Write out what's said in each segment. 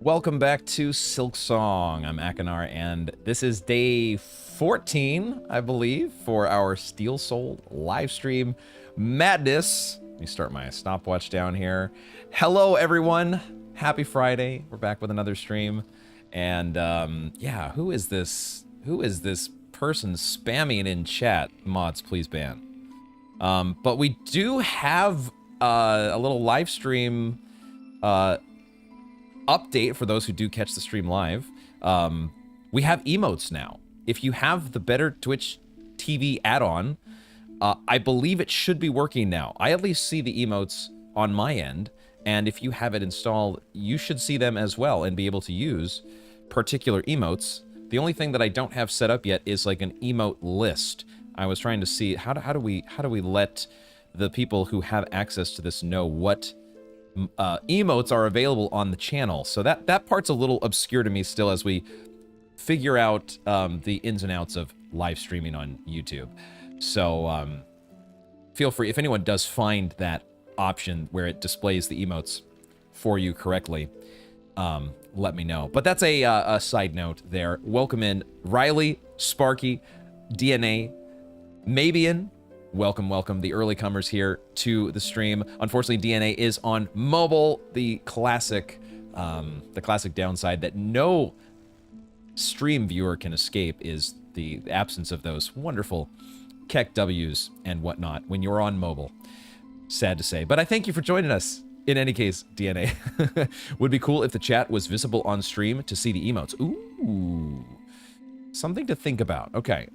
Welcome back to Silksong. I'm Akanar, and this is day 14, I believe, for our Steel Soul live stream madness. Let me start my stopwatch down here. Hello, everyone. Happy Friday. We're back with another stream. And, yeah, who is this? Who is this person spamming in chat? Mods, please ban. But we do have a little live stream update for those who do catch the stream live. We have emotes now. If you have the Better Twitch TV add-on, I believe it should be working now. I at least see the emotes on my end, and if you have it installed, you should see them as well and be able to use particular emotes. The only thing that I don't have set up yet is like an emote list. I was trying to see how do we let the people who have access to this know what emotes are available on the channel. So that part's a little obscure to me still as we figure out the ins and outs of live streaming on YouTube. So feel free, if anyone does find that option where it displays the emotes for you correctly, let me know. But that's a side note there. Welcome in Riley, Sparky, DNA, Mabian. Welcome, welcome, the early comers here to the stream. Unfortunately, DNA is on mobile. The classic downside that no stream viewer can escape is the absence of those wonderful Keck W's and whatnot when you're on mobile. Sad to say, but I thank you for joining us. In any case, DNA. Would be cool if the chat was visible on stream to see the emotes. Ooh. Something to think about. Okay,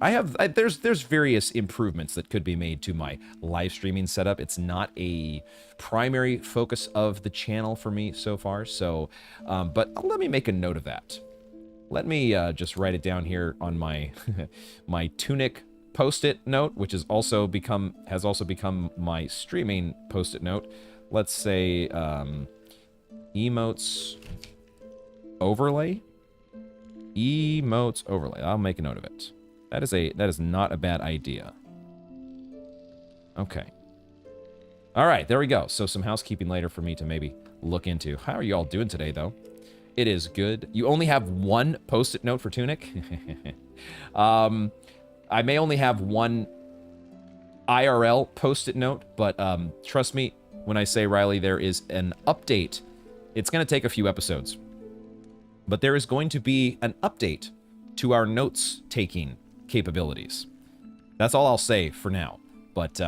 there's various improvements that could be made to my live streaming setup. It's not a primary focus of the channel for me so far, so but let me make a note of that. Let me just write it down here on my my Tunic post-it note, which has also become my streaming post-it note. Let's say emotes overlay. Emotes overlay. I'll make a note of it. That is not a bad idea. Okay. All right, there we go. So some housekeeping later for me to maybe look into. How are you all doing today, though? It is good. You only have one post-it note for Tunic? I may only have one IRL post-it note, but trust me when I say, Riley, there is an update. It's going to take a few episodes. But there is going to be an update to our notes-taking capabilities. That's all I'll say for now. But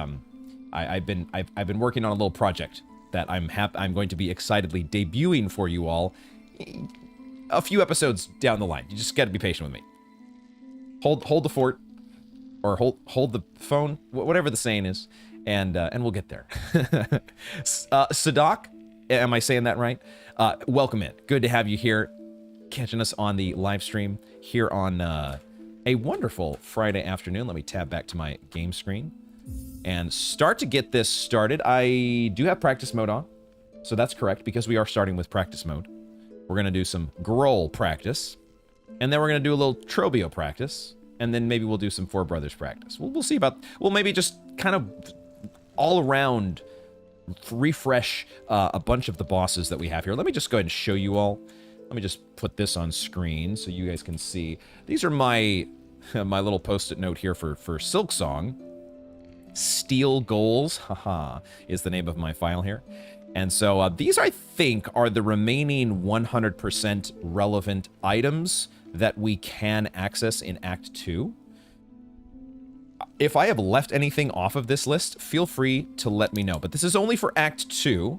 I've been working on a little project that I'm going to be excitedly debuting for you all a few episodes down the line. You just got to be patient with me. Hold the fort, or hold the phone, whatever the saying is, and we'll get there. Sadak, am I saying that right? Welcome in. Good to have you here, catching us on the live stream here on a wonderful Friday afternoon. Let me tab back to my game screen and start to get this started. I do have practice mode on, so that's correct, because we are starting with practice mode. We're going to do some Groal practice, and then we're going to do a little Trobbio practice, and then maybe we'll do some Four Brothers practice. We'll see about, we'll maybe just kind of all around refresh a bunch of the bosses that we have here. Let me just go ahead and show you all. Let me just put this on screen so you guys can see. These are my my little post-it note here for Silksong. Steel Goals, haha, is the name of my file here. And so these, I think, are the remaining 100% relevant items that we can access in Act 2. If I have left anything off of this list, feel free to let me know. But this is only for Act 2.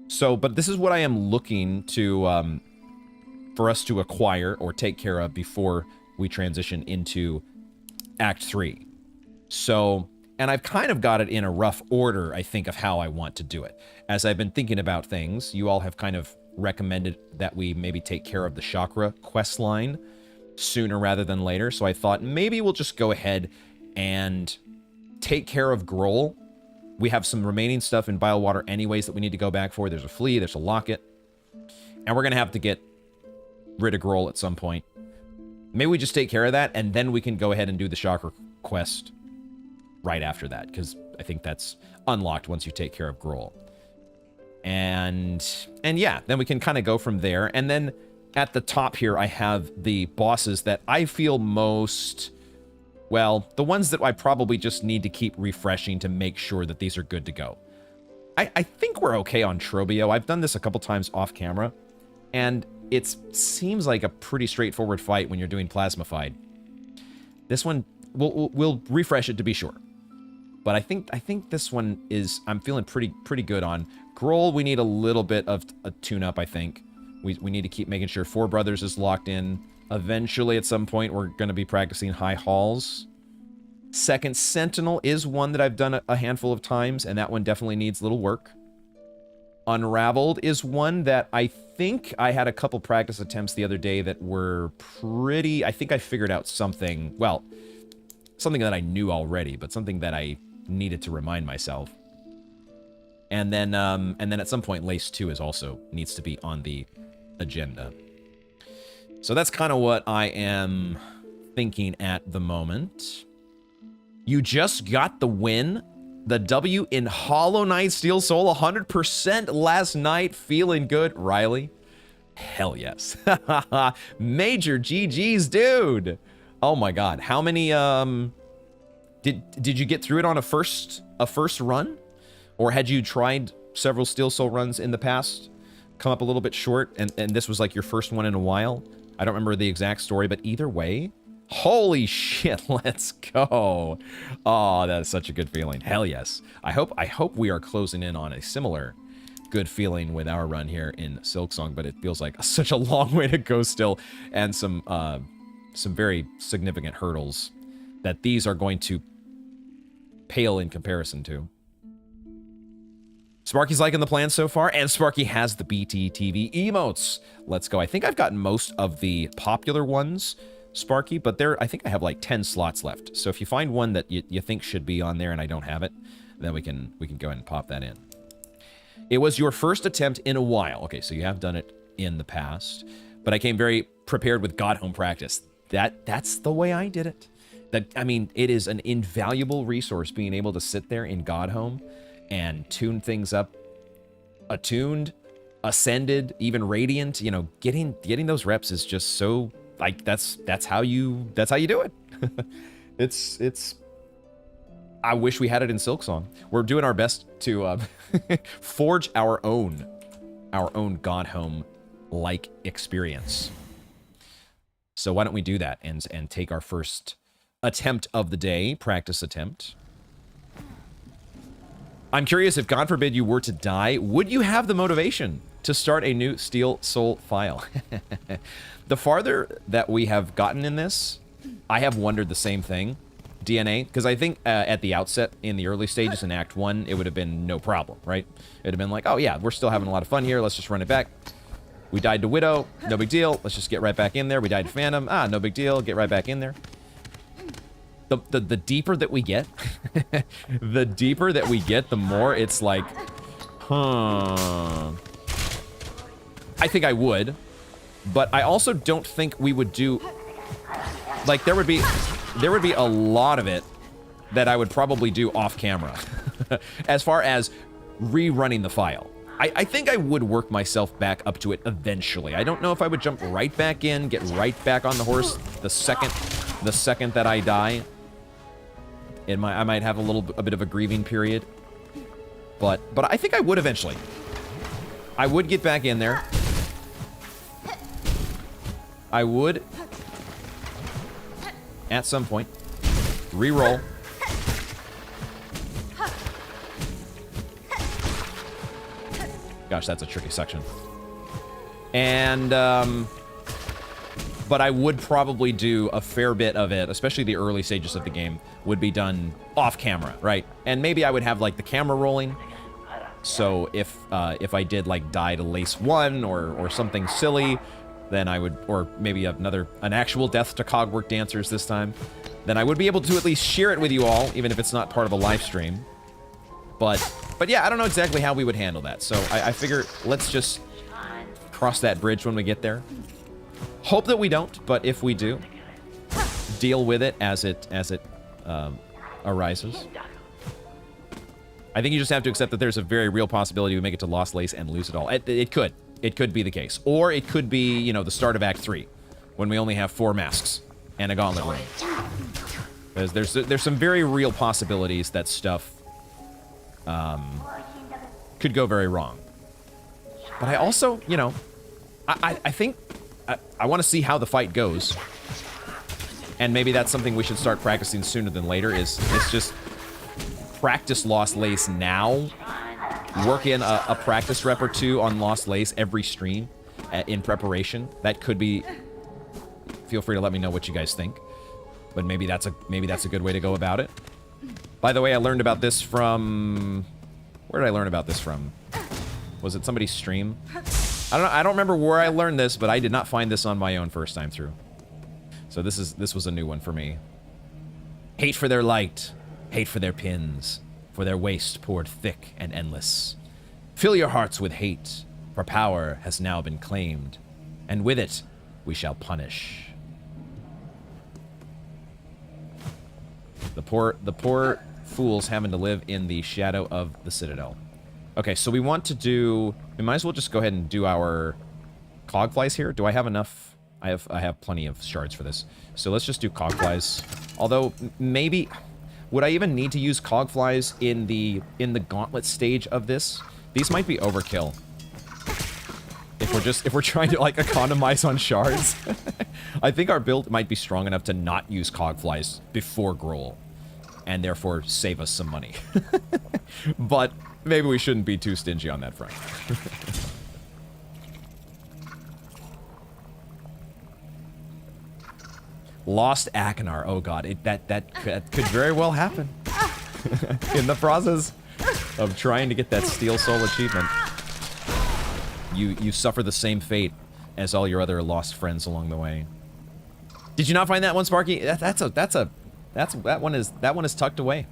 So, but this is what I am looking to, for us to acquire or take care of before we transition into Act 3. So, and I've kind of got it in a rough order, I think, of how I want to do it. As I've been thinking about things, you all have kind of recommended that we maybe take care of the Chakra quest line sooner rather than later. So I thought maybe we'll just go ahead and take care of Groal. We have some remaining stuff in Bilewater anyways that we need to go back for. There's a flea, there's a locket. And we're going to have to get rid of Groal at some point. Maybe we just take care of that, and then we can go ahead and do the Chakra quest right after that, because I think that's unlocked once you take care of Groal. And yeah, then we can kind of go from there. And then at the top here, I have the bosses that I feel most, well, the ones that I probably just need to keep refreshing to make sure that these are good to go. I think we're okay on Trobbio. I've done this a couple times off camera, and it seems like a pretty straightforward fight when you're doing Plasmified. This one, we'll refresh it to be sure. But I think this one is, I'm feeling pretty good on. Groal, we need a little bit of a tune-up, I think. We need to keep making sure Four Brothers is locked in. Eventually, at some point, we're going to be practicing High Halls. Second Sentinel is one that I've done a handful of times, and that one definitely needs a little work. Unraveled is one that I think I had a couple practice attempts the other day that were pretty... I think I figured out something, well, something that I knew already, but something that I needed to remind myself. And then at some point, Lace 2 is also needs to be on the agenda. So that's kind of what I am thinking at the moment. You just got the win. The W in Hollow Knight Steel Soul 100% last night. Feeling good, Riley? Hell yes. Major GG's, dude. Oh my god. How many did you get through it on a first run? Or had you tried several Steel Soul runs in the past? Come up a little bit short and this was like your first one in a while? I don't remember the exact story, but either way, holy shit, let's go. Oh, that is such a good feeling. Hell yes. I hope we are closing in on a similar good feeling with our run here in Silksong, but it feels like such a long way to go still, and some very significant hurdles that these are going to pale in comparison to. Sparky's liking the plan so far, and Sparky has the BTTV emotes. Let's go. I think I've gotten most of the popular ones, Sparky, but I think I have like 10 slots left. So if you find one that you think should be on there and I don't have it, then we can go ahead and pop that in. It was your first attempt in a while. Okay, so you have done it in the past, but I came very prepared with God Home practice. That's the way I did it. I mean, it is an invaluable resource being able to sit there in God Home and tune things up. Attuned, Ascended, even Radiant, you know, getting those reps is just so, like, that's how you do it. It's I wish we had it in Silksong. We're doing our best to forge our own God Home like experience. So why don't we do that and take our first attempt of the day, practice attempt. I'm curious, if God forbid you were to die, would you have the motivation to start a new Steel Soul file? The farther that we have gotten in this, I have wondered the same thing. DNA, because I think at the outset, in the early stages in Act 1, it would have been no problem, right? It would have been like, oh yeah, we're still having a lot of fun here, let's just run it back. We died to Widow, no big deal, let's just get right back in there. We died to Phantom, no big deal, get right back in there. The deeper that we get, the deeper that we get, the more it's like, I think I would, but I also don't think we would do, like, there would be a lot of it that I would probably do off camera, as far as rerunning the file. I think I would work myself back up to it eventually. I don't know if I would jump right back in, get right back on the horse the second that I die. I might have a bit of a grieving period, but I think I would eventually. I would get back in there. I would, at some point, re-roll. Gosh, that's a tricky section. And, but I would probably do a fair bit of it, especially the early stages of the game, would be done off camera, right? And maybe I would have, like, the camera rolling. So if I did, like, die to Lace 1 or something silly, then I would, or maybe an actual death to Cogwork Dancers this time, then I would be able to at least share it with you all, even if it's not part of a live stream. But yeah, I don't know exactly how we would handle that. So I figure let's just cross that bridge when we get there. Hope that we don't, but if we do, deal with it as it arises. I think you just have to accept that there's a very real possibility we make it to Lost Lace and lose it all. It could. It could be the case. Or it could be, you know, the start of Act 3, when we only have 4 masks and a gauntlet room. Because there's some very real possibilities that stuff could go very wrong. But I also, you know, I think I want to see how the fight goes. And maybe that's something we should start practicing sooner than later, is just practice Lost Lace now. Work in a practice rep or 2 on Lost Lace every stream in preparation. That could be... Feel free to let me know what you guys think. But maybe that's a good way to go about it. By the way, I learned about this from... Where did I learn about this from? Was it somebody's stream? I don't remember where I learned this, but I did not find this on my own first time through. So this was a new one for me. Hate for their light, hate for their pins, for their waste poured thick and endless. Fill your hearts with hate, for power has now been claimed, and with it we shall punish. The poor fools having to live in the shadow of the Citadel. Okay, so we want to do... We might as well just go ahead and do our cogflies here. Do I have enough? I have plenty of shards for this. So let's just do cogflies. Although, maybe... Would I even need to use cogflies in the gauntlet stage of this? These might be overkill. If we're trying to, like, economize on shards. I think our build might be strong enough to not use cogflies before Groal, and therefore save us some money. But maybe we shouldn't be too stingy on that front. Lost Akinar. Oh god, that could very well happen. In the process of trying to get that Steel Soul achievement, you suffer the same fate as all your other lost friends along the way. Did you not find that one, Sparky? That one is tucked away.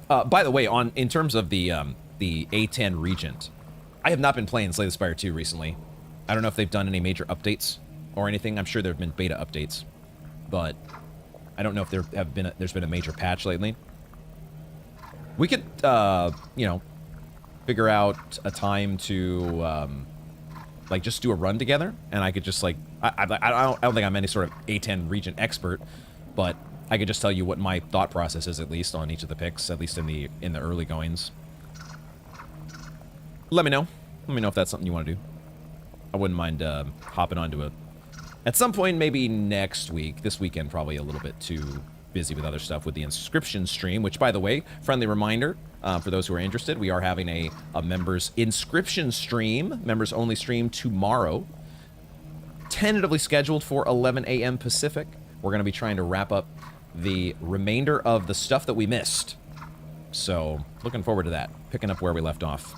By the way, in terms of the A10 Regent, I have not been playing Slay the Spire 2 recently. I don't know if they've done any major updates or anything. I'm sure there have been beta updates, but I don't know if there's been a major patch lately. We could, you know, figure out a time to, like, just do a run together, and I could just, like, I don't think I'm any sort of A10 Regent expert, but I could just tell you what my thought process is, at least, on each of the picks, at least in the early goings. Let me know. Let me know if that's something you want to do. I wouldn't mind hopping onto it at some point, maybe next week. This weekend, probably a little bit too busy with other stuff with the inscription stream, which, by the way, friendly reminder, for those who are interested, we are having a members inscription stream, members only stream tomorrow, tentatively scheduled for 11 a.m. Pacific. We're going to be trying to wrap up the remainder of the stuff that we missed. So, looking forward to that, picking up where we left off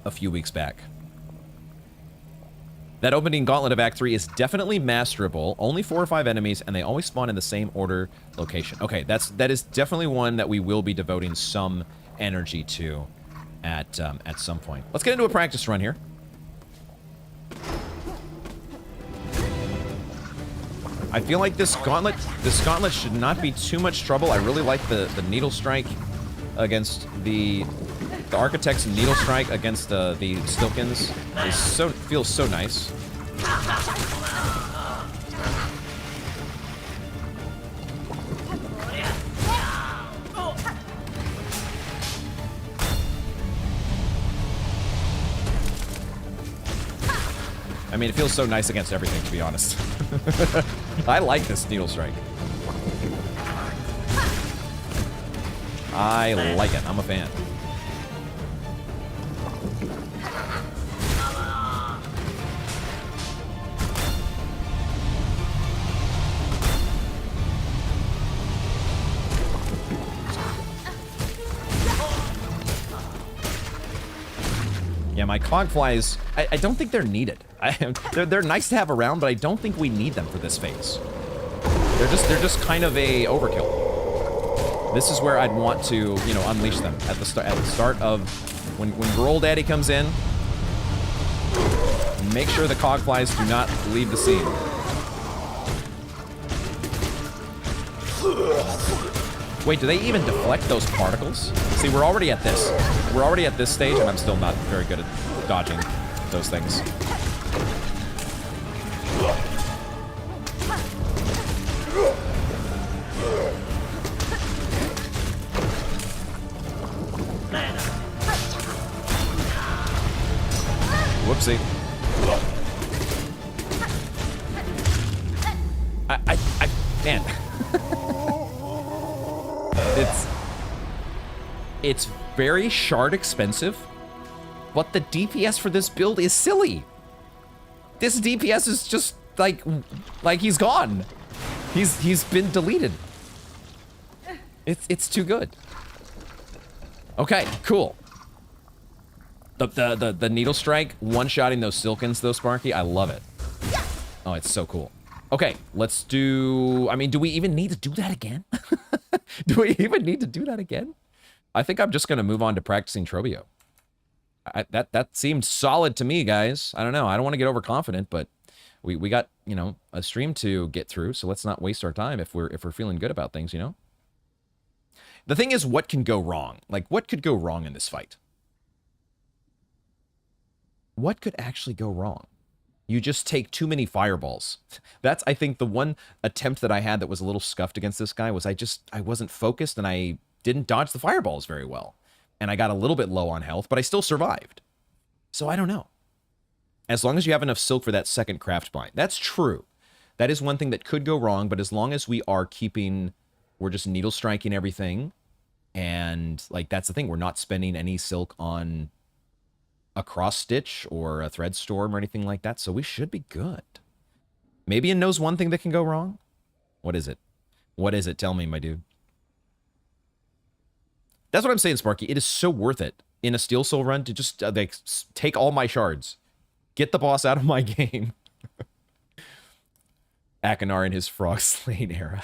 a few weeks back. That opening gauntlet of Act 3 is definitely masterable. Only 4 or 5 enemies, and they always spawn in the same order location. Okay, that is definitely one that we will be devoting some energy to at some point. Let's get into a practice run here. I feel like this gauntlet should not be too much trouble. I really like the needle strike against the Architect's needle strike against the Stilkins. Feels so nice. I mean, it feels so nice against everything, to be honest. I like this needle strike. I like it. I'm a fan. Yeah, my cogflies, I don't think they're needed. They're nice to have around, but I don't think we need them for this phase. They're just kind of a overkill. This is where I'd want to, you know, unleash them at the start of when Groal Daddy comes in. Make sure the cogflies do not leave the scene. Wait, do they even deflect those particles? See, we're already at this. We're already at this stage, and I'm still not very good at dodging those things. Whoopsie. Man. It's very shard expensive, but the DPS for this build is silly. This DPS is just like he's gone. He's been deleted. It's too good. Okay, cool. The needle strike, one-shotting those Silkins though, Sparky, I love it. Oh, it's so cool. Okay, let's do... I mean, do we even need to do that again? Do we even need to do that again? I think I'm just going to move on to practicing Trobbio. That seemed solid to me, guys. I don't know. I don't want to get overconfident, but we got, you know, a stream to get through, so let's not waste our time if we're feeling good about things, you know? The thing is, what can go wrong? Like, what could go wrong in this fight? What could actually go wrong? You just take too many fireballs. That's, I think, the one attempt that I had that was a little scuffed against this guy was I wasn't focused and I didn't dodge the fireballs very well. And I got a little bit low on health, but I still survived. So I don't know. As long as you have enough silk for that second craft bind. That's true. That is one thing that could go wrong, but as long as we are keeping, we're just needle striking everything. And like, that's the thing. We're not spending any silk on a cross stitch or a thread storm or anything like that, so we should be good. Maybe it knows one thing that can go wrong. What is it? What is it? Tell me, my dude. That's what I'm saying, Sparky. It is so worth it in a Steel Soul run to just like take all my shards, get the boss out of my game. Akinar in his frog slaying era.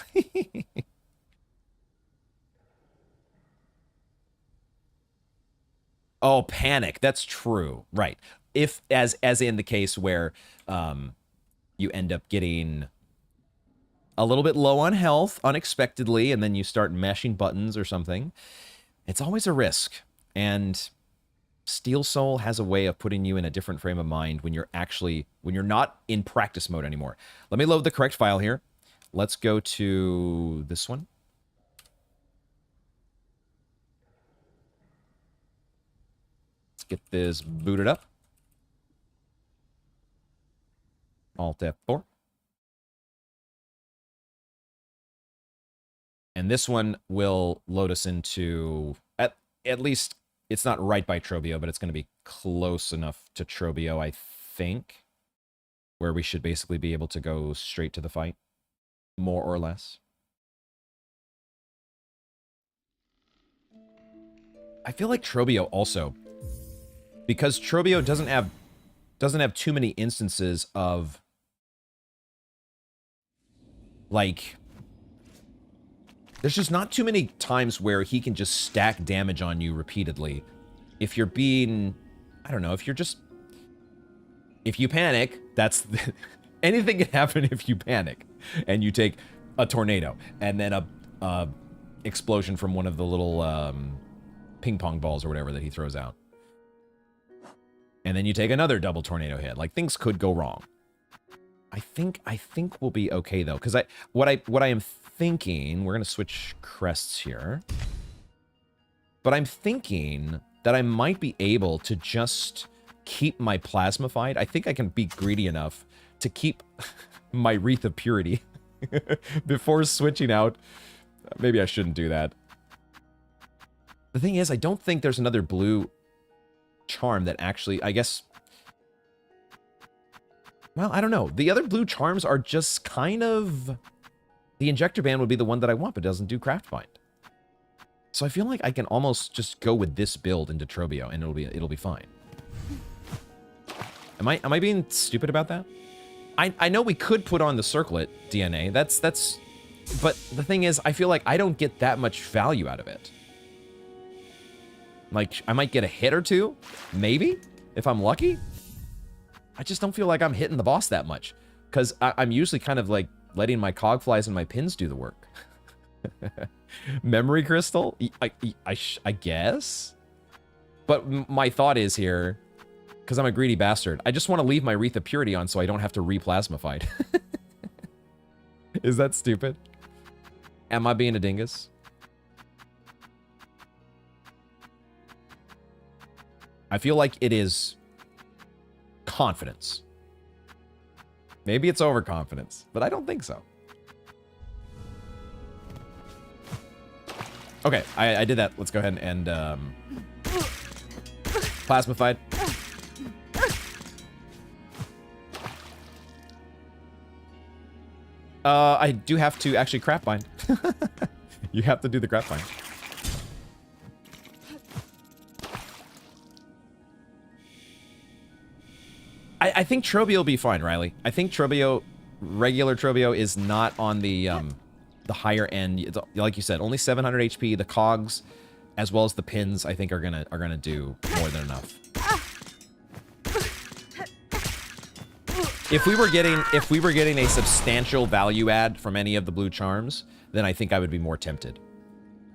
Oh, panic. That's true. Right. If, as in the case where you end up getting a little bit low on health unexpectedly, and then you start mashing buttons or something, it's always a risk. And Steel Soul has a way of putting you in a different frame of mind when you're not in practice mode anymore. Let me load the correct file here. Let's go to this one. Get this booted up. Alt F4. And this one will load us into, at least, it's not right by Trobbio, but it's going to be close enough to Trobbio, I think, where we should basically be able to go straight to the fight, more or less. I feel like Trobbio also, because Trobbio doesn't have too many instances of, like, there's just not too many times where he can just stack damage on you repeatedly. If you're being, I don't know, if you panic, that's, anything can happen if you panic. And you take a tornado, and then a explosion from one of the little ping pong balls or whatever that he throws out. And then you take another double tornado hit. Like, things could go wrong. I think we'll be okay though, because what I am thinking, we're gonna switch crests here, but I'm thinking that I might be able to just keep my plasmified. I think I can be greedy enough to keep my Wreath of Purity before switching out. Maybe I shouldn't do that. The thing is, I don't think there's another blue charm that actually, I guess, well, I don't know. The other blue charms are just kind of, the injector band would be the one that I want, but doesn't do craft bind. So I feel like I can almost just go with this build into Trobbio, and it'll be fine. Am I being stupid about that? I know we could put on the circlet DNA. That's but the thing is, I feel like I don't get that much value out of it. Like, I might get a hit or two, maybe, if I'm lucky. I just don't feel like I'm hitting the boss that much, because I'm usually kind of like letting my cog flies and my pins do the work. Memory crystal? I guess? But my thought is here, because I'm a greedy bastard, I just want to leave my Wreath of Purity on so I don't have to re-plasmified. Is that stupid? Am I being a dingus? I feel like it is confidence. Maybe it's overconfidence, but I don't think so. Okay, I did that. Let's go ahead and plasmified. I do have to actually crap bind. You have to do the crap bind. I think Trobbio will be fine, Riley. I think Trobbio, regular Trobbio, is not on the higher end. It's, like you said, only 700 HP. The cogs, as well as the pins, I think are gonna do more than enough. If we were getting a substantial value add from any of the blue charms, then I think I would be more tempted.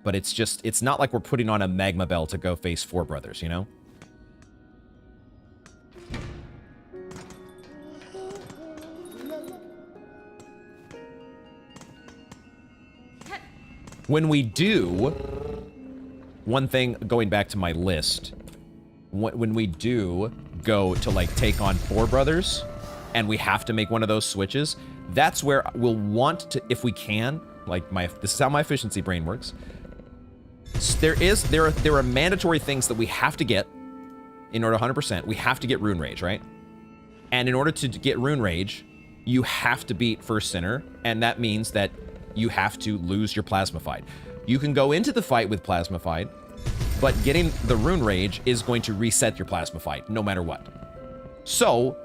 But it's not like we're putting on a magma bell to go face Four Brothers, you know? When we do, one thing, going back to my list, when we do go to, like, take on Four Brothers, and we have to make one of those switches, that's where we'll want to, if we can, like, this is how my efficiency brain works. There are mandatory things that we have to get in order to 100%. We have to get Rune Rage, right? And in order to get Rune Rage, you have to beat First Sinner, and that means that you have to lose your Plasmified. You can go into the fight with Plasmified, but getting the Rune Rage is going to reset your Plasmified, no matter what. So,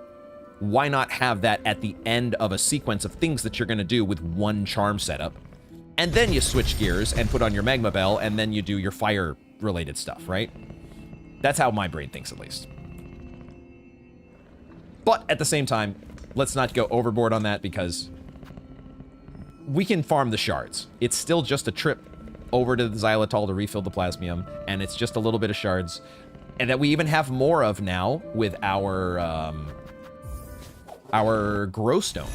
why not have that at the end of a sequence of things that you're going to do with one charm setup, and then you switch gears and put on your Magma Bell, and then you do your fire-related stuff, right? That's how my brain thinks, at least. But, at the same time, let's not go overboard on that, because we can farm the shards. It's still just a trip over to the Xylitol to refill the Plasmium, and it's just a little bit of shards. And that we even have more of now with our Glowstone.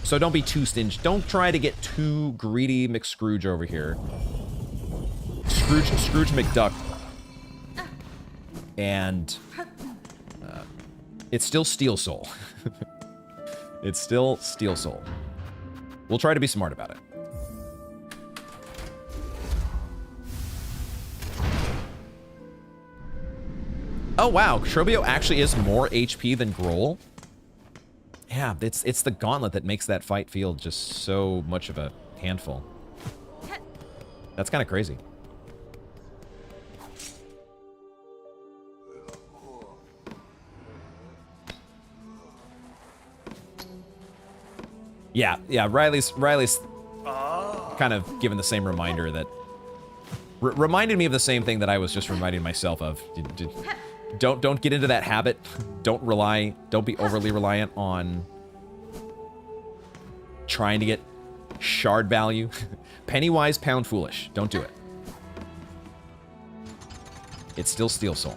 So don't be too stingy. Don't try to get too greedy McScrooge over here. Scrooge McDuck. And it's still Steel Soul. It's still Steel Soul. We'll try to be smart about it. Oh wow, Trobbio actually is more HP than Groal. Yeah, it's the gauntlet that makes that fight feel just so much of a handful. That's kind of crazy. Yeah, Riley's kind of given the same reminder that reminded me of the same thing that I was just reminding myself of. Don't get into that habit. Don't be overly reliant on trying to get shard value. Penny wise, pound foolish. Don't do it. It's still Steel Soul.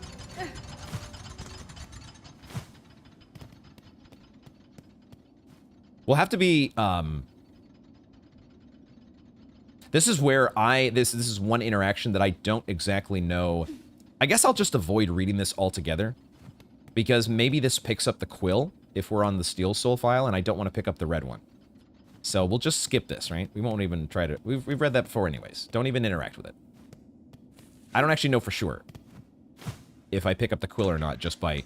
We'll have to be, this is where this is one interaction that I don't exactly know. I guess I'll just avoid reading this altogether, because maybe this picks up the quill if we're on the Steel Soul file, and I don't want to pick up the red one. So we'll just skip this, right? We won't even try to, we've read that before anyways. Don't even interact with it. I don't actually know for sure if I pick up the quill or not just by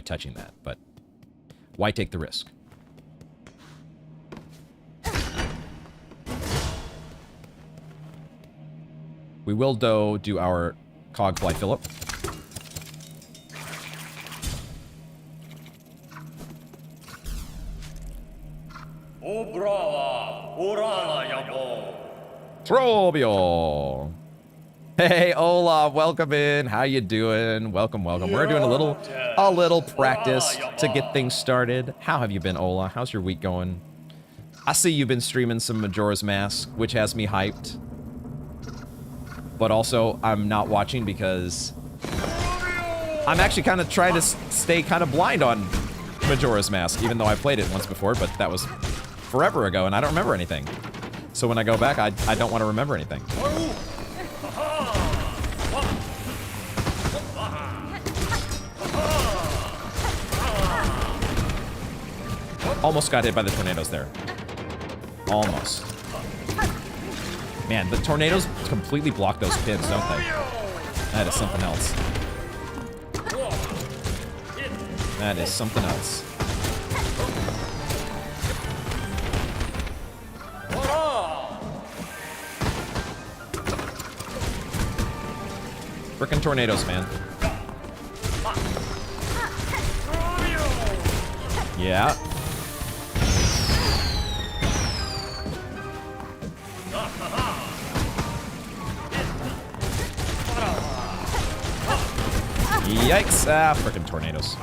touching that, but why take the risk? We will, though, do our Cogfly Phillip. Trobbio! Hey, Olaf, welcome in. How you doing? Welcome, welcome. We're doing a little practice to get things started. How have you been, Ola? How's your week going? I see you've been streaming some Majora's Mask, which has me hyped. but also I'm not watching because I'm actually kind of trying to stay kind of blind on Majora's Mask, even though I played it once before, but that was forever ago and I don't remember anything. So when I go back, I don't want to remember anything. Almost got hit by the tornadoes there. Almost. Man, the tornadoes completely block those pins, don't they? That is something else. That is something else. Frickin' tornadoes, man. Yeah. Yikes. Ah, frickin' tornadoes.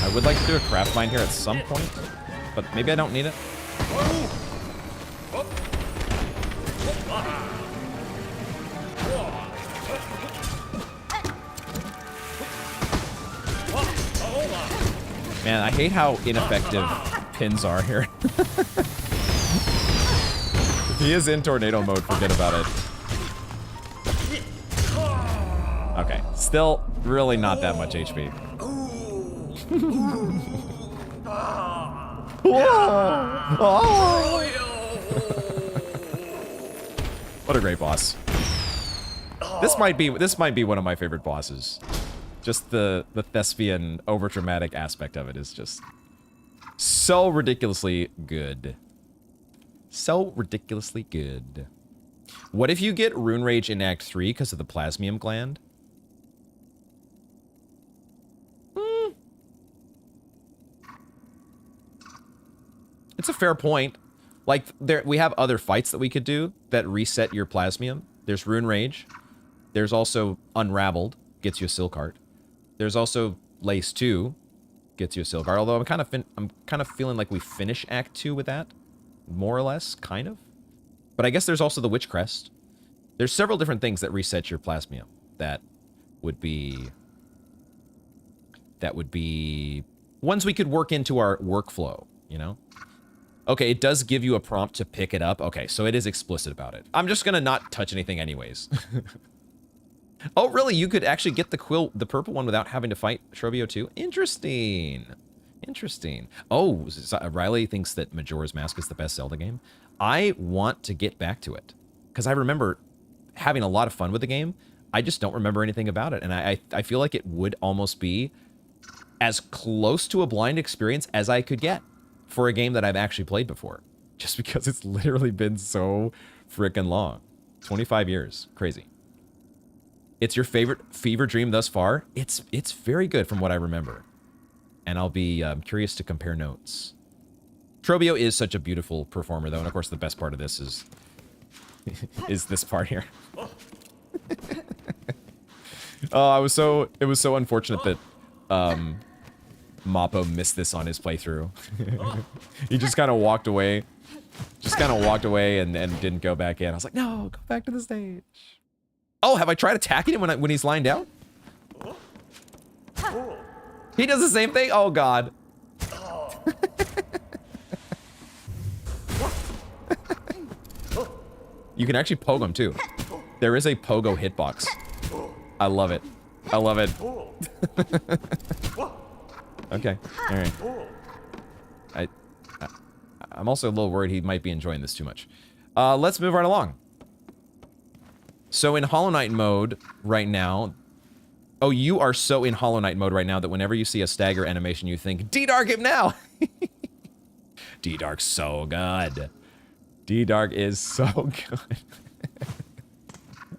I would like to do a craft mine here at some point, but maybe I don't need it. Man, I hate how ineffective pins are here. If he is in tornado mode, forget about it. Okay, still really not that much HP. What a great boss. This might be one of my favorite bosses. Just the thespian, overdramatic aspect of it is just so ridiculously good. So ridiculously good. What if you get Rune Rage in Act 3 because of the Plasmium Gland? It's a fair point. Like, we have other fights that we could do that reset your Plasmium. There's Rune Rage. There's also Unraveled, gets you a Silk Heart. There's also Lace 2, gets you a Silk Heart. Although I'm kind of feeling like we finish Act 2 with that, more or less, kind of. But I guess there's also the Witch Crest. There's several different things that reset your Plasmium that would be ones we could work into our workflow, you know? Okay, it does give you a prompt to pick it up. Okay, so it is explicit about it. I'm just gonna not touch anything anyways. Oh, really? You could actually get the purple one without having to fight Trobbio too? Interesting. Interesting. Oh, Riley thinks that Majora's Mask is the best Zelda game. I want to get back to it because I remember having a lot of fun with the game. I just don't remember anything about it, and I feel like it would almost be as close to a blind experience as I could get for a game that I've actually played before, just because it's literally been so freaking long. 25 years. Crazy. It's your favorite fever dream thus far? It's very good from what I remember. And I'll be curious to compare notes. Trobbio is such a beautiful performer, though, and of course the best part of this is is this part here. Oh, it was so unfortunate that Mappo missed this on his playthrough. He just kind of walked away. And didn't go back in. I was like, no, go back to the stage. Oh, have I tried attacking him when he's lying down? He does the same thing? Oh, God. You can actually pogo him, too. There is a pogo hitbox. I love it. I love it. Okay, all right. I'm also a little worried he might be enjoying this too much. Let's move right along. So in Hollow Knight mode right now... Oh, you are so in Hollow Knight mode right now that whenever you see a stagger animation, you think, D-Dark him now! D-Dark's so good. D-Dark is so good.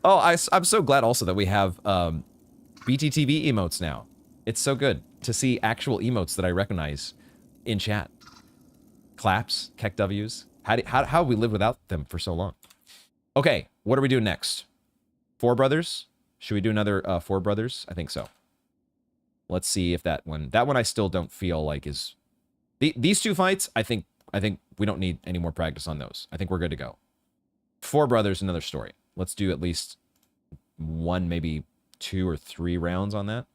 Oh, I'm so glad also that we have BTTV emotes now. It's so good to see actual emotes that I recognize in chat. Claps, Keck W's. How we lived without them for so long. Okay, what are we doing next? Four Brothers? Should we do another Four Brothers? I think so. Let's see if that one I still don't feel like is... These two fights, I think we don't need any more practice on those. I think we're good to go. Four brothers, another story. Let's do at least one, maybe 2 or 3 rounds on that.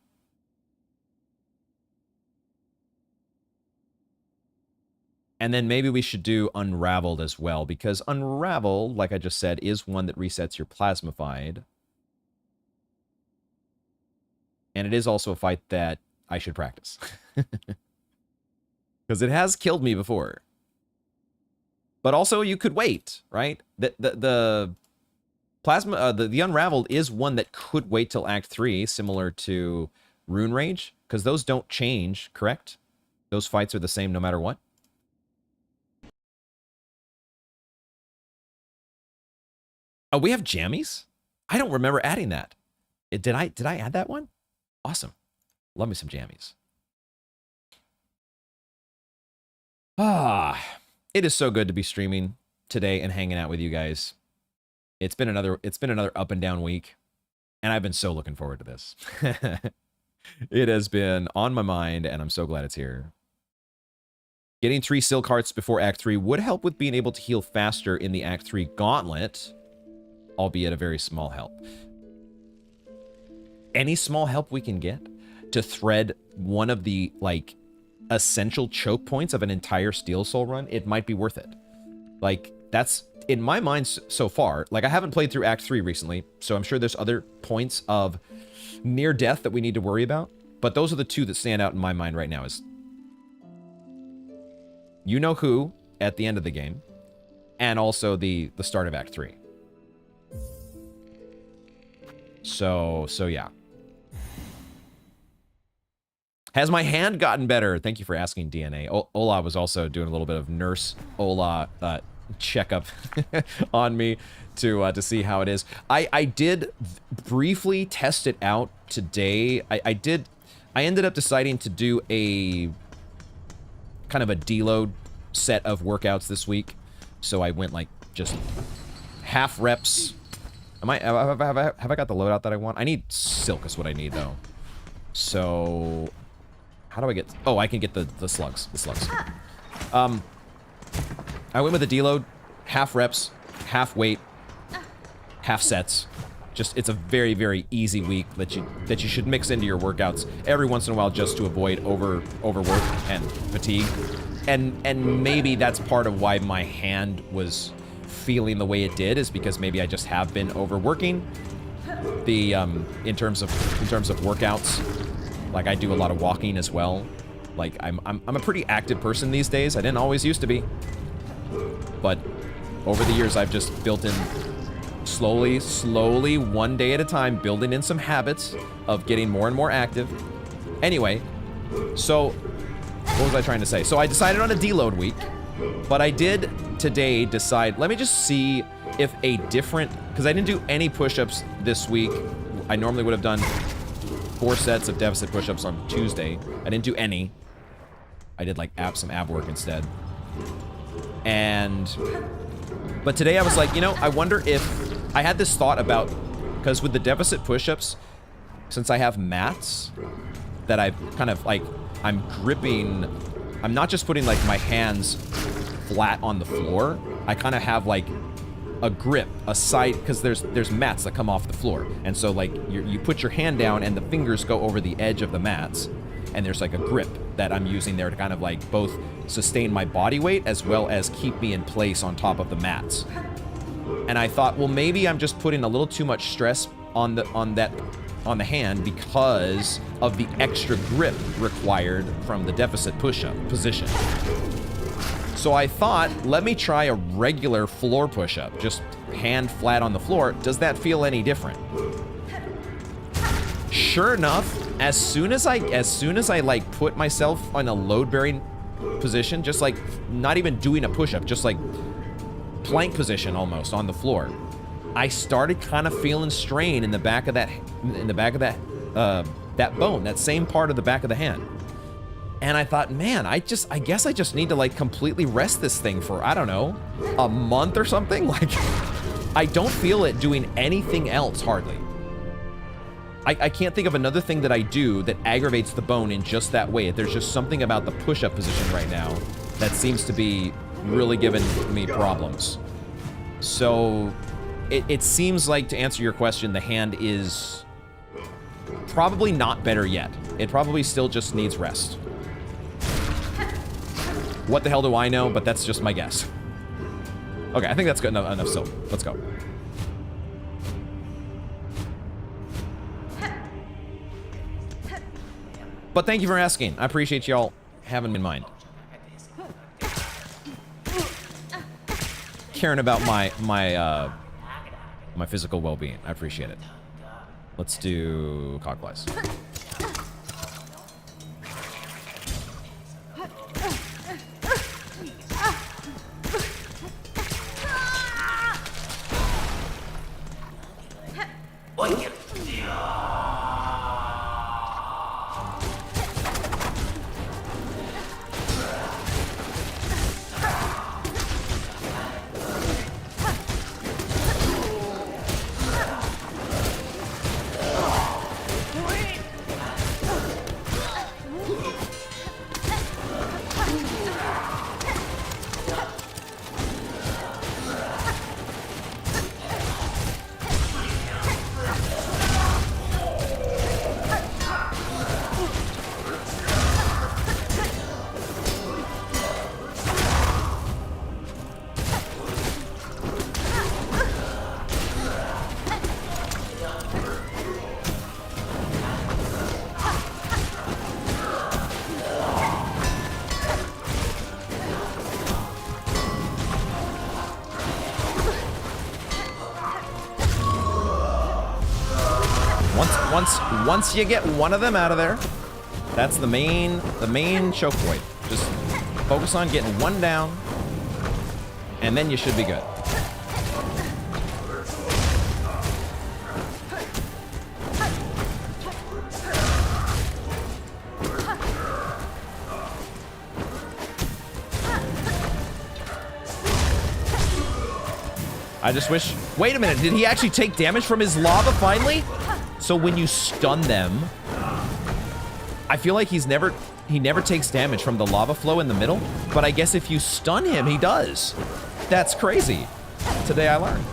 And then maybe we should do Unraveled as well, because Unravel, like I just said, is one that resets your Plasmified. And it is also a fight that I should practice. Because it has killed me before. But also, you could wait, right? The Plasma, the Unraveled is one that could wait till Act 3, similar to Rune Rage, because those don't change, correct? Those fights are the same no matter what. Oh, we have jammies? I don't remember adding that. Did I add that one? Awesome. Love me some jammies. It is so good to be streaming today and hanging out with you guys. It's been another up and down week, and I've been so looking forward to this. It has been on my mind, and I'm so glad it's here. Getting 3 Silk Hearts before Act 3 would help with being able to heal faster in the Act 3 gauntlet, albeit a very small help. Any small help we can get to thread one of the, like, essential choke points of an entire Steel Soul run, it might be worth it. Like, that's, in my mind so far, like, I haven't played through Act 3 recently, so I'm sure there's other points of near death that we need to worry about, but those are the 2 that stand out in my mind right now, is you know who at the end of the game, and also the start of Act 3. So yeah. Has my hand gotten better? Thank you for asking, DNA. Ola was also doing a little bit of Nurse Ola checkup on me to see how it is. I did briefly test it out today. I ended up deciding to do a kind of a deload set of workouts this week. So I went like just half reps. Have I got the loadout that I want? I need silk is what I need though. So how do I get... Oh, I can get the slugs. The slugs. I went with a deload, half reps, half weight, half sets. Just, it's a very, very easy week that you should mix into your workouts every once in a while just to avoid overwork and fatigue. And maybe that's part of why my hand was feeling the way it did, is because maybe I just have been overworking the in terms of workouts. Like, I do a lot of walking as well. Like, I'm a pretty active person these days. I didn't always used to be. But over the years, I've just built in slowly, one day at a time, building in some habits of getting more and more active. Anyway, so what was I trying to say? So I decided on a deload week, but I did today decide, let me just see if a different, because I didn't do any push-ups this week. I normally would have done 4 sets of deficit push-ups on Tuesday. I didn't do any. I did like some ab work instead. But today I was like, you know, I wonder if, I had this thought about, because with the deficit push-ups, since I have mats that I've kind of like, I'm gripping, I'm not just putting like my hands flat on the floor. I kind of have like a grip, a side, because there's mats that come off the floor, and so like you put your hand down and the fingers go over the edge of the mats, and there's like a grip that I'm using there to kind of like both sustain my body weight as well as keep me in place on top of the mats. And I thought, well, maybe I'm just putting a little too much stress on the hand because of the extra grip required from the deficit push-up position. So I thought, let me try a regular floor push-up, just hand flat on the floor. Does that feel any different? Sure enough, as soon as I like put myself on a load-bearing position, just like not even doing a push-up, just like plank position almost on the floor, I started kind of feeling strain in the back of that that bone, that same part of the back of the hand. And I thought, man, I guess I just need to like completely rest this thing for, I don't know, a month or something. Like, I don't feel it doing anything else hardly. I can't think of another thing that I do that aggravates the bone in just that way. There's just something about the push-up position right now that seems to be really giving me problems. So it seems like, to answer your question, the hand is probably not better yet. It probably still just needs rest. What the hell do I know? But that's just my guess. Okay, I think that's good enough silk. Let's go. But thank you for asking. I appreciate y'all having me in mind. Caring about my physical well-being. I appreciate it. Let's do cogflies. Once you get one of them out of there, that's the main choke point. Just focus on getting one down, and then you should be good. I just wish... Wait a minute, did he actually take damage from his lava finally? So when you stun them, I feel like he never takes damage from the lava flow in the middle, but I guess if you stun him, he does. That's crazy. Today I learned.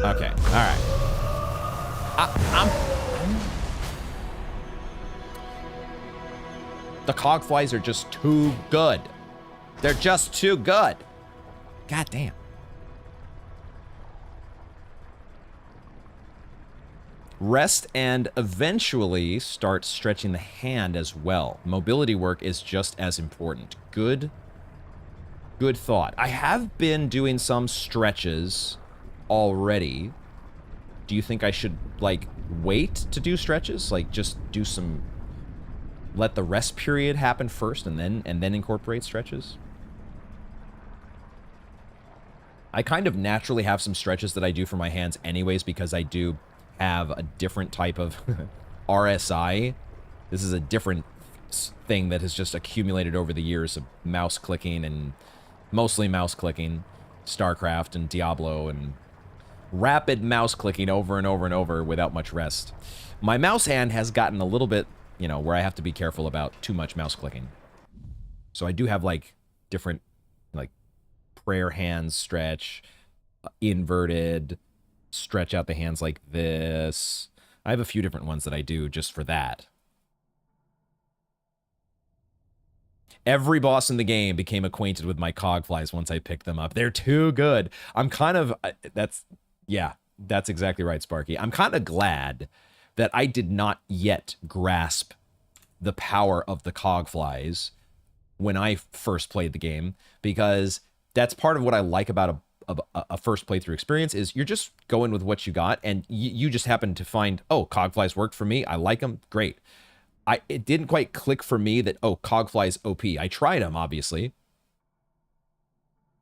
Okay, all right. The cogflies are just too good. They're just too good. God damn. Rest and eventually start stretching the hand as well. Mobility work is just as important. Good thought. I have been doing some stretches already. Do you think I should, like, wait to do stretches? Like, just do some... Let the rest period happen first and then incorporate stretches? I kind of naturally have some stretches that I do for my hands anyways because I do have a different type of RSI. This is a different thing that has just accumulated over the years of mouse clicking and mostly mouse clicking, StarCraft and Diablo and rapid mouse clicking over and over and over without much rest. My mouse hand has gotten a little bit, you know, where I have to be careful about too much mouse clicking. So I do have, like, different, like, prayer hands stretch, inverted, stretch out the hands like this. I have a few different ones that I do just for that. Every boss in the game became acquainted with my cogflies once I picked them up. They're too good. I'm kind of, yeah, that's exactly right, Sparky. I'm kind of glad that I did not yet grasp the power of the cogflies when I first played the game, because that's part of what I like about a first playthrough experience is you're just going with what you got, and you just happen to find, oh, cogflies worked for me. I like them. Great. It didn't quite click for me that, oh, cogflies OP. I tried them, obviously.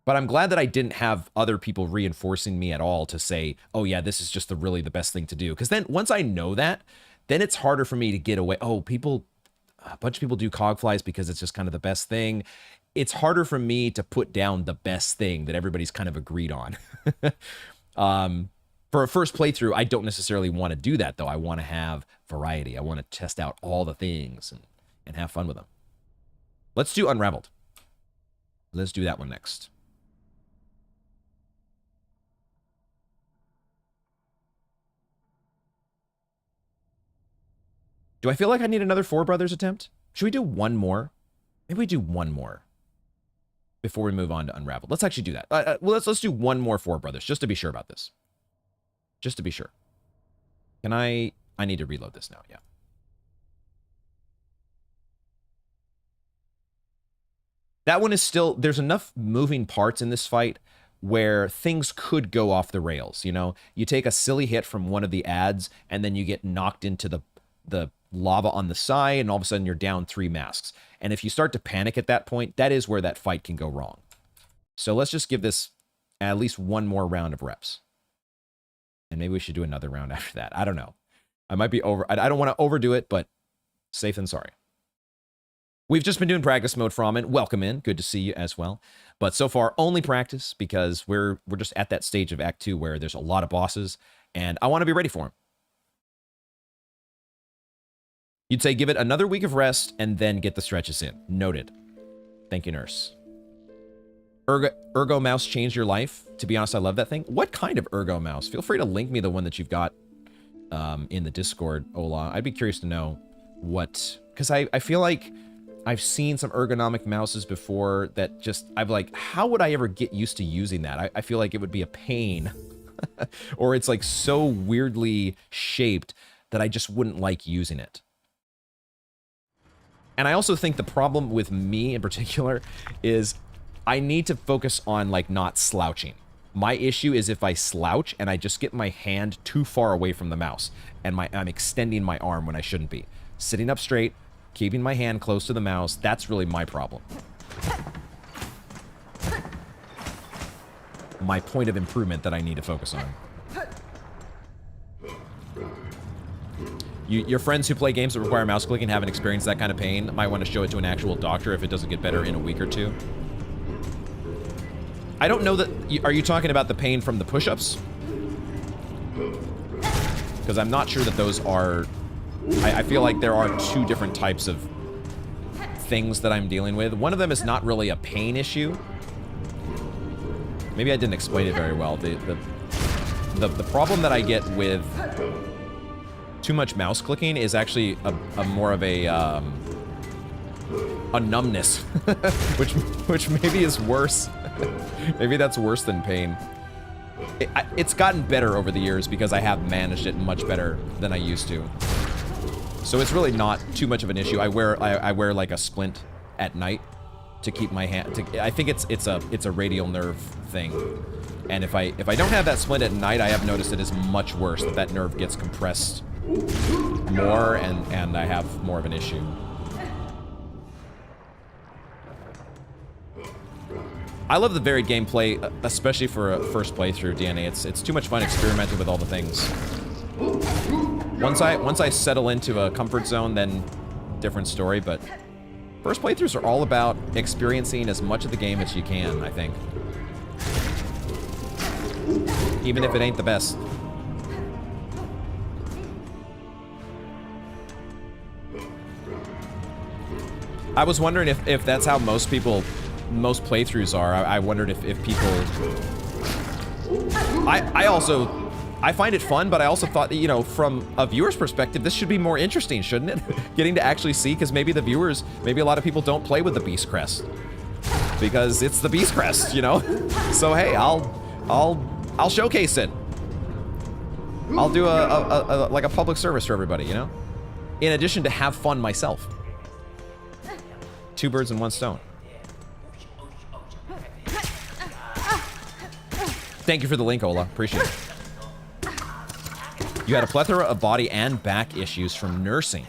But I'm glad that I didn't have other people reinforcing me at all to say, oh yeah, this is just really the best thing to do. Because then once I know that, then it's harder for me to get away. Oh, a bunch of people do cogflies because it's just kind of the best thing. It's harder for me to put down the best thing that everybody's kind of agreed on. For a first playthrough, I don't necessarily want to do that, though. I want to have variety. I want to test out all the things and have fun with them. Let's do Unraveled. Let's do that one next. Do I feel like I need another Four Brothers attempt? Should we do one more? Maybe we do one more before we move on to Unraveled. Let's actually do that. Well, let's do one more Four Brothers, just to be sure about this. Just to be sure. Can I need to reload this now, yeah. That one is still, there's enough moving parts in this fight where things could go off the rails, you know? You take a silly hit from one of the ads, and then you get knocked into the lava on the side, and all of a sudden you're down 3 masks. And if you start to panic at that point, that is where that fight can go wrong. So let's just give this at least one more round of reps. And maybe we should do another round after that. I don't know. I might be over. I don't want to overdo it, but safe than sorry. We've just been doing practice mode from it. Welcome in. Good to see you as well. But so far, only practice, because we're just at that stage of Act 2 where there's a lot of bosses, and I want to be ready for them. You'd say give it another week of rest and then get the stretches in. Noted. Thank you, nurse. Ergo mouse changed your life? To be honest, I love that thing. What kind of Ergo mouse? Feel free to link me the one that you've got in the Discord, Ola. I'd be curious to know what... Because I feel like I've seen some ergonomic mouses before that just... I'm like, how would I ever get used to using that? I feel like it would be a pain. Or it's like so weirdly shaped that I just wouldn't like using it. And I also think the problem with me in particular is I need to focus on, like, not slouching. My issue is if I slouch and I just get my hand too far away from the mouse and I'm extending my arm when I shouldn't be. Sitting up straight, keeping my hand close to the mouse, that's really my problem. My point of improvement that I need to focus on. Your friends who play games that require mouse clicking haven't experienced that kind of pain. Might want to show it to an actual doctor if it doesn't get better in a week or two. I don't know that... Are you talking about the pain from the push-ups? Because I'm not sure that those are... I feel like there are 2 different types of things that I'm dealing with. One of them is not really a pain issue. Maybe I didn't explain it very well. The problem that I get with too much mouse clicking is actually a more of a numbness, which maybe is worse. Maybe that's worse than pain. It's gotten better over the years because I have managed it much better than I used to. So it's really not too much of an issue. I wear like a splint at night to keep my hand. I think it's a radial nerve thing. And if I don't have that splint at night, I have noticed it is much worse. That nerve gets compressed more, and I have more of an issue. I love the varied gameplay, especially for a first playthrough, DNA. It's too much fun experimenting with all the things. Once I settle into a comfort zone, then different story, but first playthroughs are all about experiencing as much of the game as you can, I think. Even if it ain't the best. I was wondering if that's how most playthroughs are. I wondered if people... I find it fun, but I also thought that, you know, from a viewer's perspective, this should be more interesting, shouldn't it? Getting to actually see, because maybe a lot of people don't play with the Beast Crest. Because it's the Beast Crest, you know? So hey, I'll showcase it. I'll do like a public service for everybody, you know? In addition to have fun myself. 2 birds and 1 stone. Thank you for the link, Ola. Appreciate it. You had a plethora of body and back issues from nursing,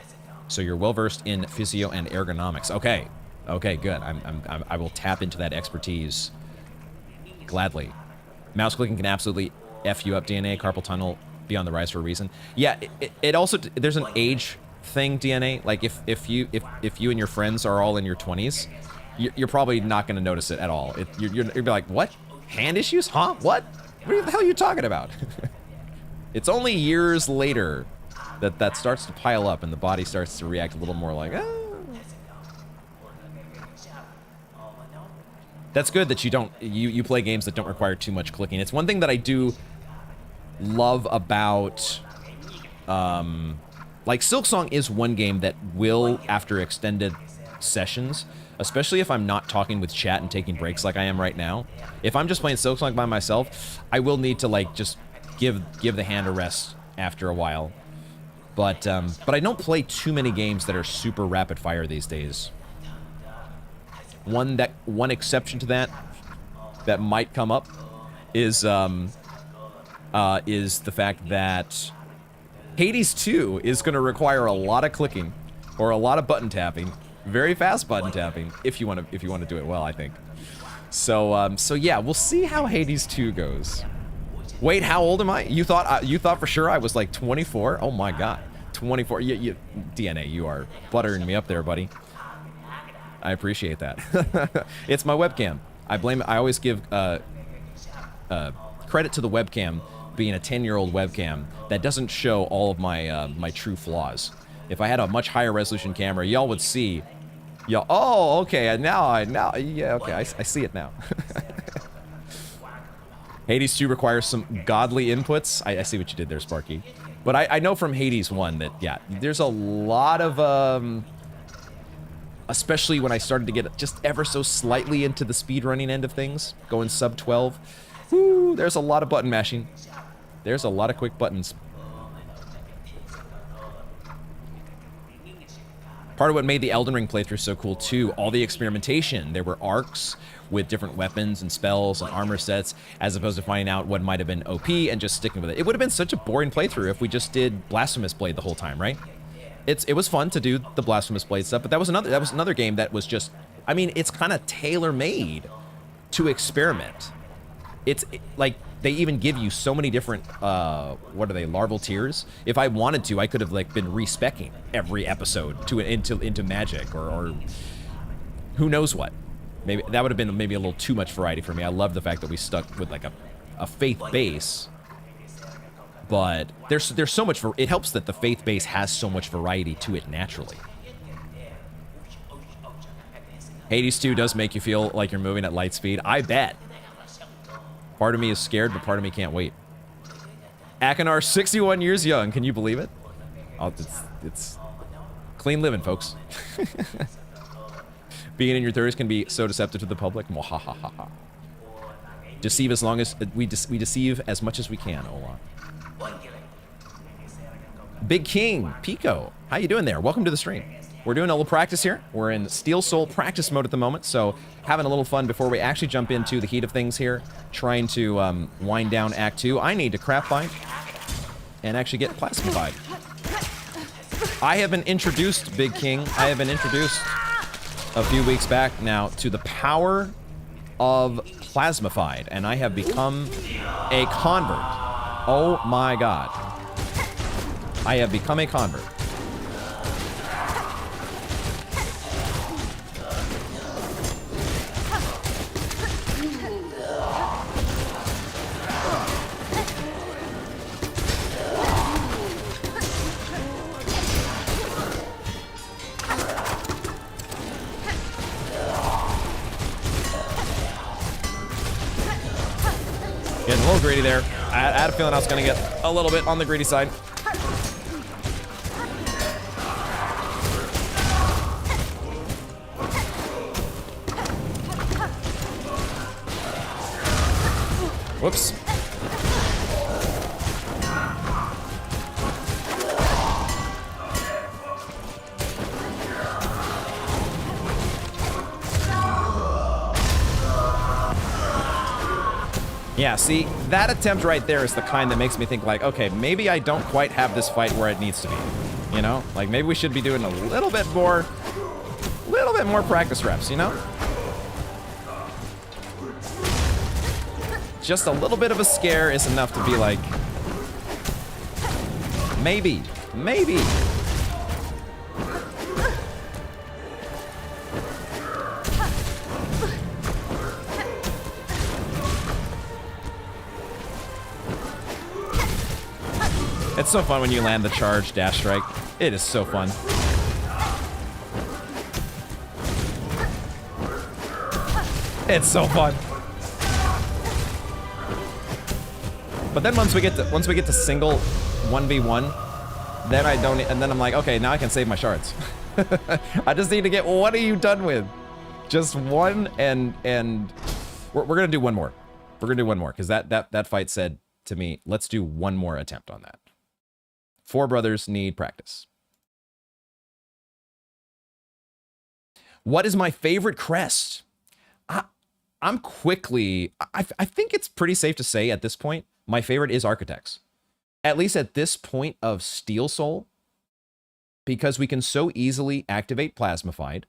so you're well versed in physio and ergonomics. Okay, okay, good. I will tap into that expertise gladly. Mouse clicking can absolutely F you up, DNA. Carpal tunnel be on the rise for a reason. Yeah, it also, there's an age thing, DNA. Like if you and your friends are all in your 20s, you're probably not going to notice it at all. You'll be like, what? Hand issues? Huh? What the hell are you talking about? It's only years later that that starts to pile up and the body starts to react a little more like, ah. That's good that you play games that don't require too much clicking. It's one thing that I do love about, like Silksong is one game that will, after extended sessions, especially if I'm not talking with chat and taking breaks like I am right now, if I'm just playing Silksong by myself, I will need to like just give the hand a rest after a while. But I don't play too many games that are super rapid fire these days. One exception to that might come up is the fact that Hades 2 is going to require a lot of clicking or a lot of button tapping, very fast button tapping if you want to do it well, I think. So yeah, we'll see how Hades 2 goes. Wait, how old am I? You thought for sure I was like 24? Oh my god, 24. DNA, you are buttering me up there, buddy. I appreciate that. It's my webcam. I always give credit to the webcam being a 10-year-old webcam that doesn't show all of my my true flaws. If I had a much higher resolution camera, y'all would see. Y'all, oh, okay. Now, yeah, okay. I see it now. Hades 2 requires some godly inputs. I see what you did there, Sparky. But I know from Hades 1 that, yeah, there's a lot of, especially when I started to get just ever so slightly into the speedrunning end of things, going sub 12. Whoo, there's a lot of button mashing. There's a lot of quick buttons. Part of what made the Elden Ring playthrough so cool too, all the experimentation. There were arcs with different weapons and spells and armor sets, as opposed to finding out what might have been OP and just sticking with it. It would have been such a boring playthrough if we just did Blasphemous Blade the whole time, right? It was fun to do the Blasphemous Blade stuff, but that was another game that was just, I mean, it's kind of tailor-made to experiment. It's like they even give you so many different what are they, larval tiers. If I wanted to, I could have like been respecking every episode to into magic or who knows what. Maybe that would have been maybe a little too much variety for me. I love the fact that we stuck with like a faith base, but there's so much. It helps that the faith base has so much variety to it naturally. Hades 2 does make you feel like you're moving at light speed. I bet. Part of me is scared, but part of me can't wait. Akinar, 61 years young. Can you believe it? Oh, it's clean living, folks. Being in your 30s can be so deceptive to the public. Mwahahaha. Deceive as long as we deceive as much as we can, Ola. Big King, Pico, how you doing there? Welcome to the stream. We're doing a little practice here. We're in Steel Soul practice mode at the moment, so having a little fun before we actually jump into the heat of things here, trying to wind down Act 2. I need to crap bind and actually get plasmified. I have been introduced, Big King, I have been introduced a few weeks back now to the power of plasmified, and I have become a convert. Oh my god. I have become a convert. Getting a little greedy there. I had a feeling I was going to get a little bit on the greedy side. Whoops. Yeah, see, that attempt right there is the kind that makes me think like, okay, maybe I don't quite have this fight where it needs to be. You know? Like, maybe we should be doing a little bit more practice reps, you know? Just a little bit of a scare is enough to be like, maybe. It's so fun when you land the charge dash strike. It is so fun. It's so fun. But then once we get to single 1v1, then I don't, and then I'm like, okay, now I can save my shards. I just need to get, what are you done with? Just one, and we're gonna do one more. We're gonna do one more, because that fight said to me, let's do one more attempt on that. 4 brothers need practice. What is my favorite crest? I'm quickly, I think it's pretty safe to say at this point, my favorite is Architects. At least at this point of Steel Soul, because we can so easily activate Plasmified.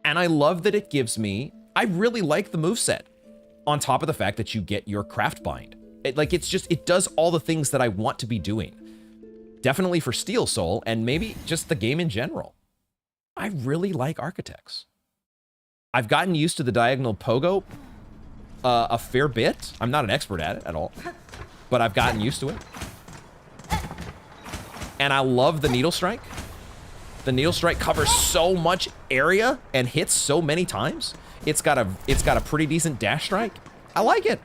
And I love that it gives me, I really like the moveset, on top of the fact that you get your Craft Bind. It does all the things that I want to be doing. Definitely for Steel Soul, and maybe just the game in general. I really like Architects. I've gotten used to the diagonal pogo a fair bit. I'm not an expert at it at all, but I've gotten used to it. And I love the Needle Strike. The Needle Strike covers so much area and hits so many times. It's got a pretty decent dash strike. I like it.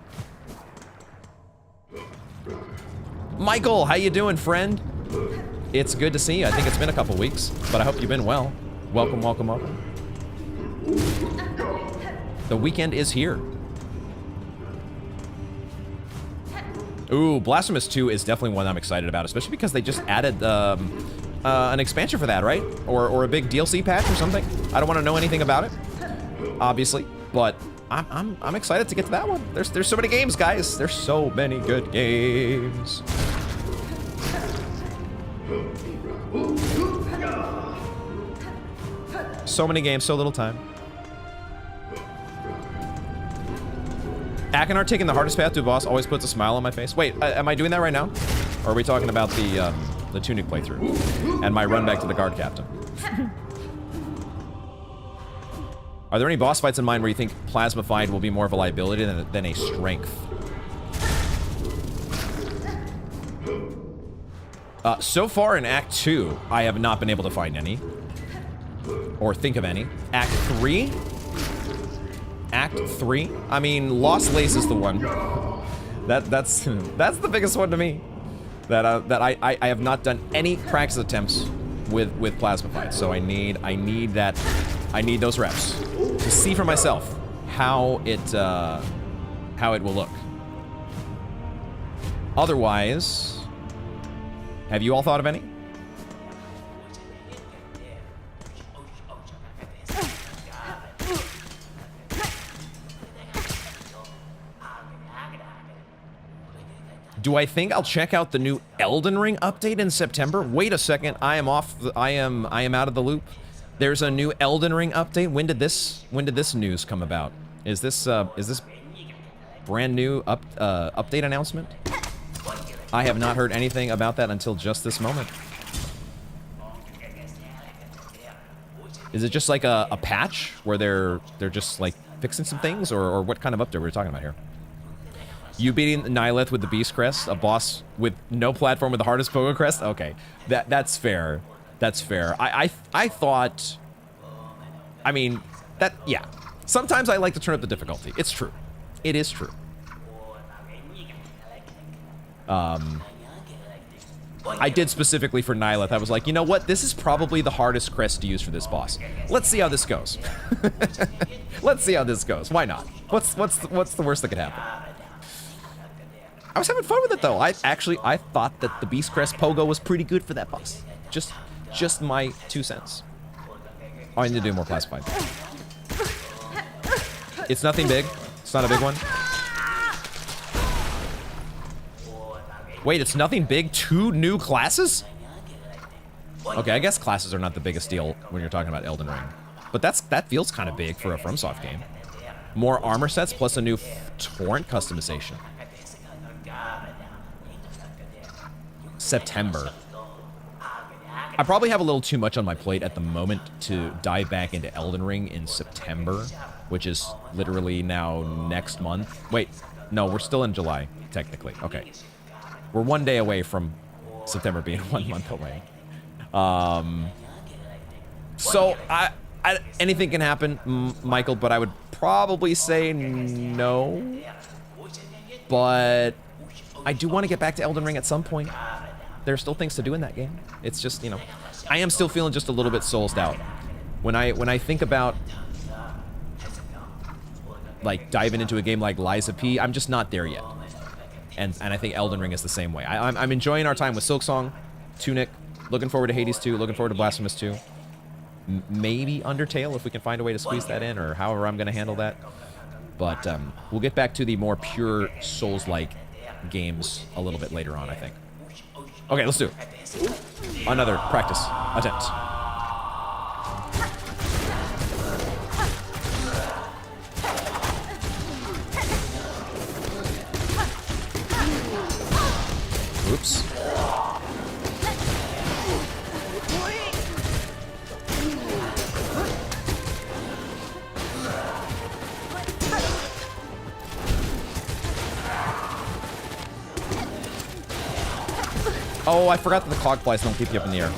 Michael, how you doing, friend? It's good to see you. I think it's been a couple weeks, but I hope you've been well. Welcome, welcome, welcome. The weekend is here. Ooh, Blasphemous 2 is definitely one I'm excited about, especially because they just added an expansion for that, right? Or a big DLC patch or something. I don't want to know anything about it, obviously, but I'm excited to get to that one. There's so many games, guys. There's so many good games. So many games, so little time. Akinar taking the hardest path to a boss always puts a smile on my face. Wait, am I doing that right now? Or are we talking about the Tunic playthrough and my run back to the guard captain? Are there any boss fights in mind where you think Plasmified will be more of a liability than a strength? So far in Act 2, I have not been able to find any. Or think of any. Act 3? Act 3? I mean, Lost Lace is the one. That's the biggest one to me. That I have not done any practice attempts with Plasmified. So I need those reps to see for myself how it will look. Otherwise, have you all thought of any? Do I think I'll check out the new Elden Ring update in September? Wait a second, I am out of the loop. There's a new Elden Ring update. When did this news come about? Is this brand new update announcement? I have not heard anything about that until just this moment. Is it just like a patch where they're just like fixing some things, or what kind of update we're talking about here? You beating Nihilith with the Beast Crest, a boss with no platform with the hardest Pogo Crest? Okay, that's fair. That's fair. I thought, I mean, yeah. Sometimes I like to turn up the difficulty. It's true. It is true. I did specifically for Nihilith. I was like, you know what? This is probably the hardest crest to use for this boss. Let's see how this goes. Let's see how this goes. Why not? What's the worst that could happen? I was having fun with it though. I thought that the Beast Crest Pogo was pretty good for that boss. Just my 2 cents. Oh, I need to do more Plasmified. It's nothing big. It's not a big one. Wait, it's nothing big? 2 new classes? Okay, I guess classes are not the biggest deal when you're talking about Elden Ring. But that feels kind of big for a FromSoft game. More armor sets plus a new torrent customization. September. I probably have a little too much on my plate at the moment to dive back into Elden Ring in September, which is literally now next month. Wait, no, we're still in July, technically. Okay. We're 1 day away from September being 1 month away. So anything can happen, Michael, but I would probably say no. But I do want to get back to Elden Ring at some point. There are still things to do in that game. It's just, you know, I am still feeling just a little bit soulsed out. When I think about like diving into a game like Lies of P, I'm just not there yet. And I think Elden Ring is the same way. I'm enjoying our time with Silksong, Tunic, looking forward to Hades 2, looking forward to Blasphemous 2. Maybe Undertale if we can find a way to squeeze that in, or however I'm going to handle that. But we'll get back to the more pure Souls-like games a little bit later on, I think. Okay, let's do it. Another practice attempt. Oops. Oh, I forgot that the clog flies don't keep you up in the air.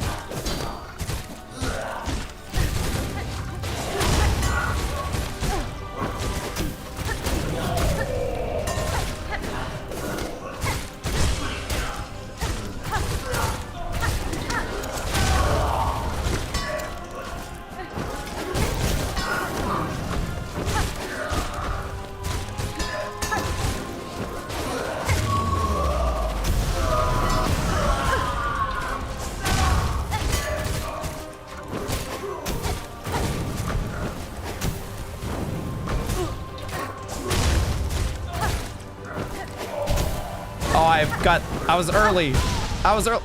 I was early.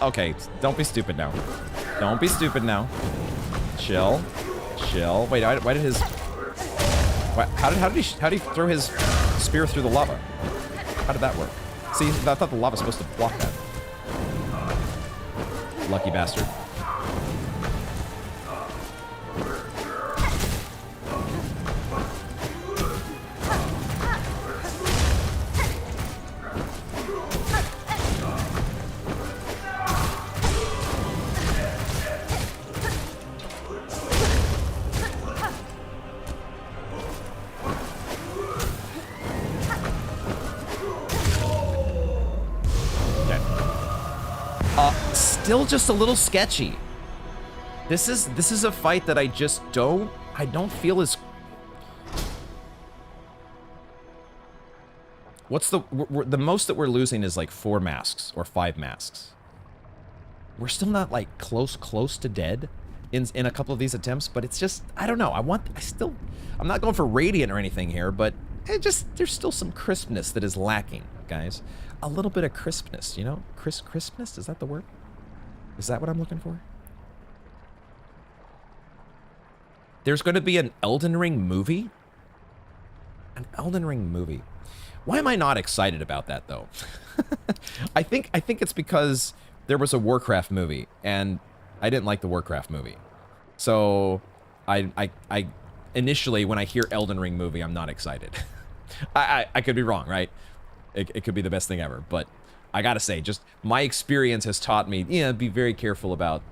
Okay, don't be stupid now. Don't be stupid now. Chill. Chill. Wait, why did his... How did he throw his spear through the lava? How did that work? See, I thought the lava was supposed to block that. Lucky bastard. Still just a little sketchy. This is a fight that I don't feel as... What's the most that we're losing is like 4 masks or 5 masks. We're still not like close to dead in a couple of these attempts, but it's just, I don't know. I'm not going for Radiant or anything here, but there's still some crispness that is lacking, guys. A little bit of crispness, you know? Crispness, is that the word? Is that what I'm looking for? There's going to be an Elden Ring movie? An Elden Ring movie. Why am I not excited about that, though? I think it's because there was a Warcraft movie, and I didn't like the Warcraft movie. So, I initially, when I hear Elden Ring movie, I'm not excited. I could be wrong, right? It could be the best thing ever, but... I gotta say, just my experience has taught me, yeah, be very careful about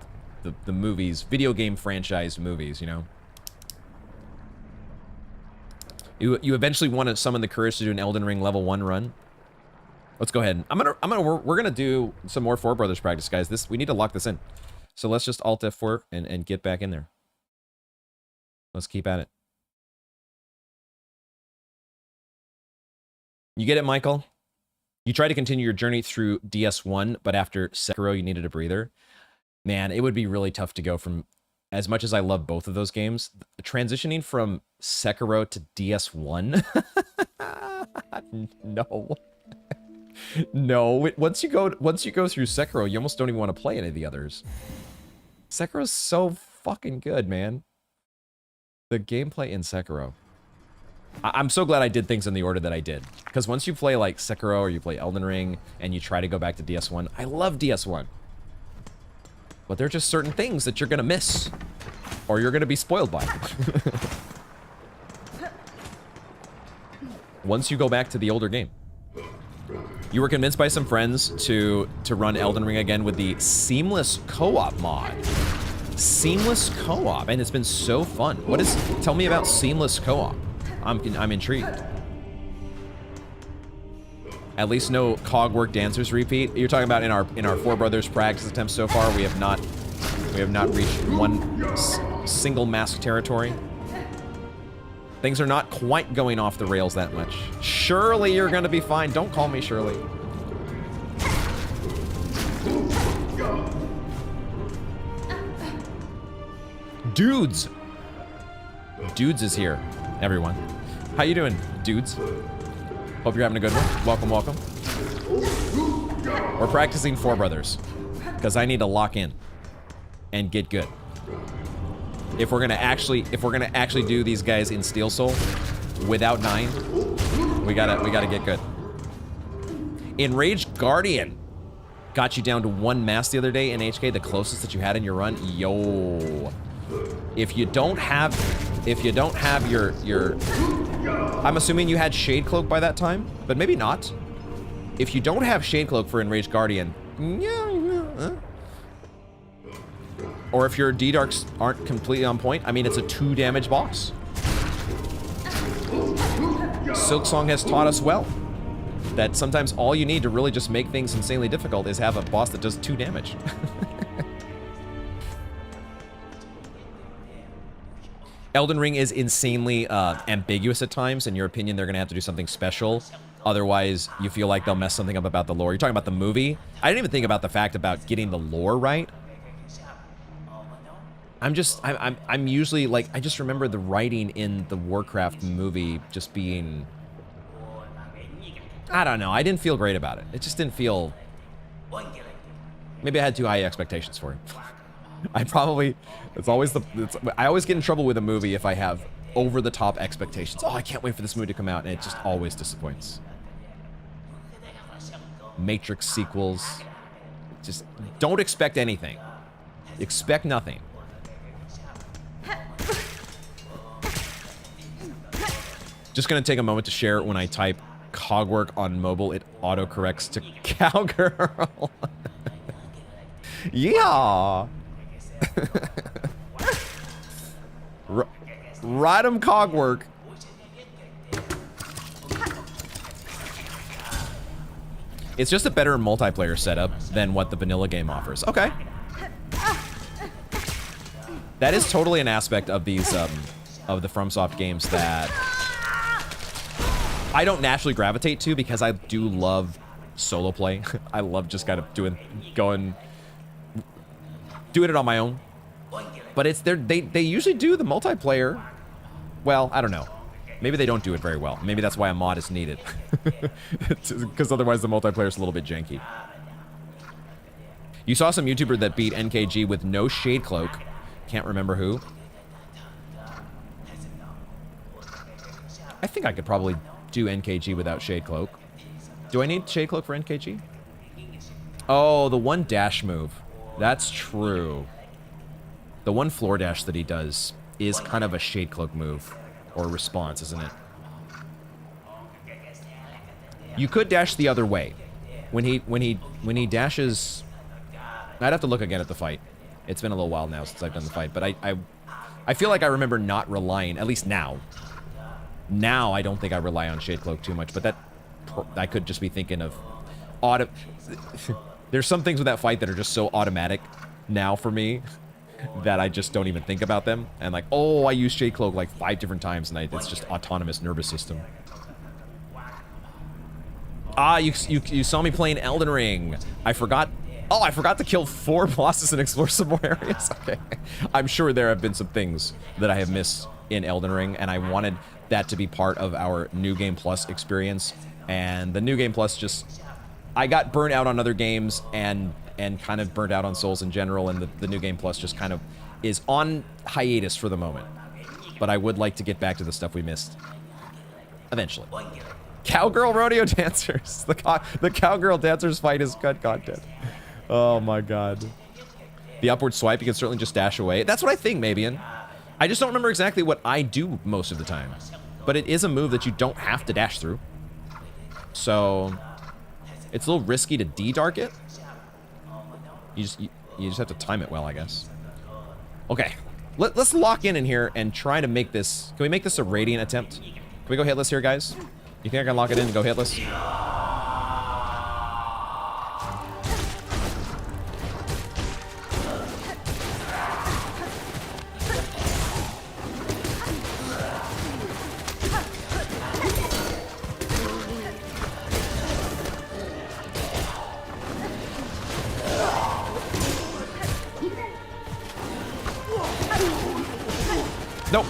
the movies, video game franchise movies, you know? You eventually want to summon the courage to do an Elden Ring level 1 run. Let's go ahead. We're gonna do some more Four Brothers practice, guys. We need to lock this in. So let's just Alt F4 and get back in there. Let's keep at it. You get it, Michael? You try to continue your journey through DS1, but after Sekiro, you needed a breather. Man, it would be really tough to go from, as much as I love both of those games, transitioning from Sekiro to DS1. No. No, once you go through Sekiro, you almost don't even want to play any of the others. Sekiro's so fucking good, man. The gameplay in Sekiro. I'm so glad I did things in the order that I did. Because once you play like Sekiro or you play Elden Ring and you try to go back to DS1, I love DS1. But there are just certain things that you're going to miss. Or you're going to be spoiled by. Once you go back to the older game. You were convinced by some friends to run Elden Ring again with the seamless co-op mod. Seamless co-op, and it's been so fun. Tell me about seamless co-op. I'm intrigued. At least no Cogwork Dancers repeat. You're talking about in our Four Brothers practice attempts so far. We have not reached one single mask territory. Things are not quite going off the rails that much. Surely you're gonna be fine. Don't call me Shirley. Dudes! Dudes is here, everyone. How you doing, dudes? Hope you're having a good one. Welcome, welcome. We're practicing Four Brothers, because I need to lock in and get good. If we're gonna actually do these guys in Steel Soul without 9, we gotta get good. Enraged Guardian got you down to 1 mass the other day in HK, the closest that you had in your run. Yo, if you don't have your, I'm assuming you had Shade Cloak by that time, but maybe not. If you don't have Shade Cloak for Enraged Guardian, or if your D-Darks aren't completely on point, I mean, it's a 2 damage boss. Silksong has taught us well that sometimes all you need to really just make things insanely difficult is have a boss that does 2 damage. Elden Ring is insanely ambiguous at times. In your opinion, they're going to have to do something special. Otherwise, you feel like they'll mess something up about the lore. You're talking about the movie? I didn't even think about the fact about getting the lore right. I'm usually like, I just remember the writing in the Warcraft movie just being, I don't know, I didn't feel great about it. It just didn't feel, maybe I had too high expectations for it. I always get in trouble with a movie if I have over-the-top expectations. Oh, I can't wait for this movie to come out, and it just always disappoints. Matrix sequels. Just don't expect anything. Expect nothing. Just gonna take a moment to share when I type Cogwork on mobile, it autocorrects to Cowgirl. Yeah. Ride 'em Cogwork. It's just a better multiplayer setup than what the vanilla game offers. Okay. That is totally an aspect of these, of the FromSoft games that I don't naturally gravitate to because I do love solo play. I love just kind of doing it on my own. But it's they usually do the multiplayer. Well, I don't know. Maybe they don't do it very well. Maybe that's why a mod is needed. Because otherwise the multiplayer is a little bit janky. You saw some YouTuber that beat NKG with no Shade Cloak. Can't remember who. I think I could probably do NKG without Shade Cloak. Do I need Shade Cloak for NKG? Oh, the one dash move. That's true. The one floor dash that he does is kind of a Shade Cloak move. Or response, isn't it? You could dash the other way. When he dashes... I'd have to look again at the fight. It's been a little while now since I've done the fight, but I feel like I remember not relying, at least now. Now I don't think I rely on Shade Cloak too much, but that I could just be thinking of there's some things with that fight that are just so automatic now for me that I just don't even think about them. And like, oh, I used Shade Cloak like 5 different times and it's just autonomous nervous system. Ah, you saw me playing Elden Ring. I forgot. Oh, I forgot to kill 4 bosses and explore some more areas. Okay. I'm sure there have been some things that I have missed in Elden Ring, and I wanted that to be part of our New Game Plus experience. And the New Game Plus just... I got burnt out on other games and kind of burnt out on Souls in general, and the New Game Plus just kind of is on hiatus for the moment. But I would like to get back to the stuff we missed. Eventually. Cowgirl Rodeo Dancers. The Cowgirl Dancers fight is good content. Oh my god. The upward swipe, you can certainly just dash away. That's what I think, Mabian. I just don't remember exactly what I do most of the time. But it is a move that you don't have to dash through. So... It's a little risky to de-dark it. You just have to time it well, I guess. Okay. Let's lock in here and try to make this... Can we make this a radiant attempt? Can we go hitless here, guys? You think I can lock it in and go hitless? Nope.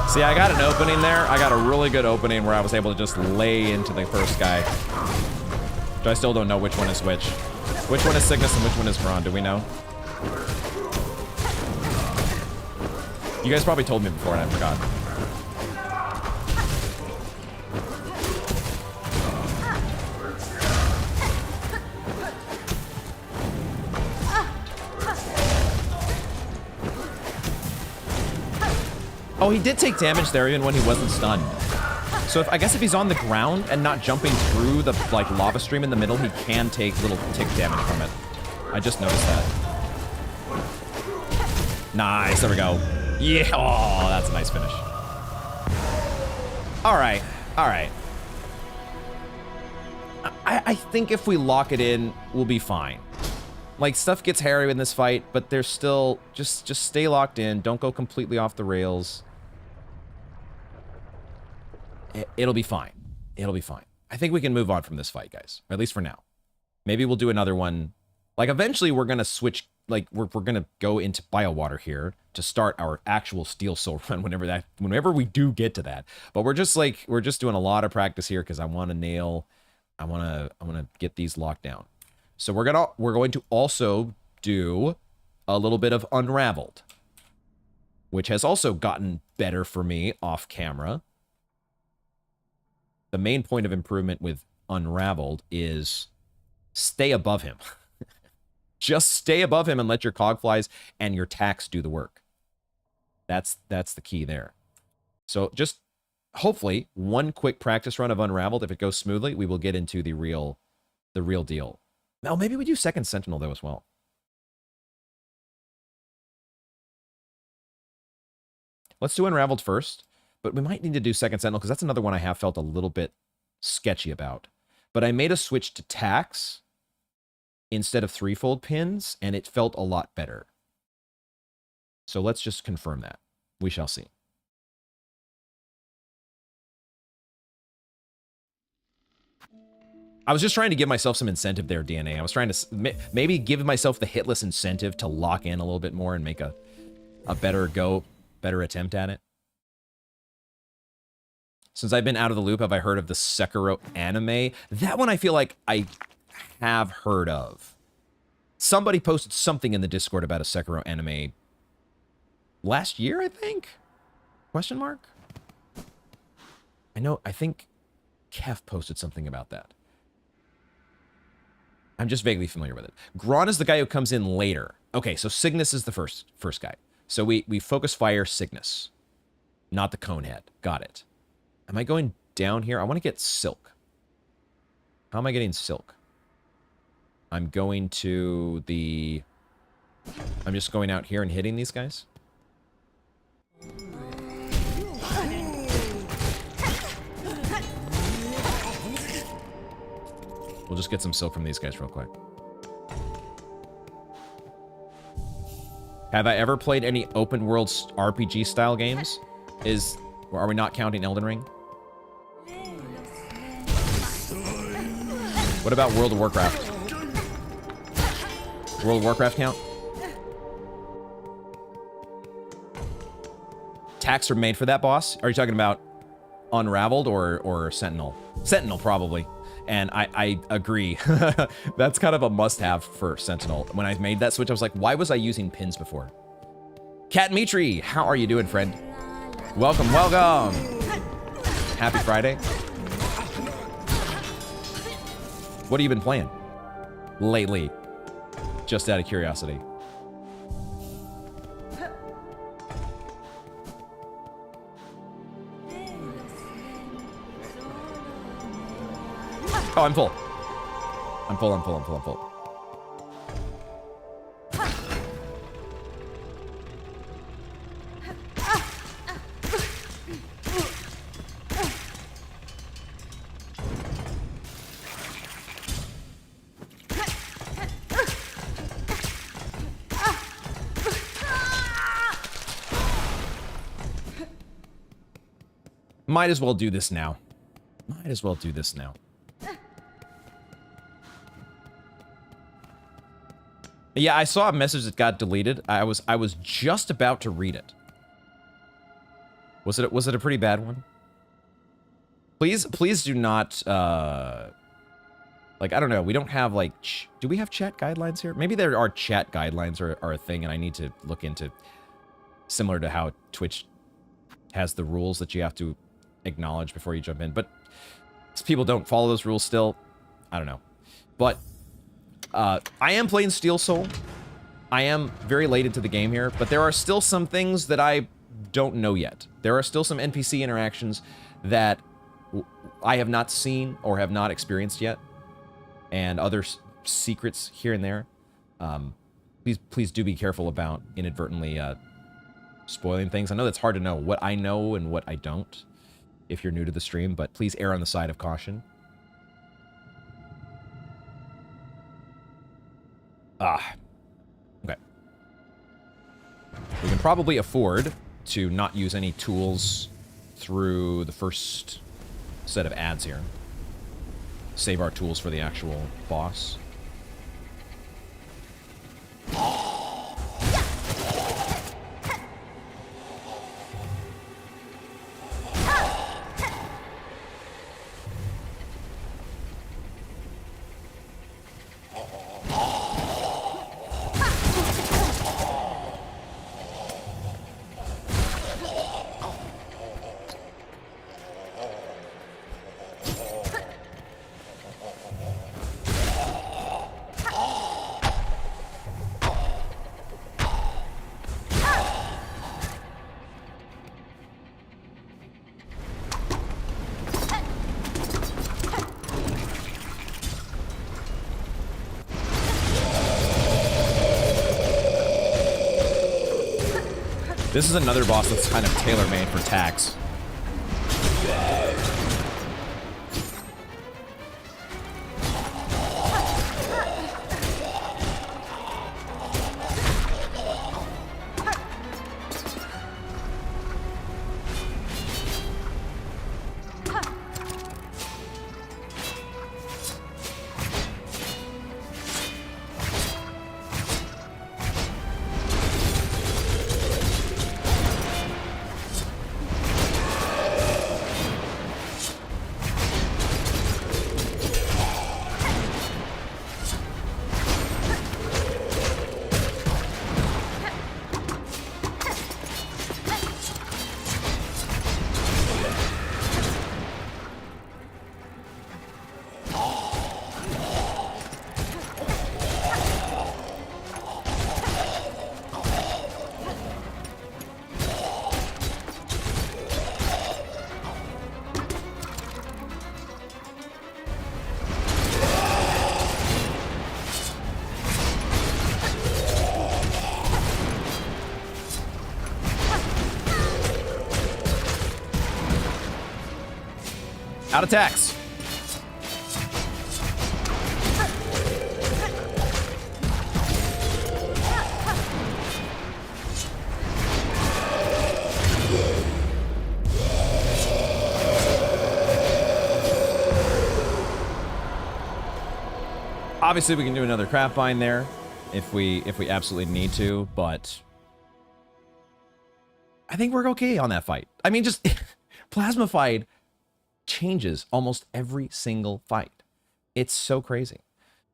See, I got an opening there. I got a really good opening where I was able to just lay into the first guy. But I still don't know which one is which. Which one is Cygnus and which one is Groal? Do we know? You guys probably told me before and I forgot. Oh, he did take damage there even when he wasn't stunned. So I guess if he's on the ground and not jumping through the like lava stream in the middle, he can take little tick damage from it. I just noticed that. Nice, there we go. Yeah, oh, that's a nice finish. All right, all right. I think if we lock it in, we'll be fine. Like, stuff gets hairy in this fight, but there's still... Just stay locked in. Don't go completely off the rails. It'll be fine. It'll be fine. I think we can move on from this fight, guys. Or at least for now. Maybe we'll do another one. Like, eventually we're going to switch... Like, we're going to go into Biowater here to start our actual Steel Soul run whenever we do get to that. But we're just, like... We're just doing a lot of practice here because I want to nail... I want to get these locked down. So we're going to also do a little bit of Unraveled, which has also gotten better for me off camera. The main point of improvement with Unraveled is stay above him. Just stay above him and let your cogflies and your tacks do the work. That's the key there. So just hopefully one quick practice run of Unraveled. If it goes smoothly, we will get into the real deal. Now, maybe we do Second Sentinel, though, as well. Let's do Unraveled first, but we might need to do Second Sentinel, because that's another one I have felt a little bit sketchy about. But I made a switch to tacks instead of threefold pins, and it felt a lot better. So let's just confirm that. We shall see. I was just trying to give myself some incentive there, DNA. I was trying to maybe give myself the hitless incentive to lock in a little bit more and make a better attempt at it. Since I've been out of the loop, have I heard of the Sekiro anime? That one I feel like I have heard of. Somebody posted something in the Discord about a Sekiro anime last year, I think? Question mark? I think Kev posted something about that. I'm just vaguely familiar with it. Groal is the guy who comes in later. Okay, so Cygnus is the first guy. So we focus fire Cygnus, not the Conehead. Got it. Am I going down here? I want to get Silk. How am I getting Silk? I'm going to the... I'm just going out here and hitting these guys. We'll just get some silk from these guys real quick. Have I ever played any open world RPG style games? Are we not counting Elden Ring? What about World of Warcraft? World of Warcraft count? Tacks are made for that boss? Are you talking about Unraveled or Sentinel? Sentinel, probably. And I agree. That's kind of a must-have for Sentinel. When I made that switch, I was like, why was I using pins before? Cat Mitri, how are you doing, friend? Welcome, welcome. Happy Friday. What have you been playing lately? Just out of curiosity. Oh, I'm full. I'm full, I'm full, I'm full, I'm full. Might as well do this now. Might as well do this now. Yeah, I saw a message that got deleted. I was just about to read it. Was it a pretty bad one? Please do not like, I don't know. We don't have like do we have chat guidelines here? Maybe there are chat guidelines are a thing and I need to look into, similar to how Twitch has the rules that you have to acknowledge before you jump in, but people don't follow those rules still. I don't know. But I am playing Steel Soul. I am very late into the game here, but there are still some things that I don't know yet. There are still some NPC interactions that I have not seen or have not experienced yet, and other secrets here and there. Please do be careful about inadvertently spoiling things. I know that's hard to know what I know and what I don't if you're new to the stream, but please err on the side of caution. Okay. We can probably afford to not use any tools through the first set of ads here. Save our tools for the actual boss. This is another boss that's kind of tailor-made for tax. Out of tax. Obviously, we can do another craft bind there if we absolutely need to, but I think we're okay on that fight. I mean, just plasma fight changes almost every single fight. It's so crazy.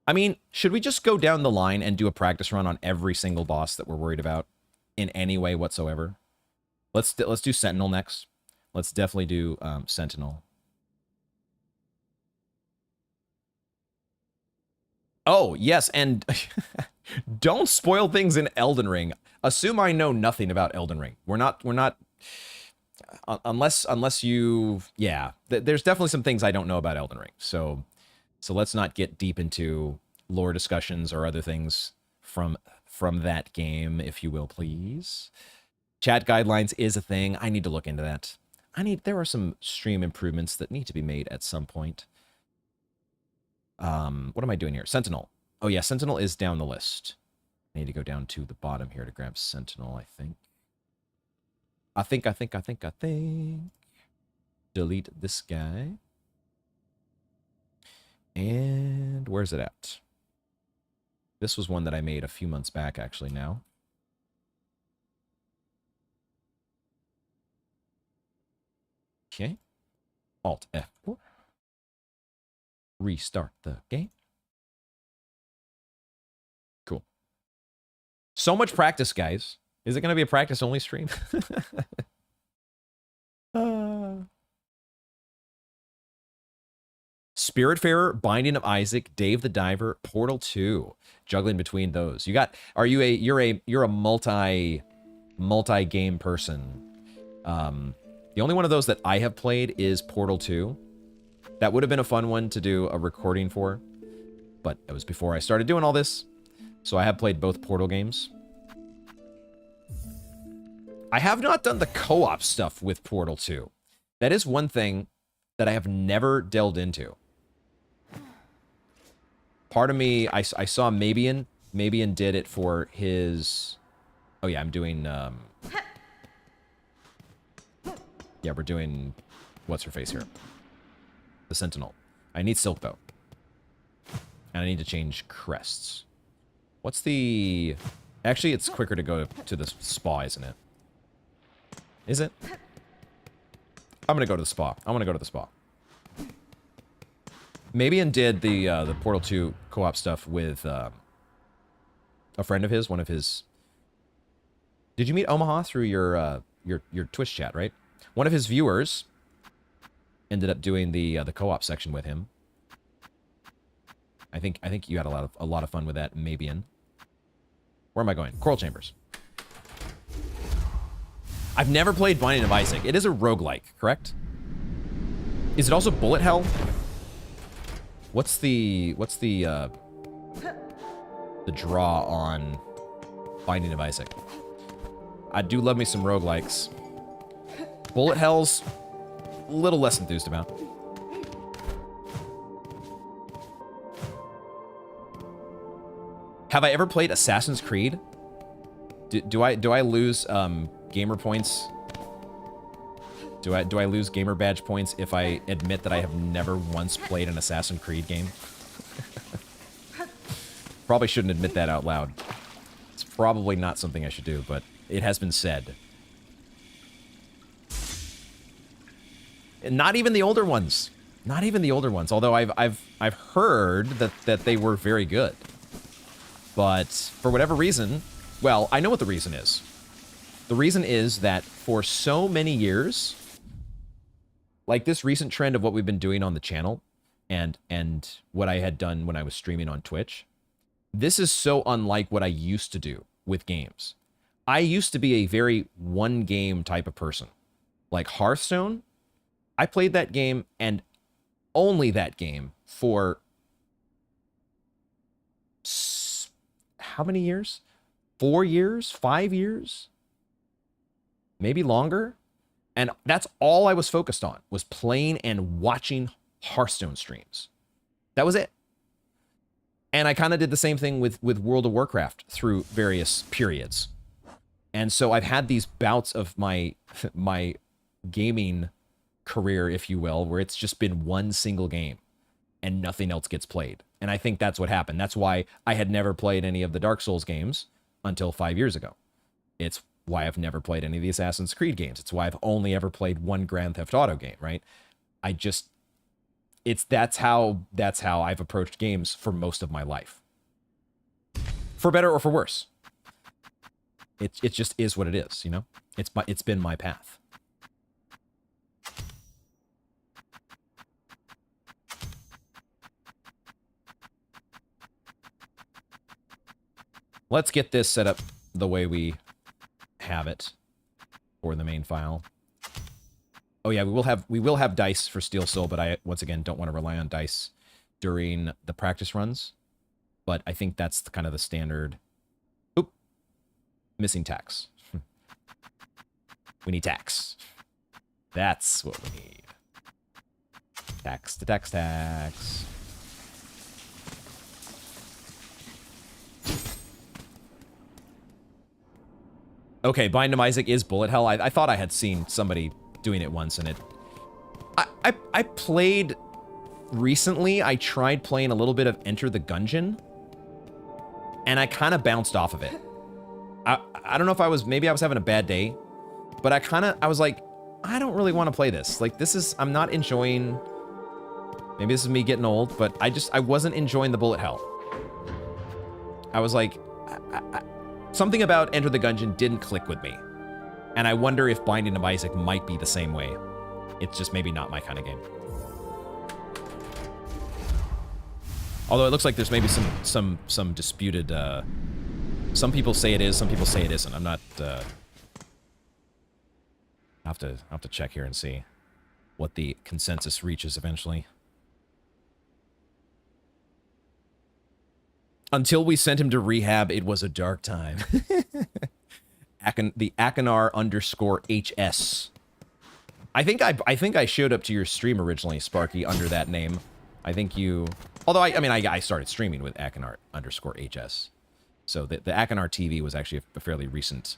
I mean, should we just go down the line and do a practice run on every single boss that we're worried about in any way whatsoever? Let's do Sentinel next. Let's definitely do Sentinel. Oh, yes, and don't spoil things in Elden Ring. Assume I know nothing about Elden Ring. We're not unless you, yeah, there's definitely some things I don't know about Elden Ring. So let's not get deep into lore discussions or other things from that game, if you will, please. Chat guidelines is a thing. I need to look into that. There are some stream improvements that need to be made at some point. What am I doing here? Sentinel. Oh yeah, Sentinel is down the list. I need to go down to the bottom here to grab Sentinel, I think. I think. Delete this guy. And where's it at? This was one that I made a few months back, actually, now. Okay. Alt F4. Restart the game. Cool. So much practice, guys. Is it going to be a practice-only stream? Spiritfarer, Binding of Isaac, Dave the Diver, Portal 2. Juggling between those. You're a multi-game person. The only one of those that I have played is Portal 2. That would have been a fun one to do a recording for, but it was before I started doing all this. So I have played both Portal games. I have not done the co-op stuff with Portal 2. That is one thing that I have never delved into. Part of me, I saw Mabian. Mabian did it for his... Oh yeah, I'm doing... Yeah, we're doing... What's her face here? The Sentinel. I need Silkbow. And I need to change crests. What's the... Actually, it's quicker to go to the spa, isn't it? Is it? I'm gonna go to the spa. I want to go to the spa. Mabian did the Portal 2 co-op stuff with a friend of his, one of his... Did you meet Omaha through your Twitch chat, right? One of his viewers ended up doing the co-op section with him. I think you had a lot of fun with that, Mabian. Where am I going? Coral Chambers. I've never played Binding of Isaac. It is a roguelike, correct? Is it also bullet hell? What's the draw on Binding of Isaac? I do love me some roguelikes. Bullet hell's a little less enthused about. Have I ever played Assassin's Creed? Do I lose gamer points? Do I lose gamer badge points if I admit that I have never once played an Assassin's Creed game? Probably shouldn't admit that out loud. It's probably not something I should do, but it has been said. And not even the older ones. Not even the older ones. Although I've heard that they were very good. But for whatever reason, well, I know what the reason is. The reason is that for so many years, like this recent trend of what we've been doing on the channel and what I had done when I was streaming on Twitch, this is so unlike what I used to do with games. I used to be a very one game type of person. Like Hearthstone, I played that game and only that game for how many years? 4 years? 5 years? Maybe longer? And that's all I was focused on, was playing and watching Hearthstone streams. That was it. And I kind of did the same thing with World of Warcraft through various periods. And so I've had these bouts of my gaming career, if you will, where it's just been one single game and nothing else gets played. And I think that's what happened. That's why I had never played any of the Dark Souls games until 5 years ago. It's why I've never played any of the Assassin's Creed games. It's why I've only ever played one Grand Theft Auto game, right? that's how I've approached games for most of my life. For better or for worse. It just is what it is, you know? It's been my path. Let's get this set up the way we have it for the main file. Oh yeah, we will have dice for Steel Soul, but I once again don't want to rely on dice during the practice runs. But I think that's kind of the standard. Oop. Missing tax. We need tax. That's what we need. Tax to tax tax. Okay, Bind of Isaac is bullet hell. I thought I had seen somebody doing it once, and I played recently. I tried playing a little bit of Enter the Gungeon, and I kind of bounced off of it. I don't know if maybe I was having a bad day, but I was like, I don't really want to play this. Like, I'm not enjoying, maybe this is me getting old, but I wasn't enjoying the bullet hell. I was like, something about Enter the Gungeon didn't click with me. And I wonder if Binding of Isaac might be the same way. It's just maybe not my kind of game. Although it looks like there's maybe some disputed, some people say it is, some people say it isn't. I'm not, I'll have to check here and see what the consensus reaches eventually. Until we sent him to rehab, it was a dark time. The Akinar _HS. I think I showed up to your stream originally, Sparky, under that name. I think you... Although, I started streaming with Akinar _HS. So the Akinar TV was actually a fairly recent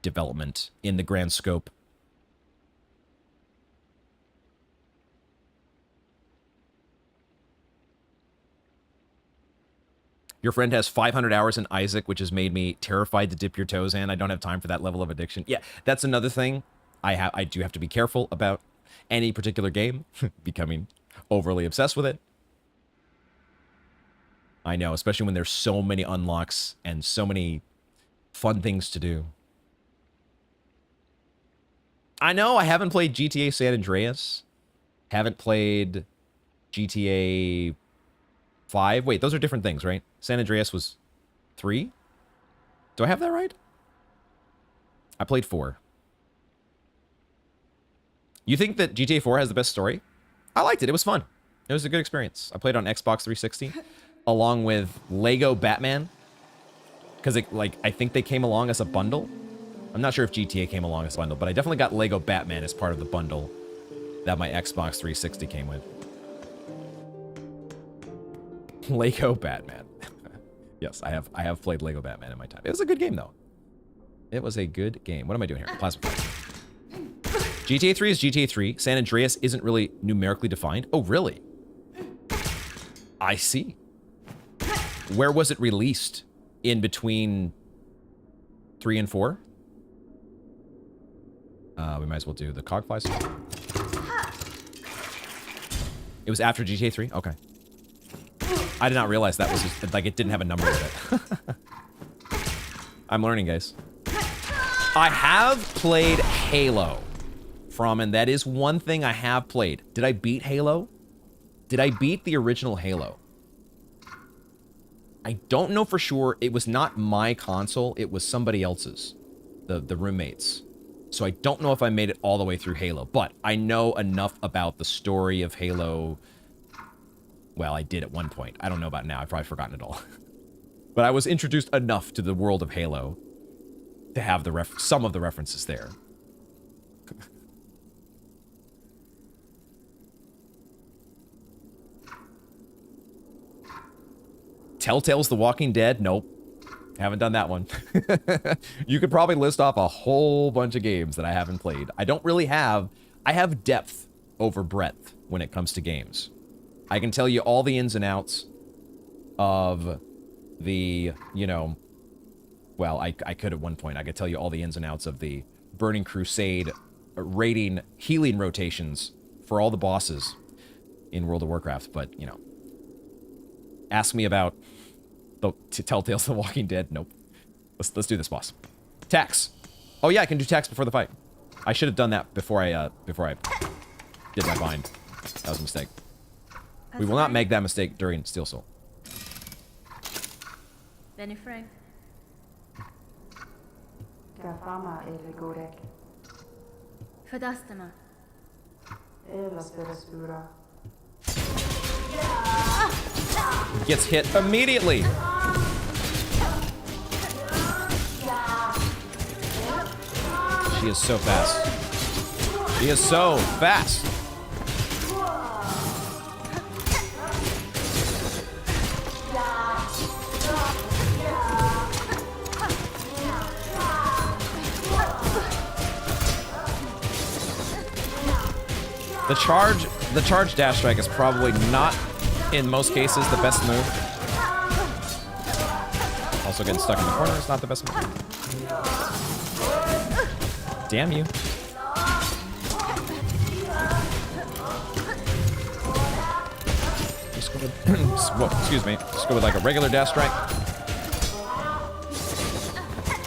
development in the grand scope. Your friend has 500 hours in Isaac, which has made me terrified to dip your toes in. I don't have time for that level of addiction. Yeah, that's another thing. I do have to be careful about any particular game, becoming overly obsessed with it. I know, especially when there's so many unlocks and so many fun things to do. I know, I haven't played GTA San Andreas. Haven't played GTA 5. Wait, those are different things, right? San Andreas was 3? Do I have that right? I played 4. You think that GTA 4 has the best story? I liked it. It was fun. It was a good experience. I played on Xbox 360 along with Lego Batman. Because I think they came along as a bundle. I'm not sure if GTA came along as a bundle, but I definitely got Lego Batman as part of the bundle that my Xbox 360 came with. Lego Batman. Yes, I have played Lego Batman in my time. It was a good game, though. It was a good game. What am I doing here? Plasma. GTA 3 is GTA 3. San Andreas isn't really numerically defined. Oh, really? I see. Where was it released? In between 3 and 4? We might as well do the Cogflies. It was after GTA 3? Okay. I did not realize that was just, like, it didn't have a number with it. I'm learning, guys. I have played Halo, and that is one thing I have played. Did I beat Halo? Did I beat the original Halo? I don't know for sure. It was not my console. It was somebody else's, the roommates. So I don't know if I made it all the way through Halo, but I know enough about the story of Halo. Well, I did at one point. I don't know about now. I've probably forgotten it all. But I was introduced enough to the world of Halo to have some of the references there. Telltale's The Walking Dead? Nope. Haven't done that one. You could probably list off a whole bunch of games that I haven't played. I have depth over breadth when it comes to games. I can tell you all the ins and outs of the, well, I could at one point. I could tell you all the ins and outs of the Burning Crusade raiding healing rotations for all the bosses in World of Warcraft, but, you know. Ask me about the Telltale's The Walking Dead. Nope. Let's do this, boss. Tax. Oh yeah, I can do tax before the fight. I should have done that before I did my bind. That was a mistake. We will not make that mistake during Steel Soul. Benny Frank. Fördaste mig. Gets hit immediately. She is so fast. She is so fast. The charge dash strike is probably not, in most cases, the best move. Also getting stuck in the corner is not the best move. Damn you. Just go with, whoa, excuse me. Just go with like a regular dash strike.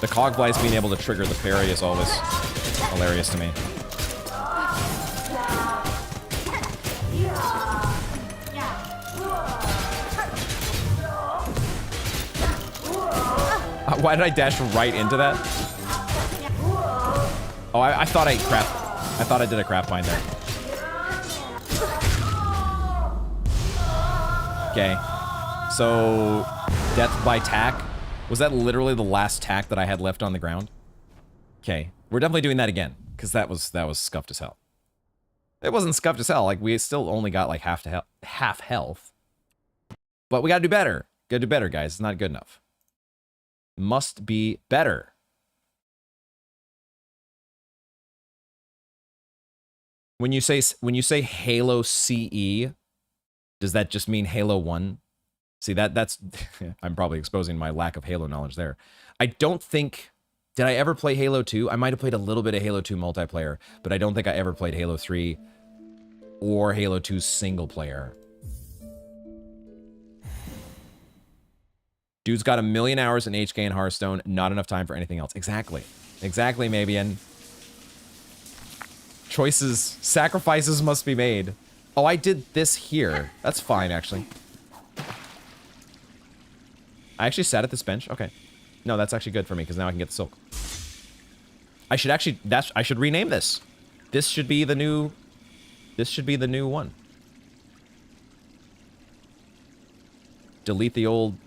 The cog blast being able to trigger the parry is always hilarious to me. Why did I dash right into that? Oh, I thought I crap. I thought I did a crap bind there. Okay. So, death by tack. Was that literally the last tack that I had left on the ground? Okay. We're definitely doing that again. Because that was scuffed as hell. It wasn't scuffed as hell. Like, we still only got like half health. But we gotta do better. Gotta do better, guys. It's not good enough. Must be better. When you say Halo CE, does that just mean Halo 1? See, that's I'm probably exposing my lack of Halo knowledge there. I don't think, did I ever play Halo 2? I might have played a little bit of Halo 2 multiplayer, but I don't think I ever played Halo 3 or Halo 2 single player. Dude's got 1 million hours in HK and Hearthstone, not enough time for anything else. Exactly. Exactly, Mabian. Choices, sacrifices must be made. Oh, I did this here. That's fine, actually. I actually sat at this bench. Okay. No, that's actually good for me, because now I can get the silk. I should actually, I should rename this. This should be the new one. Delete the old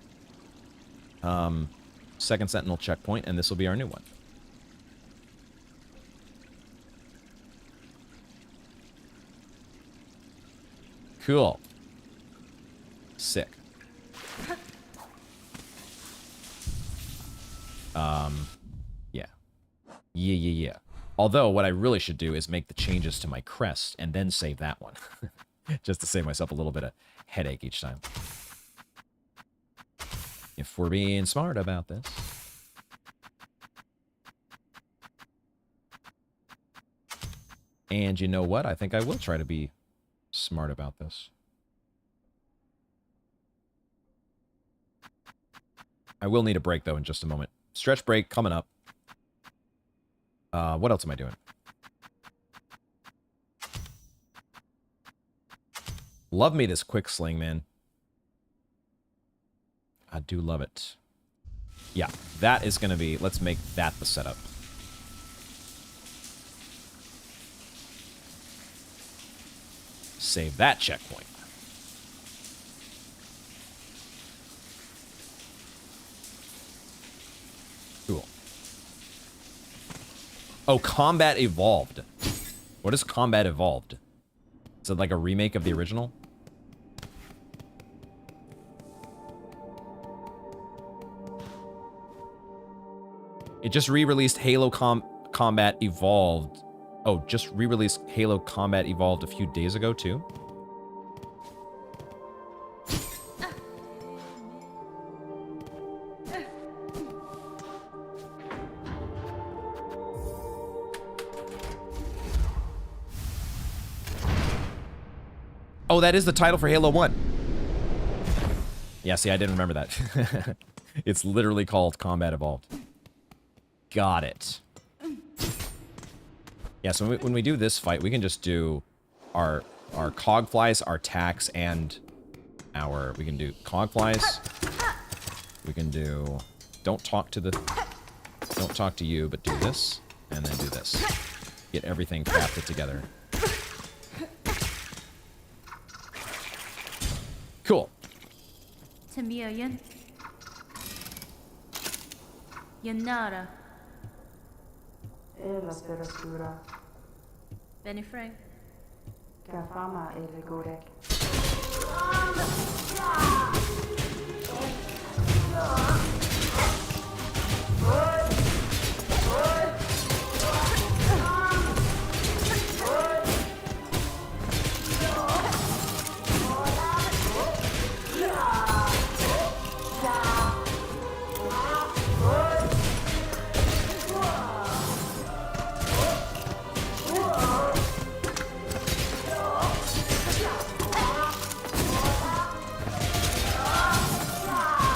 second sentinel checkpoint, and this will be our new one. Cool. Sick. Yeah. Yeah. Although, what I really should do is make the changes to my crest and then save that one. Just to save myself a little bit of headache each time. If we're being smart about this. And you know what? I think I will try to be smart about this. I will need a break, though, in just a moment. Stretch break coming up. What else am I doing? Love me this quick sling, man. I do love it. Yeah, that is going to be... Let's make that the setup. Save that checkpoint. Cool. Oh, Combat Evolved. What is Combat Evolved? Is it like a remake of the original? It just re-released Halo Combat Evolved. Oh, just re-released Halo Combat Evolved a few days ago, too? Oh, that is the title for Halo 1. Yeah, see, I didn't remember that. It's literally called Combat Evolved. Got it. Yeah, so when we do this fight, we can just do our cog flies, our tax, and our... We can do cog flies. We can do... Don't talk to you, but do this, and then do this. Get everything crafted together. Cool. Benny Frank.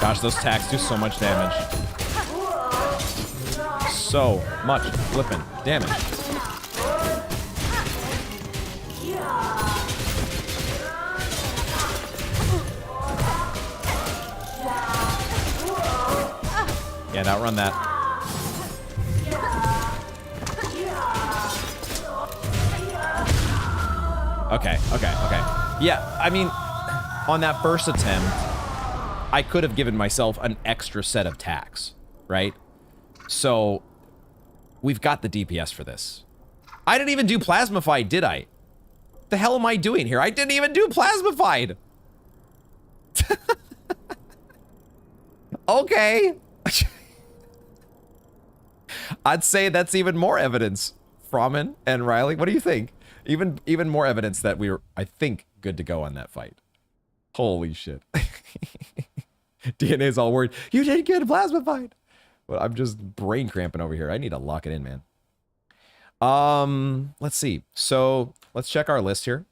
Gosh, those attacks do so much damage. So much flipping damage. Yeah, outrun that. Okay. Yeah, I mean, on that first attempt, I could have given myself an extra set of tacks, right? So, we've got the DPS for this. I didn't even do Plasmified, did I? The hell am I doing here? I didn't even do Plasmified! Okay. I'd say that's even more evidence. Fromin and Riley, what do you think? Even more evidence that we were, I think, good to go on that fight. Holy shit. DNA's all worried. You didn't get Plasmified. Well, I'm just brain cramping over here. I need to lock it in, man. Let's see. So, let's check our list here.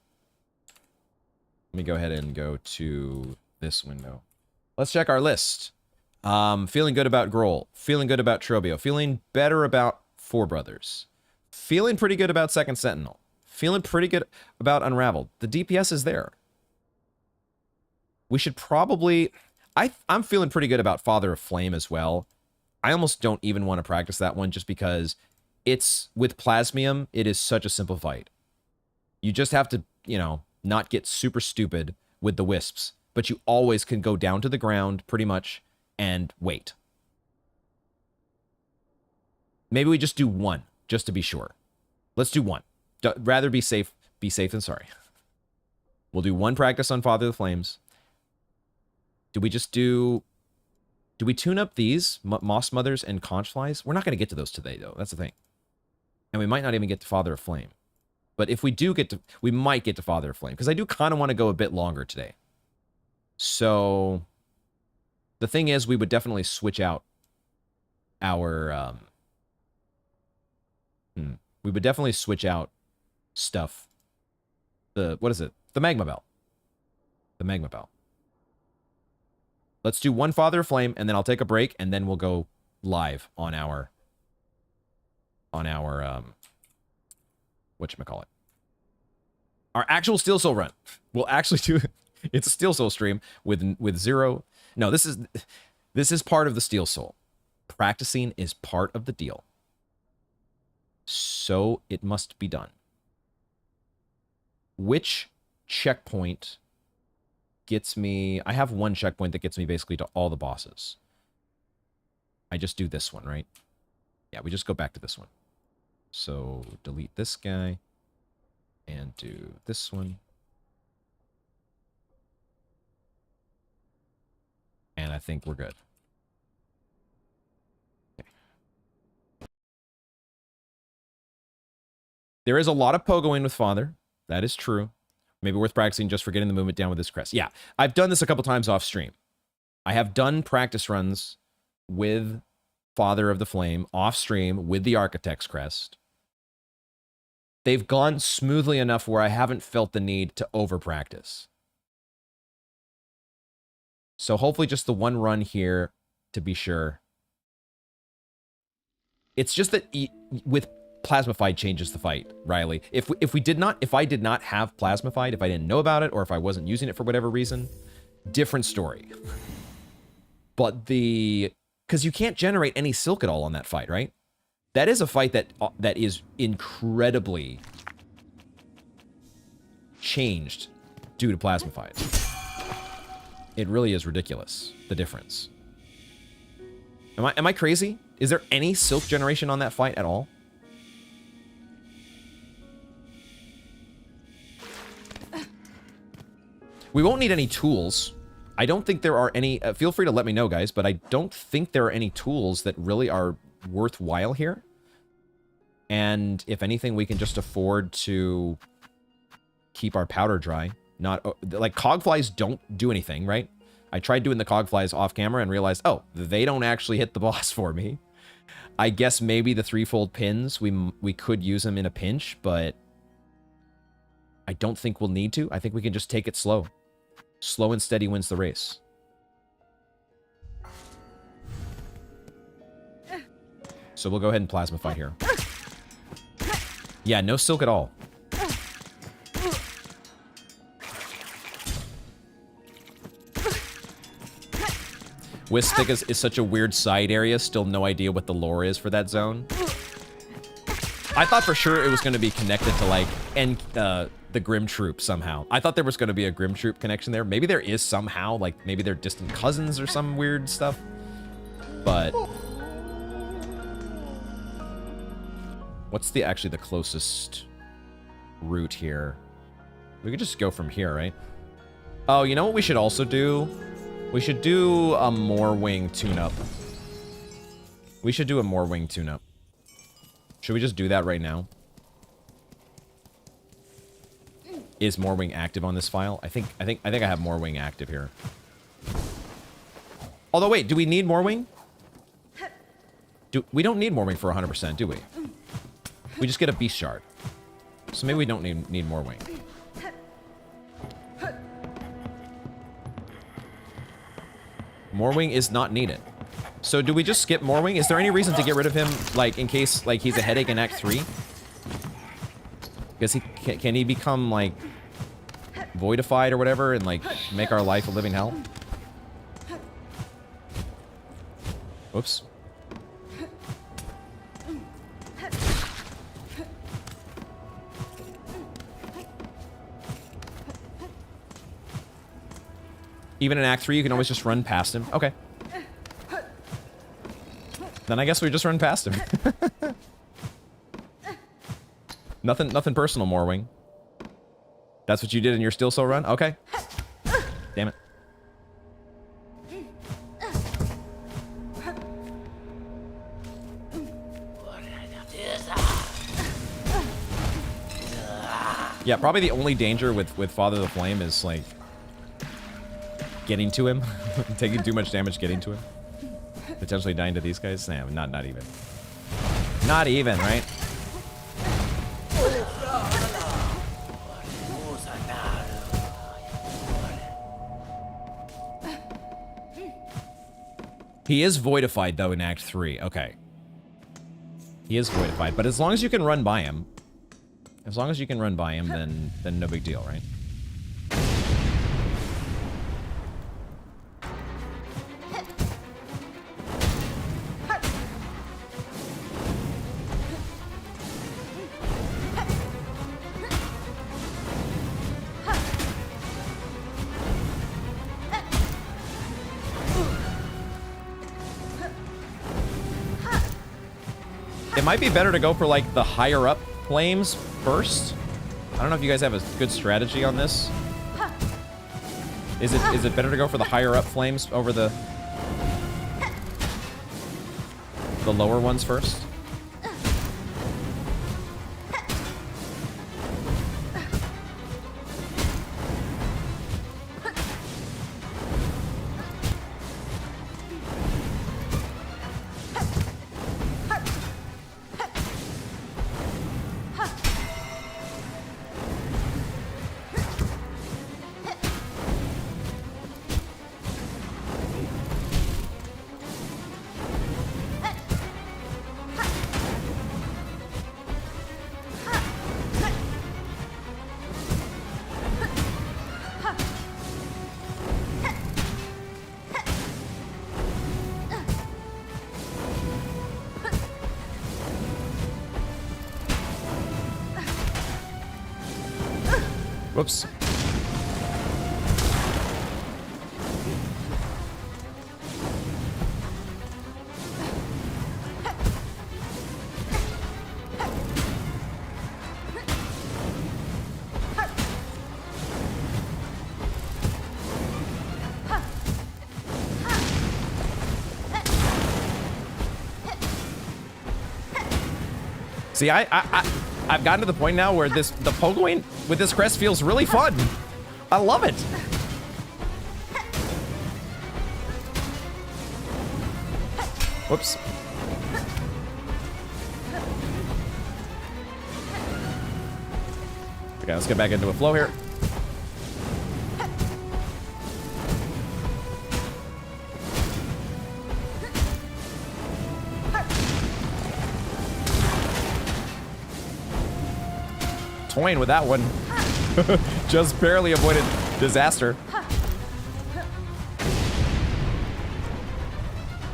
Let me go ahead and go to this window. Let's check our list. Feeling good about Groal. Feeling good about Trobbio. Feeling better about Four Brothers. Feeling pretty good about Second Sentinel. Feeling pretty good about Unraveled. The DPS is there. We should probably... I'm feeling pretty good about Father of Flame as well. I almost don't even want to practice that one just because it's... With Plasmium, it is such a simple fight. You just have to, you know, not get super stupid with the wisps. But you always can go down to the ground, pretty much, and wait. Maybe we just do one, just to be sure. Let's do one. Rather be safe than sorry. We'll do one practice on Father of the Flames. Do we just do... Do we tune up these? Moss Mothers and Conch Flies? We're not going to get to those today, though. That's the thing. And we might not even get to Father of Flame. But if we do get to... We might get to Father of Flame. Because I do kind of want to go a bit longer today. So... The thing is, we would definitely switch out our... We would definitely switch out stuff. What is it? The Magma Bell. The Magma Bell. Let's do one Father of Flame, and then I'll take a break, and then we'll go live on our... whatchamacallit. Our actual Steel Soul run. We'll actually do... It's a Steel Soul stream with zero... No, this is part of the Steel Soul. Practicing is part of the deal. So it must be done. Which checkpoint gets me... I have one checkpoint that gets me basically to all the bosses. I just do this one, right? Yeah, we just go back to this one. So delete this guy and do this one. And I think we're good. Okay. There is a lot of pogoing with Father. That is true. Maybe worth practicing just for getting the movement down with this crest. Yeah, I've done this a couple times off stream. I have done practice runs with Father of the Flame off stream with the Architect's crest. they've gone smoothly enough where I haven't felt the need to over practice. So hopefully just the one run here to be sure. It's just that with Plasmified changes the fight, Riley. If I did not have Plasmified, if I didn't know about it, or if I wasn't using it for whatever reason, different story. But because you can't generate any silk at all on that fight, right? That is a fight that is incredibly changed due to Plasmified. It really is ridiculous, the difference. Am I crazy? Is there any silk generation on that fight at all? We won't need any tools. I don't think there are any... feel free to let me know, guys, but I don't think there are any tools that really are worthwhile here. And if anything, we can just afford to keep our powder dry. Not... like, cogflies don't do anything, right? I tried doing the cogflies off camera and realized, oh, they don't actually hit the boss for me. I guess maybe the threefold pins, we could use them in a pinch, but I don't think we'll need to. I think we can just take it slow. Slow and steady wins the race. So we'll go ahead and Plasmify here. Yeah, no silk at all. Wisp is such a weird side area. Still no idea what the lore is for that zone. I thought for sure it was going to be connected to, like, the Grim Troop somehow. I thought there was going to be a Grim Troop connection there. Maybe there is somehow. Like, maybe they're distant cousins or some weird stuff. But... what's actually the closest route here? We could just go from here, right? Oh, you know what we should also do? We should do a Moorwing tune-up. We should do a Moorwing tune-up. Should we just do that right now? Is Moorwing active on this file? I think I have Moorwing active here. Although wait, do we need Moorwing? We don't need Moorwing for 100%, do we? We just get a Beast Shard. So maybe we don't need Moorwing. Moorwing is not needed. So do we just skip Moorwing? Is there any reason to get rid of him, like, in case, like, he's a headache in Act 3? Because can he become, like, voidified or whatever and, like, make our life a living hell? Whoops. Even in Act 3, you can always just run past him. Okay. Then I guess we just run past him. Nothing personal, Moorwing. That's what you did in your Steel Soul run? Okay. Damn it. Yeah, probably the only danger with Father of the Flame is, like, getting to him. Taking too much damage getting to him. Potentially dying to these guys? Nah, not even. Not even, right? He is voidified, though, in Act 3. Okay. He is voidified, but as long as you can run by him... as long as you can run by him, then no big deal, right? It might be better to go for, like, the higher up flames first. I don't know if you guys have a good strategy on this. Is it better to go for the higher up flames over the lower ones first? Whoops. See, I've gotten to the point now where the pogoing with this crest feels really fun. I love it. Whoops. Okay, let's get back into a flow here. Toying with that one. Just barely avoided disaster.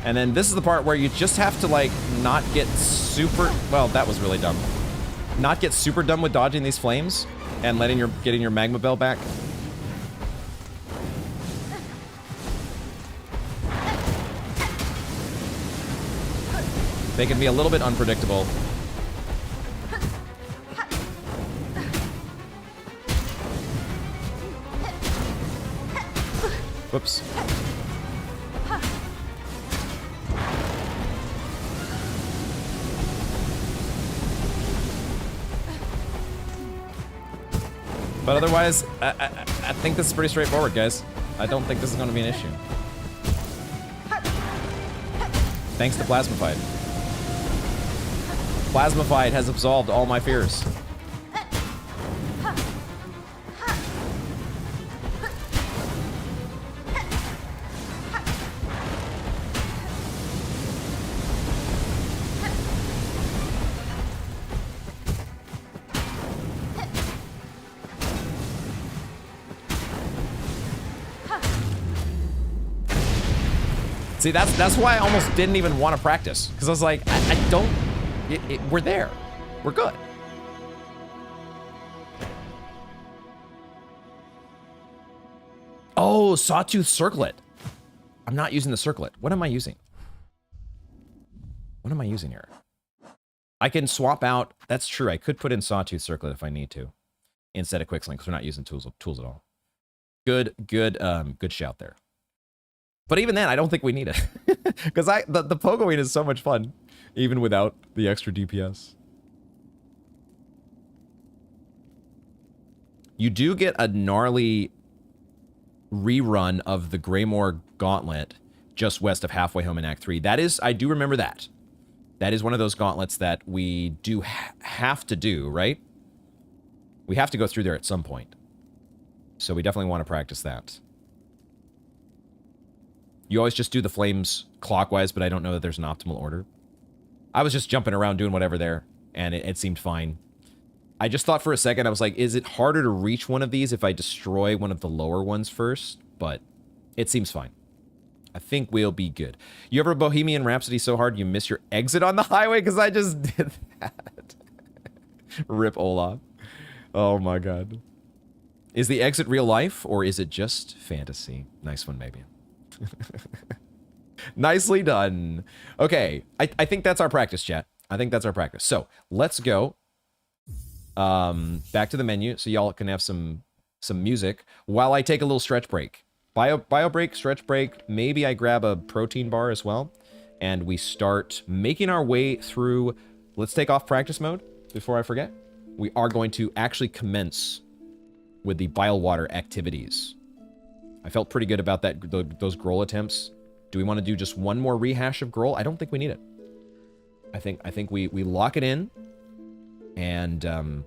And then this is the part where you just have to, like, not get super... Well, that was really dumb. Not get super dumb with dodging these flames and getting your magma bell back. They can be a little bit unpredictable. Whoops. But otherwise, I think this is pretty straightforward, guys. I don't think this is going to be an issue. Thanks to Plasmified. Plasmified has absolved all my fears. See, that's why I almost didn't even want to practice. Because I was like, I don't... we're there. We're good. Oh, Sawtooth Circlet. I'm not using the circlet. What am I using? What am I using here? I can swap out... That's true. I could put in Sawtooth Circlet if I need to. Instead of Quicksling, because we're not using tools at all. Good shout there. But even then, I don't think we need it. Because the pogoing is so much fun, even without the extra DPS. You do get a gnarly rerun of the Greymoor Gauntlet just west of Halfway Home in Act 3. That is, I do remember that. That is one of those gauntlets that we do have to do, right? We have to go through there at some point. So we definitely want to practice that. You always just do the flames clockwise, but I don't know that there's an optimal order. I was just jumping around doing whatever there, and it seemed fine. I just thought for a second, I was like, is it harder to reach one of these if I destroy one of the lower ones first? But it seems fine. I think we'll be good. You ever Bohemian Rhapsody so hard you miss your exit on the highway? Because I just did that. Rip Olaf. Oh my god. Is the exit real life, or is it just fantasy? Nice one, maybe. Nicely done. Okay, I think that's our practice, chat. I think that's our practice. So let's go back to the menu so y'all can have some music while I take a little stretch break. Bio break, stretch break. Maybe I grab a protein bar as well, and we start making our way through. Let's take off practice mode before I forget. We are going to actually commence with the bile water activities. I felt pretty good about that. Those Groal attempts. Do we want to do just one more rehash of Groal? I don't think we need it. I think we lock it in, and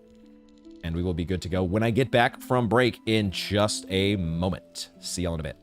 we will be good to go when I get back from break in just a moment. See y'all in a bit.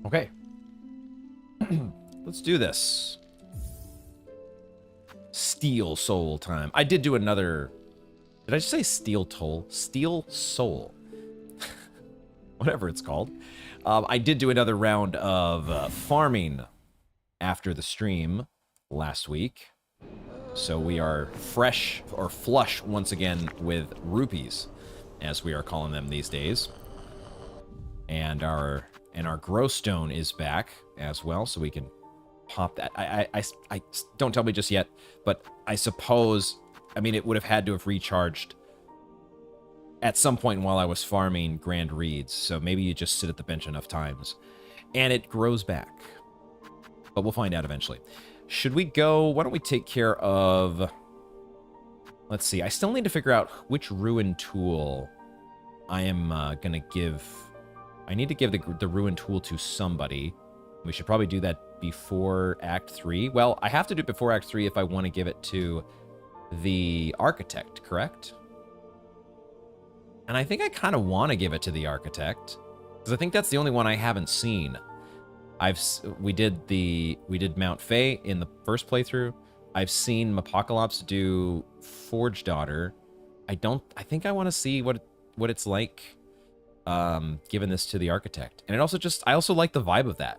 Okay. Let's do this. Steel Soul time. I did do another... Did I just say Steel Toll? Steel Soul. Whatever it's called. I did do another round of farming after the stream last week. So we are fresh, or flush once again with rupees, as we are calling them these days. And our glowstone is back as well, so we can pop that. I don't tell me just yet, but I suppose, I mean, it would have had to have recharged at some point while I was farming Grand Reeds, so maybe you just sit at the bench enough times, and it grows back. But we'll find out eventually. Should we go... Why don't we take care of... Let's see. I still need to figure out which ruin tool I am going to give... I need to give the ruin tool to somebody. We should probably do that before Act 3. Well, I have to do it before Act 3 if I want to give it to the architect, correct? And I think I kind of want to give it to the architect, because I think that's the only one I haven't seen. We did Mount Fae in the first playthrough. I've seen Mapokalops do Forge Daughter. I think I want to see what it's like giving this to the architect. And I also like the vibe of that.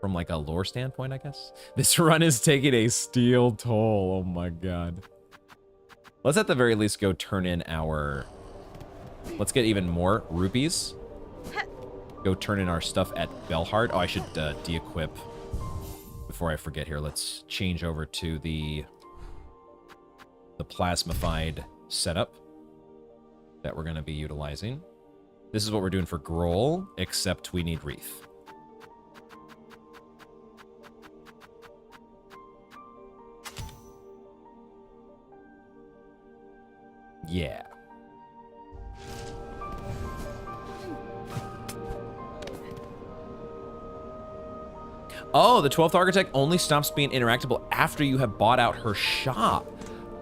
From like a lore standpoint, I guess. This run is taking a steel toll. Oh my god. Let's at the very least go turn in our... Let's get even more rupees. Go turn in our stuff at Belhard. Oh, I should de-equip before I forget here. Let's change over to the plasmified setup that we're going to be utilizing. This is what we're doing for Groal, except we need Wreath. Yeah. Oh, the 12th Architect only stops being interactable after you have bought out her shop.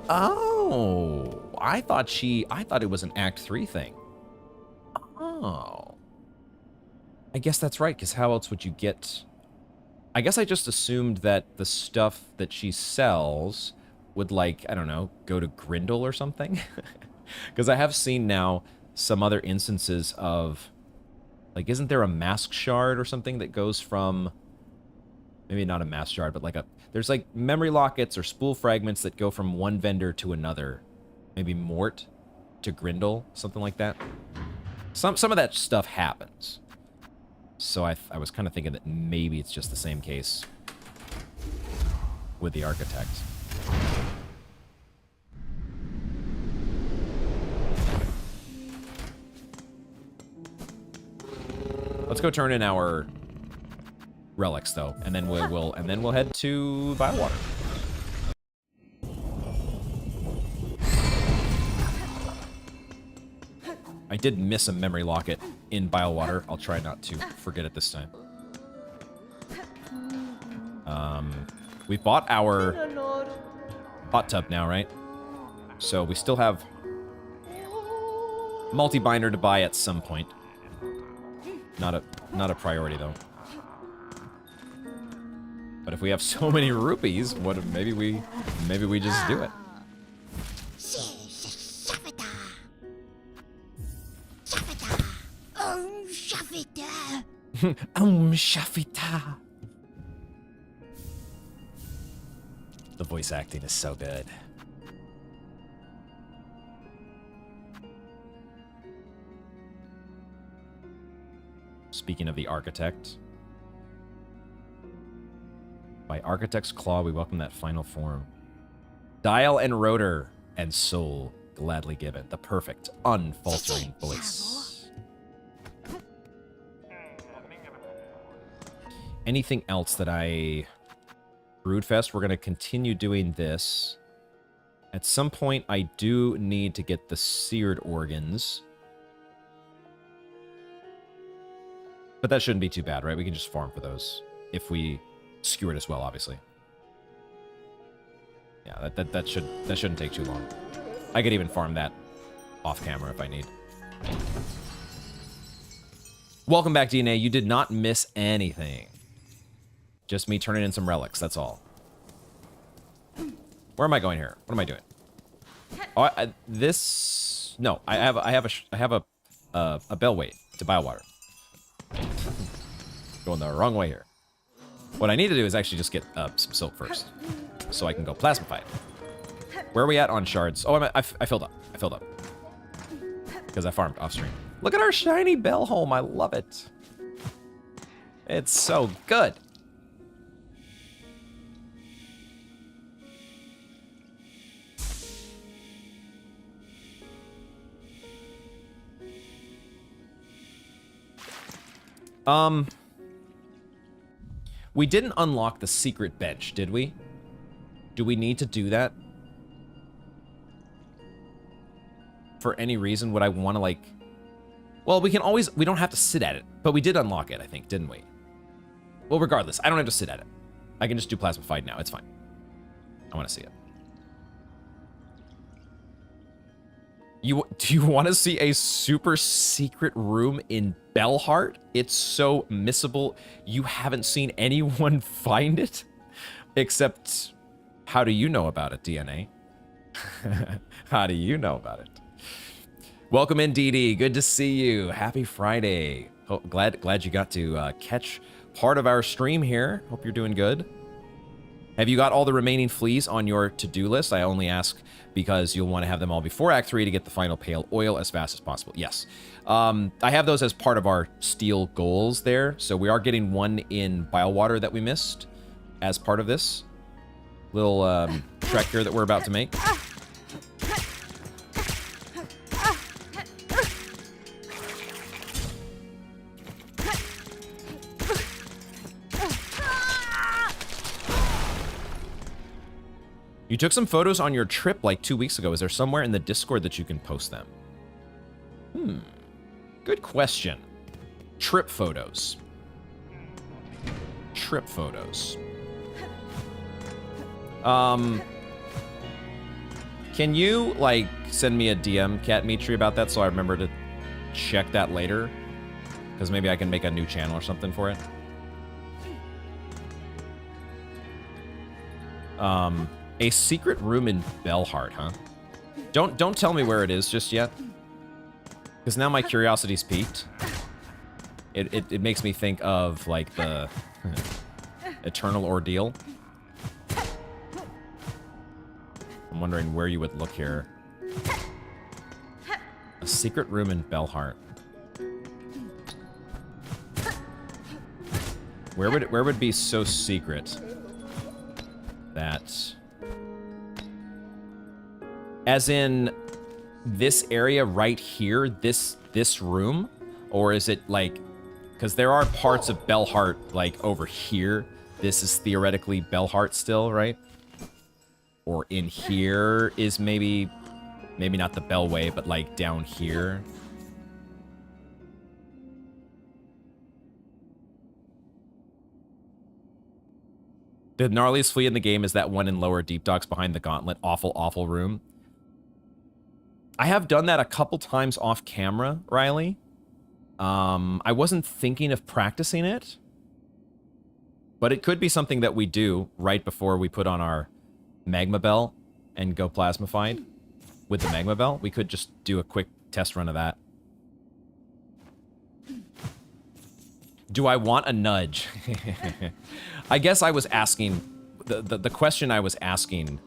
Oh, I thought it was an Act 3 thing. Oh. I guess that's right, because how else would you get... I guess I just assumed that the stuff that she sells would, like, I don't know, go to Grindel or something. Because I have seen now some other instances of... Like, isn't there a mask shard or something that goes from... Maybe not a mask shard, but like a... There's like memory lockets or spool fragments that go from one vendor to another. Maybe Mort to Grindel, something like that. Some of that stuff happens. So I was kind of thinking that maybe it's just the same case with the architect. Let's go turn in our relics though, and then we'll head to Bywater. I did miss a memory locket in Bywater. I'll try not to forget it this time. We bought our hot tub now, right? So we still have multi-binder to buy at some point. Not a priority though. But if we have so many rupees, maybe we just do it. Shafita. The voice acting is so good. Speaking of the architect. By Architect's Claw, we welcome that final form. Dial and rotor and soul gladly given. The perfect, unfaltering voice. Anything else that I... Broodfest, we're going to continue doing this. At some point, I do need to get the seared organs. But that shouldn't be too bad, right? We can just farm for those. If we... skewer it as well, obviously. Yeah, that shouldn't take too long. I could even farm that off camera if I need. Welcome back, DNA. You did not miss anything. Just me turning in some relics, that's all. Where am I going here? What am I doing? Oh, this... No, I have a bell weight to biowater. Going the wrong way here. What I need to do is actually just get some silk first, so I can go plasmified. Where are we at on shards? Oh, I filled up. I filled up because I farmed off stream. Look at our shiny bell home. I love it. It's so good. We didn't unlock the secret bench, did we? Do we need to do that? For any reason, would I want to, like... Well, we don't have to sit at it, but we did unlock it, I think, didn't we? Well, regardless, I don't have to sit at it. I can just do plasmified now, it's fine. I want to see it. Do you want to see a super secret room in Bellheart? It's so missable. You haven't seen anyone find it? Except, how do you know about it, DNA? How do you know about it? Welcome in, DD. Good to see you. Happy Friday. Oh, glad you got to catch part of our stream here. Hope you're doing good. Have you got all the remaining fleas on your to-do list? I only ask because you'll want to have them all before Act 3 to get the final pale oil as fast as possible. Yes. I have those as part of our steel goals there. So we are getting one in Biowater that we missed as part of this little trek here that we're about to make. You took some photos on your trip like 2 weeks ago. Is there somewhere in the Discord that you can post them? Good question. Trip photos. Trip photos. Can you, like, send me a DM, Cat Mitri, about that so I remember to check that later? Because maybe I can make a new channel or something for it. A secret room in Bellheart, huh? Don't tell me where it is just yet. Because now my curiosity's piqued. It makes me think of, like, the Eternal Ordeal. I'm wondering where you would look here. A secret room in Bellheart. Where would be so secret that... As in this area right here, this room? Or is it like, because there are parts of Bellheart like over here. This is theoretically Bellheart still, right? Or in here is maybe not the Bellway, but like down here. The gnarliest flea in the game is that one in Lower Deep Docks behind the Gauntlet. Awful, awful room. I have done that a couple times off camera, Riley. I wasn't thinking of practicing it, but it could be something that we do right before we put on our Magma Bell and go plasmified with the Magma Bell. We could just do a quick test run of that. Do I want a nudge? I guess I was asking, the question I was asking,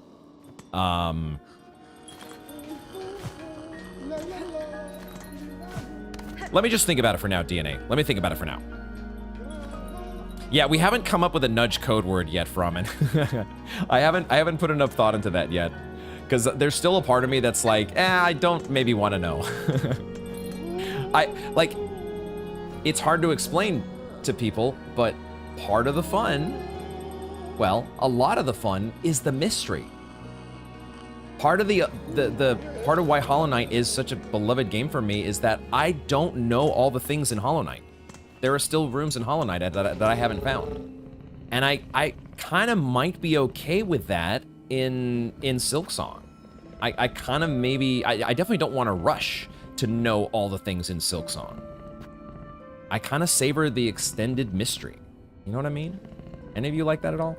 let me just think about it for now, DNA. Let me think about it for now. Yeah, we haven't come up with a nudge code word yet, Fromin. I haven't put enough thought into that yet. Because there's still a part of me that's like, I don't maybe want to know. It's hard to explain to people, but part of the fun, well, a lot of the fun is the mystery. Part of the part of why Hollow Knight is such a beloved game for me is that I don't know all the things in Hollow Knight. There are still rooms in Hollow Knight that I haven't found. And I kind of might be okay with that in Silksong. I kind of maybe, I definitely don't want to rush to know all the things in Silksong. I kind of savor the extended mystery. You know what I mean? Any of you like that at all?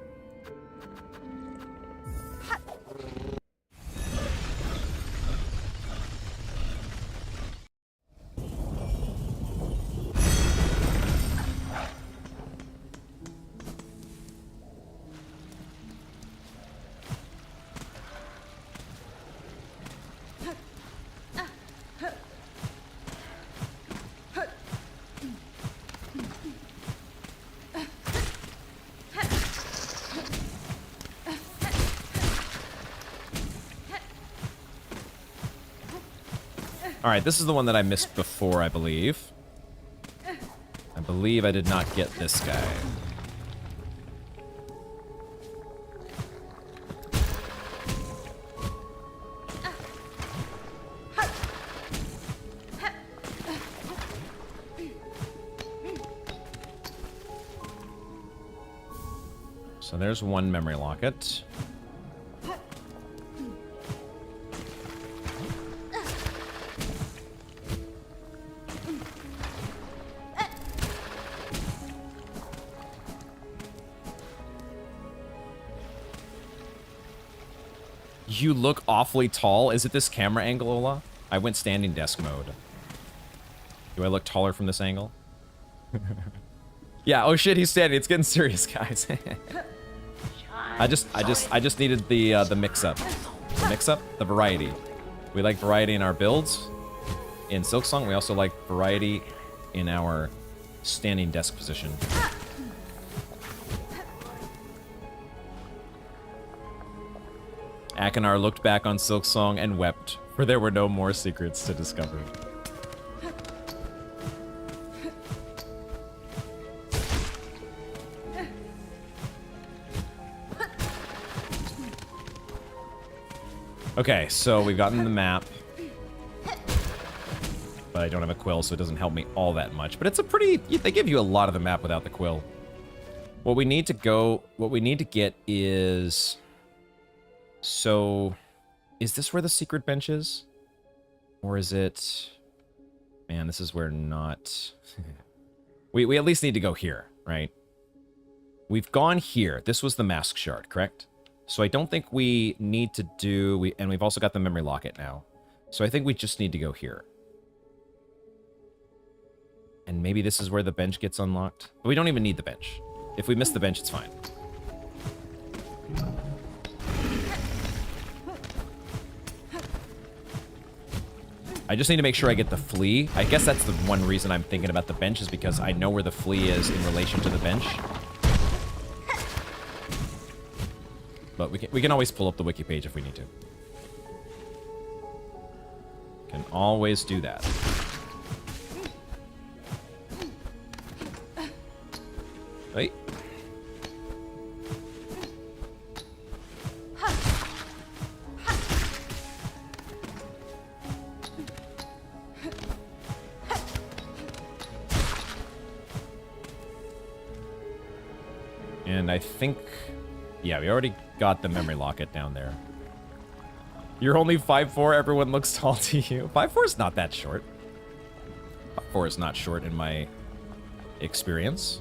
Alright, this is the one that I missed before, I believe. I believe I did not get this guy. So there's one memory locket. You look awfully tall. Is it this camera angle, Ola? I went standing desk mode. Do I look taller from this angle? Yeah, oh shit, he's standing. It's getting serious, guys. I just needed the mix-up. The mix-up? The variety. We like variety in our builds. In Silksong, we also like variety in our standing desk position. Akinar looked back on Silksong and wept, for there were no more secrets to discover. Okay, so we've gotten the map. But I don't have a quill, so it doesn't help me all that much. But it's a pretty... They give you a lot of the map without the quill. What we need to get is... So... Is this where the secret bench is? Or is it... Man, this is where not... we at least need to go here, right? We've gone here. This was the mask shard, correct? So I don't think we need to do... And we've also got the memory locket now. So I think we just need to go here. And maybe this is where the bench gets unlocked. But we don't even need the bench. If we miss the bench, it's fine. I just need to make sure I get the flea. I guess that's the one reason I'm thinking about the bench, is because I know where the flea is in relation to the bench. But we can always pull up the wiki page if we need to. Can always do that. Wait. And I think... Yeah, we already got the memory locket down there. You're only 5'4", everyone looks tall to you. 5'4" is not that short. 5'4" is not short in my experience.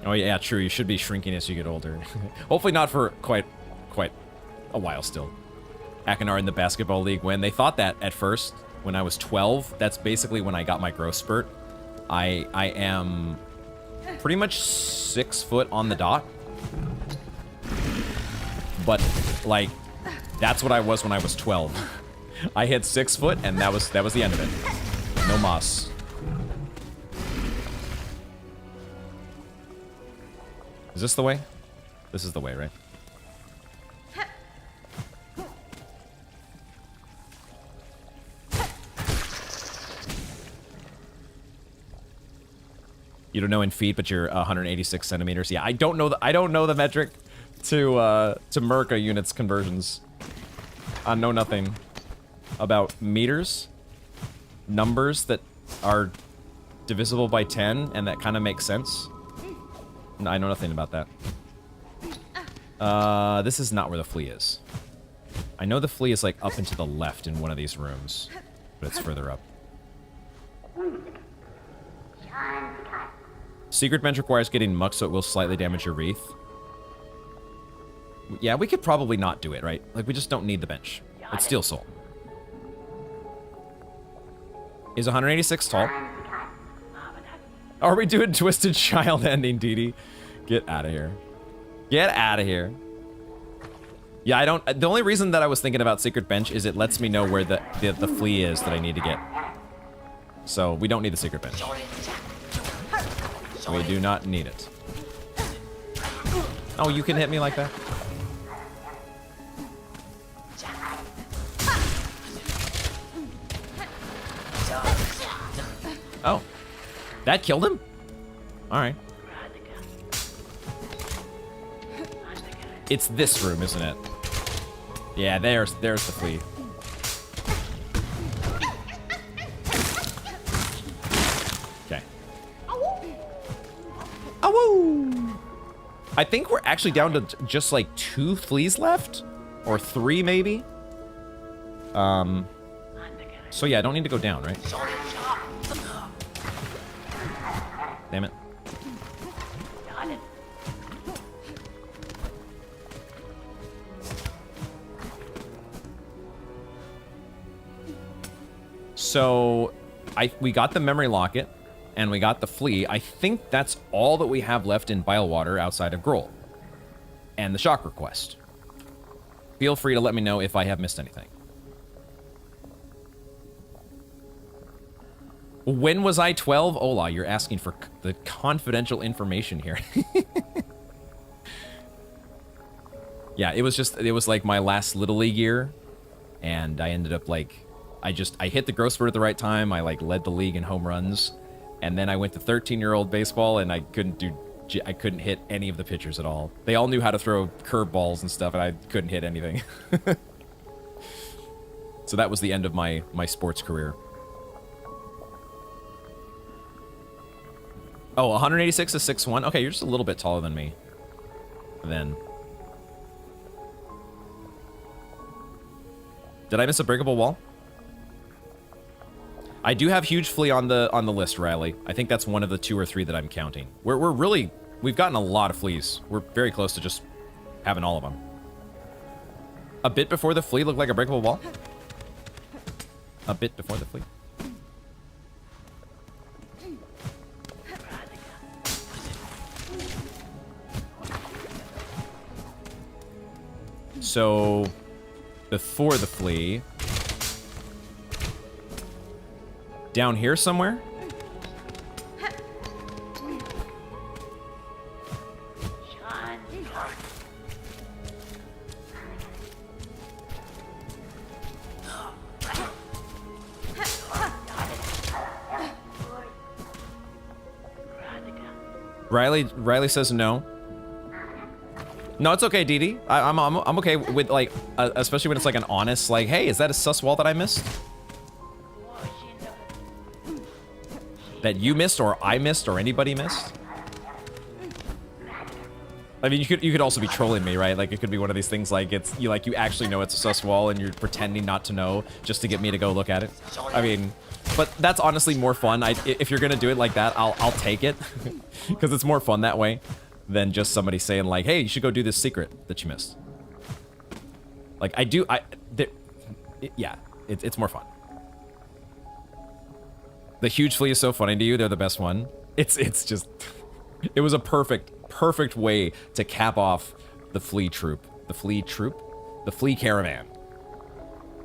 Oh yeah, true, you should be shrinking as you get older. Hopefully not for quite a while still. Akinar in the basketball league, when they thought that at first, when I was 12, that's basically when I got my growth spurt. I am pretty much 6 foot on the dot. But, like, that's what I was when I was 12. I hit 6 foot, and that was the end of it. No moss. Is this the way? This is the way, right? You don't know in feet, but you're 186 centimeters. Yeah, I don't know the metric to Merca units conversions. I know nothing about meters, numbers that are divisible by 10, and that kind of makes sense. I know nothing about that. This is not where the flea is. I know the flea is like up and to the left in one of these rooms, but it's further up. Secret bench requires getting mucked, so it will slightly damage your wreath. Yeah, we could probably not do it, right? Like, we just don't need the bench. It's Steel Soul. Is 186 tall? Are we doing Twisted Child ending, Dee? Get out of here. Get out of here. Yeah, I don't... The only reason that I was thinking about Secret Bench is it lets me know where the flea is that I need to get. So, we don't need the Secret Bench. We do not need it. Oh, you can hit me like that? Oh. That killed him? Alright. It's this room, isn't it? Yeah, there's the flea. Okay. Awoo! I think we're actually down to just like 2 fleas left? Or 3 maybe? So yeah, I don't need to go down, right? Damn it. So, we got the memory locket, and we got the flea. I think that's all that we have left in Bilewater outside of Groal. And the shock request. Feel free to let me know if I have missed anything. When was I 12? Ola, you're asking for the confidential information here. Yeah, it was like my last Little League year, and I ended up like, I hit the growth spurt at the right time. I like led the league in home runs, and then I went to 13-year-old baseball, and I couldn't hit any of the pitchers at all. They all knew how to throw curveballs and stuff, and I couldn't hit anything. So that was the end of my sports career. Oh, 186 is 6'1". Okay, you're just a little bit taller than me. Then. Did I miss a breakable wall? I do have huge flea on the list, Riley. I think that's one of the 2 or 3 that I'm counting. We've gotten a lot of fleas. We're very close to just having all of them. A bit before the flea looked like a breakable wall? A bit before the flea. So, before the flea... Down here somewhere? Riley says no. No, it's okay, Dee Dee. I'm okay with, like, especially when it's like an honest, like, hey, is that a sus wall that I missed? That you missed, or I missed, or anybody missed? I mean, you could also be trolling me, right? Like, it could be one of these things like you actually know it's a sus wall and you're pretending not to know just to get me to go look at it. I mean, but that's honestly more fun. If you're gonna do it like that, I'll take it because it's more fun that way than just somebody saying like, "Hey, you should go do this secret that you missed." Like yeah, it's more fun. The huge flea is so funny to you. They're the best one. It's just, it was a perfect way to cap off the flea troop. The flea caravan.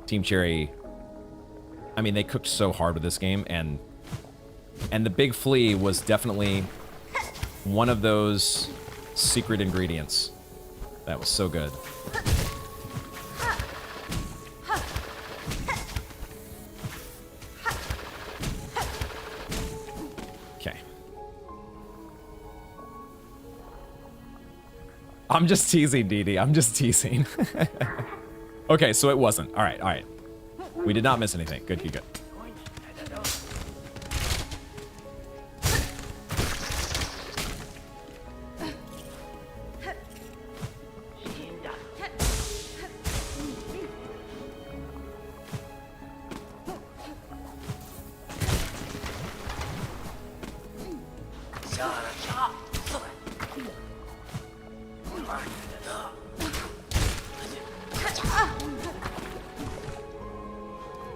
Team Cherry, I mean, they cooked so hard with this game, and the big flea was definitely one of those secret ingredients that was so good. I'm just teasing, Dee Dee. I'm just teasing. Okay, so it wasn't. All right, all right. We did not miss anything. Good, good, good.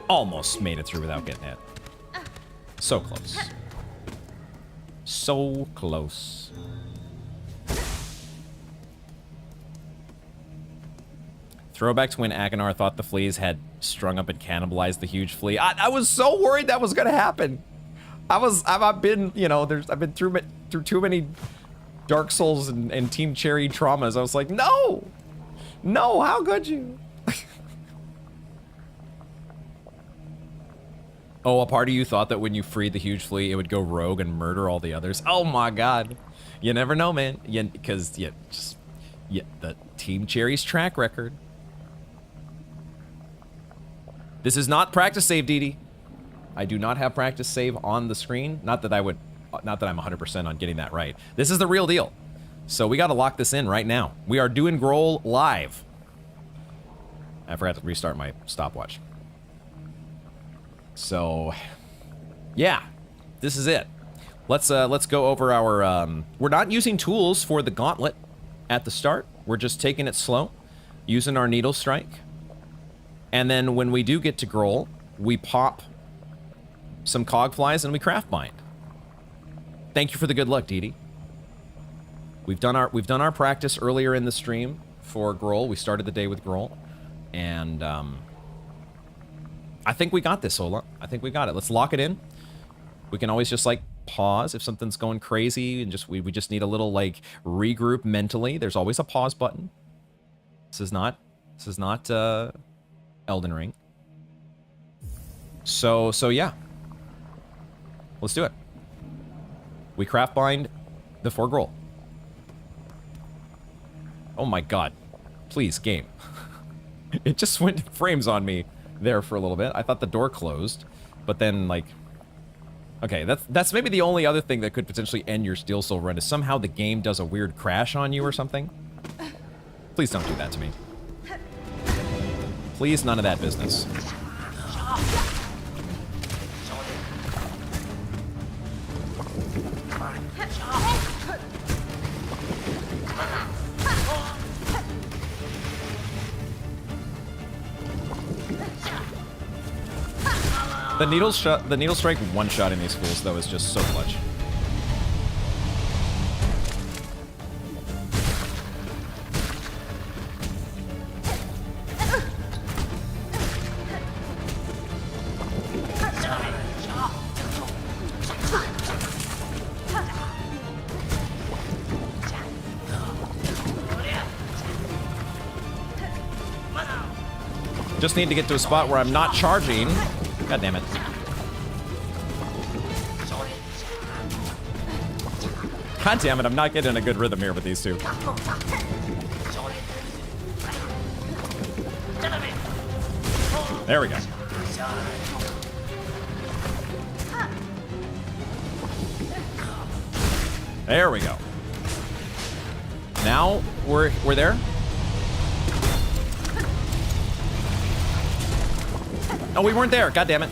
Almost made it through without getting hit. So close. So close. Throwback to when Aganar thought the fleas had strung up and cannibalized the huge flea. I was so worried that was gonna happen. I've been, you know, I've been through too many Dark Souls and Team Cherry traumas. I was like, no, no, how could you? Oh, a part of you thought that when you freed the huge flea, it would go rogue and murder all the others. Oh my God, you never know, man. Because the Team Cherry's track record. This is not practice save, DD. I do not have practice save on the screen. Not that I'm 100% on getting that right. This is the real deal. So we got to lock this in right now. We are doing Groal live. I forgot to restart my stopwatch. So, yeah, this is it. Let's go over our. We're not using tools for the gauntlet at the start. We're just taking it slow, using our needle strike. And then when we do get to Groal, we pop some cog flies and we craft bind. Thank you for the good luck, Dee Dee. We've done our practice earlier in the stream for Groal. We started the day with Groal, and I think we got this, Ola. I think we got it. Let's lock it in. We can always just like pause if something's going crazy, and we just need a little like regroup mentally. There's always a pause button. This is not Elden Ring. So yeah. Let's do it. We craft bind the for Groal. Oh my God. Please, game. It just went frames on me there for a little bit. I thought the door closed, but then like, okay, that's maybe the only other thing that could potentially end your Steel Soul run is somehow the game does a weird crash on you or something. Please don't do that to me. Please, none of that business. The needle strike one-shotting these fools though is just so clutch. Just need to get to a spot where I'm not charging. God damn it. God damn it, I'm not getting a good rhythm here with these two. There we go. There we go. Now we're there. Oh, we weren't there. God damn it.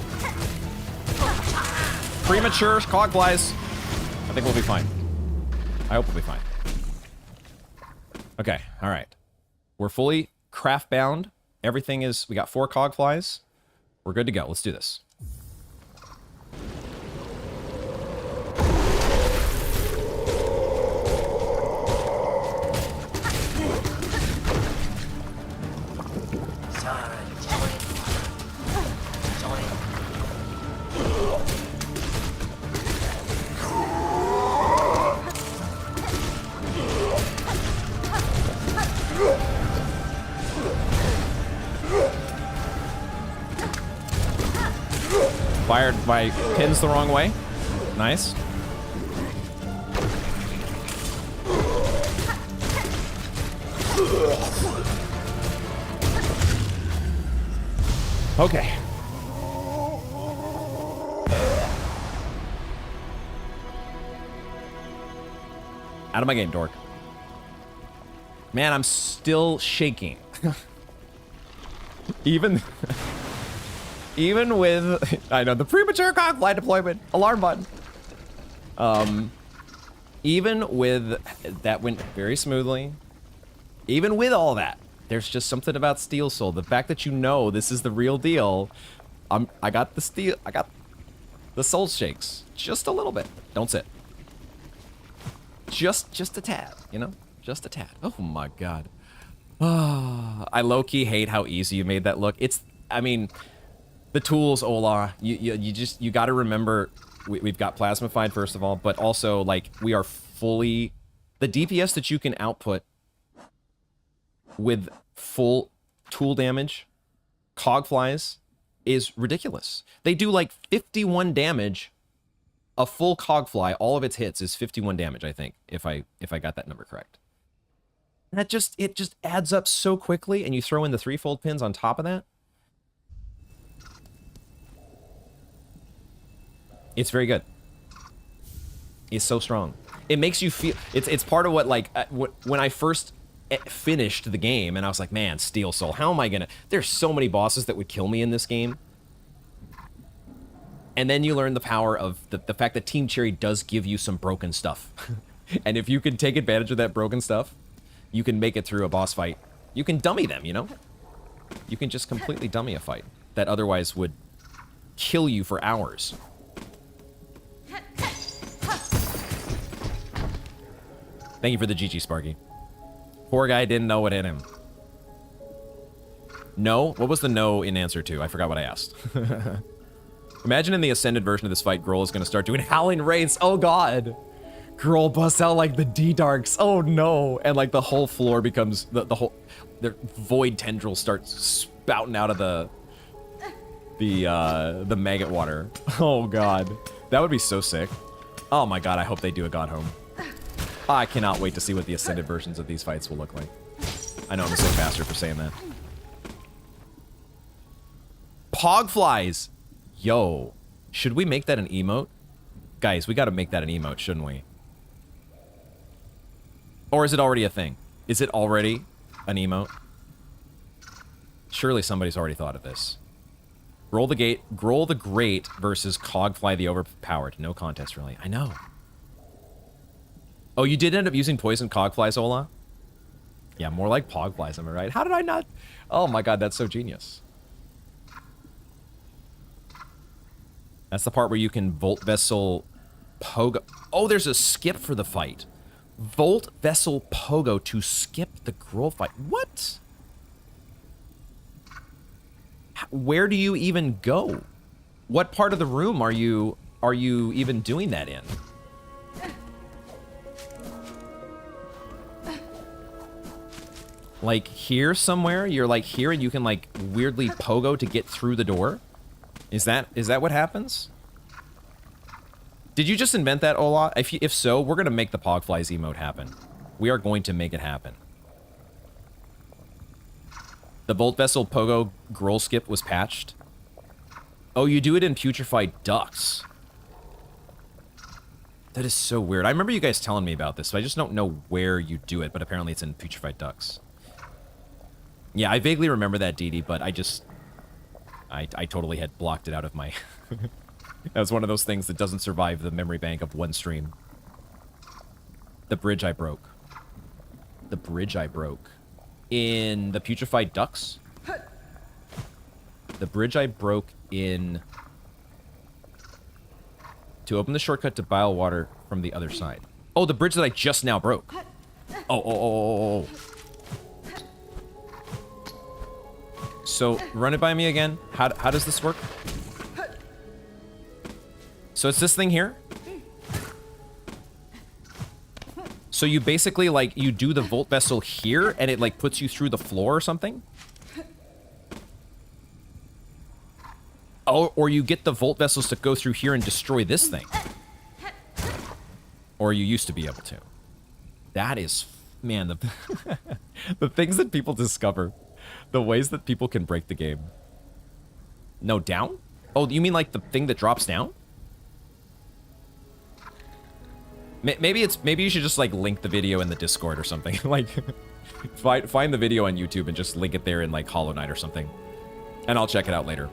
Premature cog flies. I think we'll be fine. I hope we'll be fine. Okay, all right. We're fully craft bound. Everything is, we got 4 cog flies. We're good to go. Let's do this. Fired my pins the wrong way. Nice. Okay. Out of my game, dork. Man, I'm still shaking. Even with, I know, the premature cog fly deployment, alarm button. Even with, that went very smoothly. Even with all that, there's just something about Steel Soul. The fact that you know this is the real deal. I got the soul shakes. Just a little bit. Don't sit. Just a tad, you know? Just a tad. Oh my god. I low-key hate how easy you made that look. I mean, the tools, Ola, you got to remember, we've got Plasmified, first of all, but also, like, we are fully... The DPS that you can output with full tool damage, cogflies, is ridiculous. They do, like, 51 damage. A full cogfly, all of its hits, is 51 damage, I think, if I got that number correct. And it just adds up so quickly, and you throw in the threefold pins on top of that. It's very good. It's so strong. It makes you feel... It's part of what, like, when I first finished the game, and I was like, man, Steel Soul, how am I gonna... There's so many bosses that would kill me in this game. And then you learn the power of the fact that Team Cherry does give you some broken stuff. And if you can take advantage of that broken stuff, you can make it through a boss fight. You can dummy them, you know? You can just completely dummy a fight that otherwise would kill you for hours. Thank you for the GG, Sparky. Poor guy didn't know what hit him. No? What was the no in answer to? I forgot what I asked. Imagine in the Ascended version of this fight, Groal is going to start doing Howling Wraiths. Oh, God. Groal busts out, like, the D-Darks. Oh, no. And, like, the whole floor becomes... The void tendrils start spouting out of the maggot water. Oh, God. That would be so sick. Oh, my God. I hope they do a God Home. I cannot wait to see what the Ascended versions of these fights will look like. I know I'm a sick bastard for saying that. Pogflies! Yo. Should we make that an emote? Guys, we gotta make that an emote, shouldn't we? Or is it already a thing? Is it already an emote? Surely somebody's already thought of this. Groal the Great versus Cogfly the Overpowered. No contest, really. I know. Oh, you did end up using poison cogflies, Ola? Yeah, more like pogflies, am I right? How did I not? Oh my god, that's so genius. That's the part where you can Volt Vessel Pogo. Oh, there's a skip for the fight. Volt Vessel Pogo to skip the Groal fight. What? Where do you even go? What part of the room are you even doing that in? Like here somewhere? You're like here and you can like weirdly pogo to get through the door? Is that what happens? Did you just invent that, Ola? If so, we're gonna make the Pogflies emote happen. We are going to make it happen. The Bolt Vessel Pogo Groal skip was patched. Oh, you do it in Putrefied Ducks. That is so weird. I remember you guys telling me about this, but I just don't know where you do it, but apparently it's in Putrefied Ducks. Yeah, I vaguely remember that, Dee Dee, but I totally had blocked it out of my... That was one of those things that doesn't survive the memory bank of one stream. The bridge I broke. The bridge I broke. In the Putrefied Ducks? The bridge I broke in... To open the shortcut to Bile Water from the other side. Oh, the bridge that I just now broke. Oh. So, run it by me again. How does this work? So it's this thing here. So you basically, like, you do the Volt Vessel here, and it, like, puts you through the floor or something? Oh, or you get the Volt Vessels to go through here and destroy this thing. Or you used to be able to. That is... Man, the, the things that people discover. The ways that people can break the game. No, down? Oh, you mean like the thing that drops down? Maybe you should just like link the video in the Discord or something. Like, find the video on YouTube and just link it there in like Hollow Knight or something. And I'll check it out later.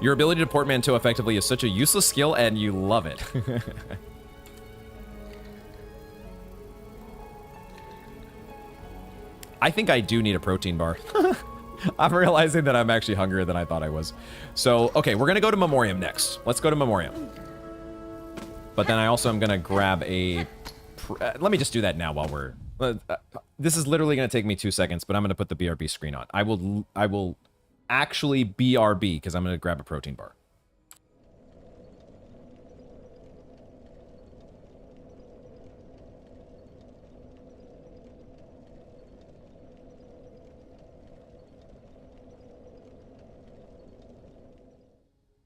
Your ability to portmanteau effectively is such a useless skill and you love it. I think I do need a protein bar. I'm realizing that I'm actually hungrier than I thought I was. So, okay, we're gonna go to Memoriam next. Let's go to Memoriam. But then I also am gonna grab a... let me just do that now while we're... this is literally gonna take me 2 seconds, but I'm gonna put the BRB screen on. I will actually BRB, because I'm gonna grab a protein bar.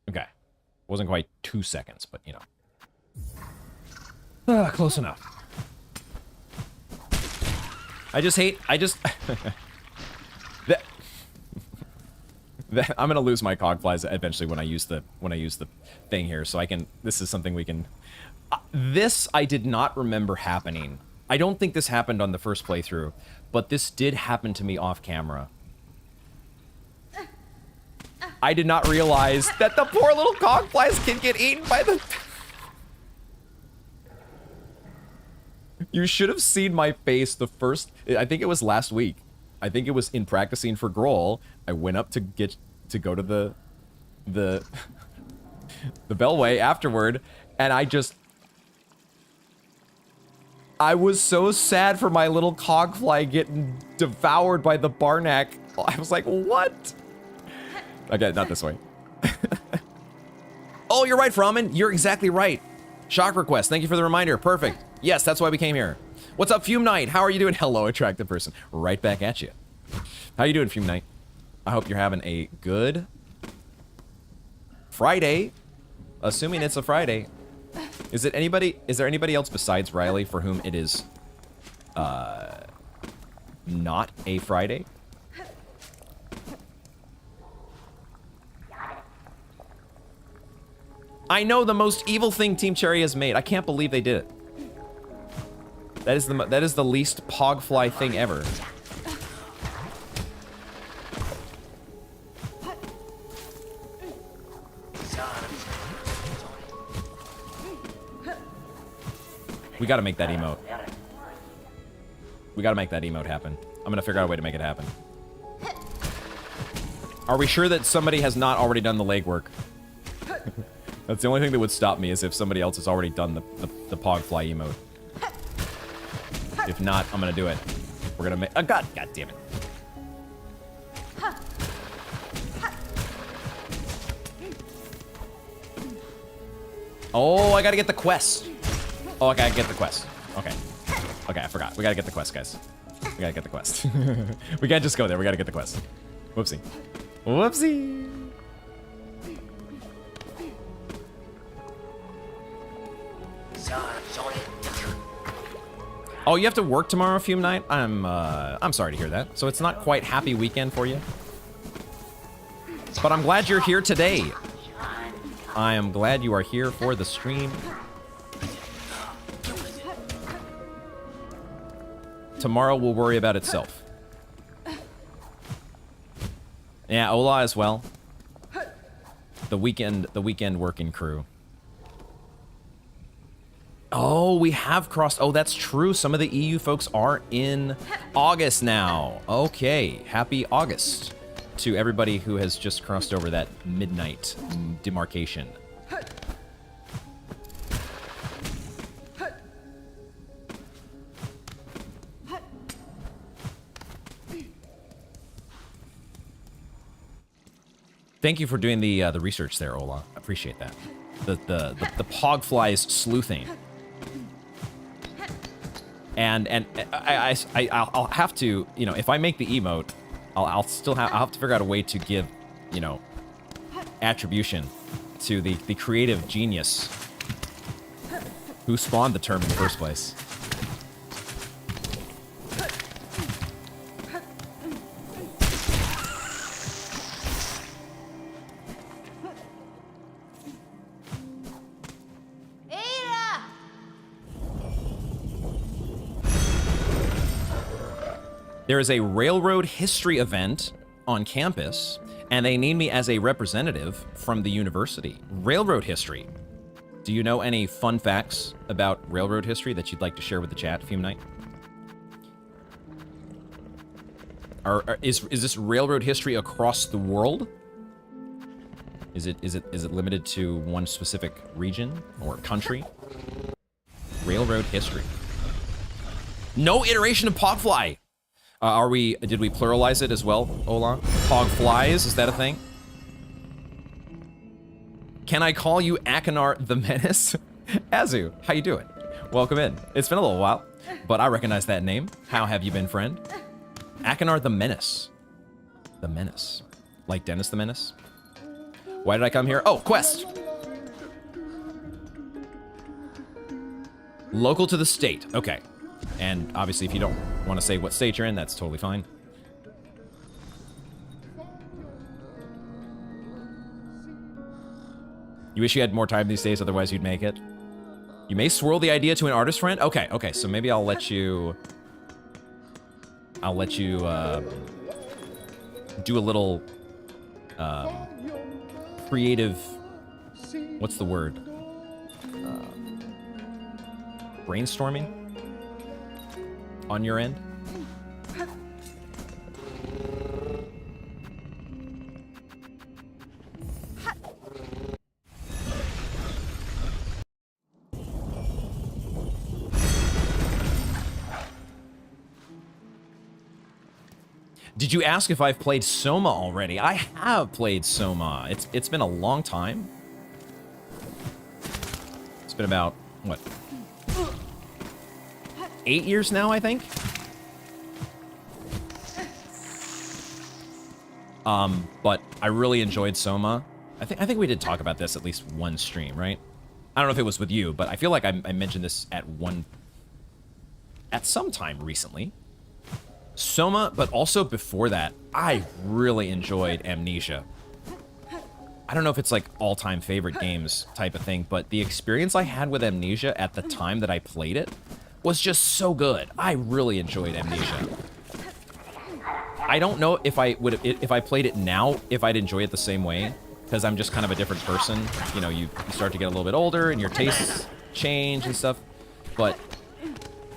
Okay. Wasn't quite 2 seconds, but, you know. Close enough. I just... I'm gonna lose my cog flies eventually when I use the thing here, so I can... This is something we can... this I did not remember happening. I don't think this happened on the first playthrough, but this did happen to me off camera. I did not realize that the poor little cog flies can get eaten by the... You should have seen my face the first... I think it was last week. I think it was in practicing for Groal. I went up to go to the bellway afterward, and I was so sad for my little cogfly getting devoured by the Barnack. I was like, what? Okay, not this way. Oh, you're right, Froman. You're exactly right. Shock request. Thank you for the reminder. Perfect. Yes, that's why we came here. What's up, Fume Knight? How are you doing? Hello, attractive person. Right back at you. How you doing, Fume Knight? I hope you're having a good Friday. Assuming it's a Friday. Is there anybody else besides Riley for whom it is not a Friday? I know, the most evil thing Team Cherry has made. I can't believe they did it. That is the least pogfly thing ever. We gotta make that emote. We gotta make that emote happen. I'm gonna figure out a way to make it happen. Are we sure that somebody has not already done the legwork? That's the only thing that would stop me, is if somebody else has already done the pogfly emote. If not, I'm gonna do it. We're gonna make... Oh, God damn it. Oh, I gotta get the quest. Oh, I gotta get the quest. Okay. Okay, I forgot. We gotta get the quest, guys. We gotta get the quest. We can't just go there. We gotta get the quest. Whoopsie. Whoopsie. Oh, you have to work tomorrow, Fume Night? I'm sorry to hear that. So it's not quite happy weekend for you? But I'm glad you're here today. I am glad you are here for the stream. Tomorrow will worry about itself. Yeah, Ola as well. The weekend working crew. Oh, we have crossed. Oh, that's true. Some of the EU folks are in August now. Okay, happy August to everybody who has just crossed over that midnight demarcation. Thank you for doing the research there, Ola. Appreciate that. The pogflies sleuthing. And I'll have to, you know, if I make the emote, I'll have to figure out a way to give, you know, attribution to the creative genius who spawned the term in the first place. There is a railroad history event on campus, and they need me as a representative from the university. Railroad history. Do you know any fun facts about railroad history that you'd like to share with the chat, Fume Knight? Is this railroad history across the world? Is it limited to one specific region or country? Railroad history. No iteration of Pogfly. Did we pluralize it as well, Ola? Pogflies, is that a thing? Can I call you Akinar the Menace? Azu, how you doing? Welcome in. It's been a little while, but I recognize that name. How have you been, friend? Akinar the Menace. The Menace. Like Dennis the Menace? Why did I come here? Oh, quest! Local to the state. Okay. And obviously, if you don't want to say what state you're in, that's totally fine. You wish you had more time these days, otherwise you'd make it. You may swirl the idea to an artist friend. Okay, okay, so maybe I'll let you... do a little... creative... What's the word? Brainstorming? On your end? Did you ask if I've played Soma already? I have played Soma. It's been a long time. It's been about, what? 8 years now, I think? But I really enjoyed Soma. I think we did talk about this at least one stream, right? I don't know if it was with you, but I feel like I mentioned this at some time recently. Soma, but also before that, I really enjoyed Amnesia. I don't know if it's like all-time favorite games type of thing, but the experience I had with Amnesia at the time that I played it was just so good. I really enjoyed Amnesia. I don't know if if I played it now, if I'd enjoy it the same way, because I'm just kind of a different person. You know, you start to get a little bit older and your tastes change and stuff, but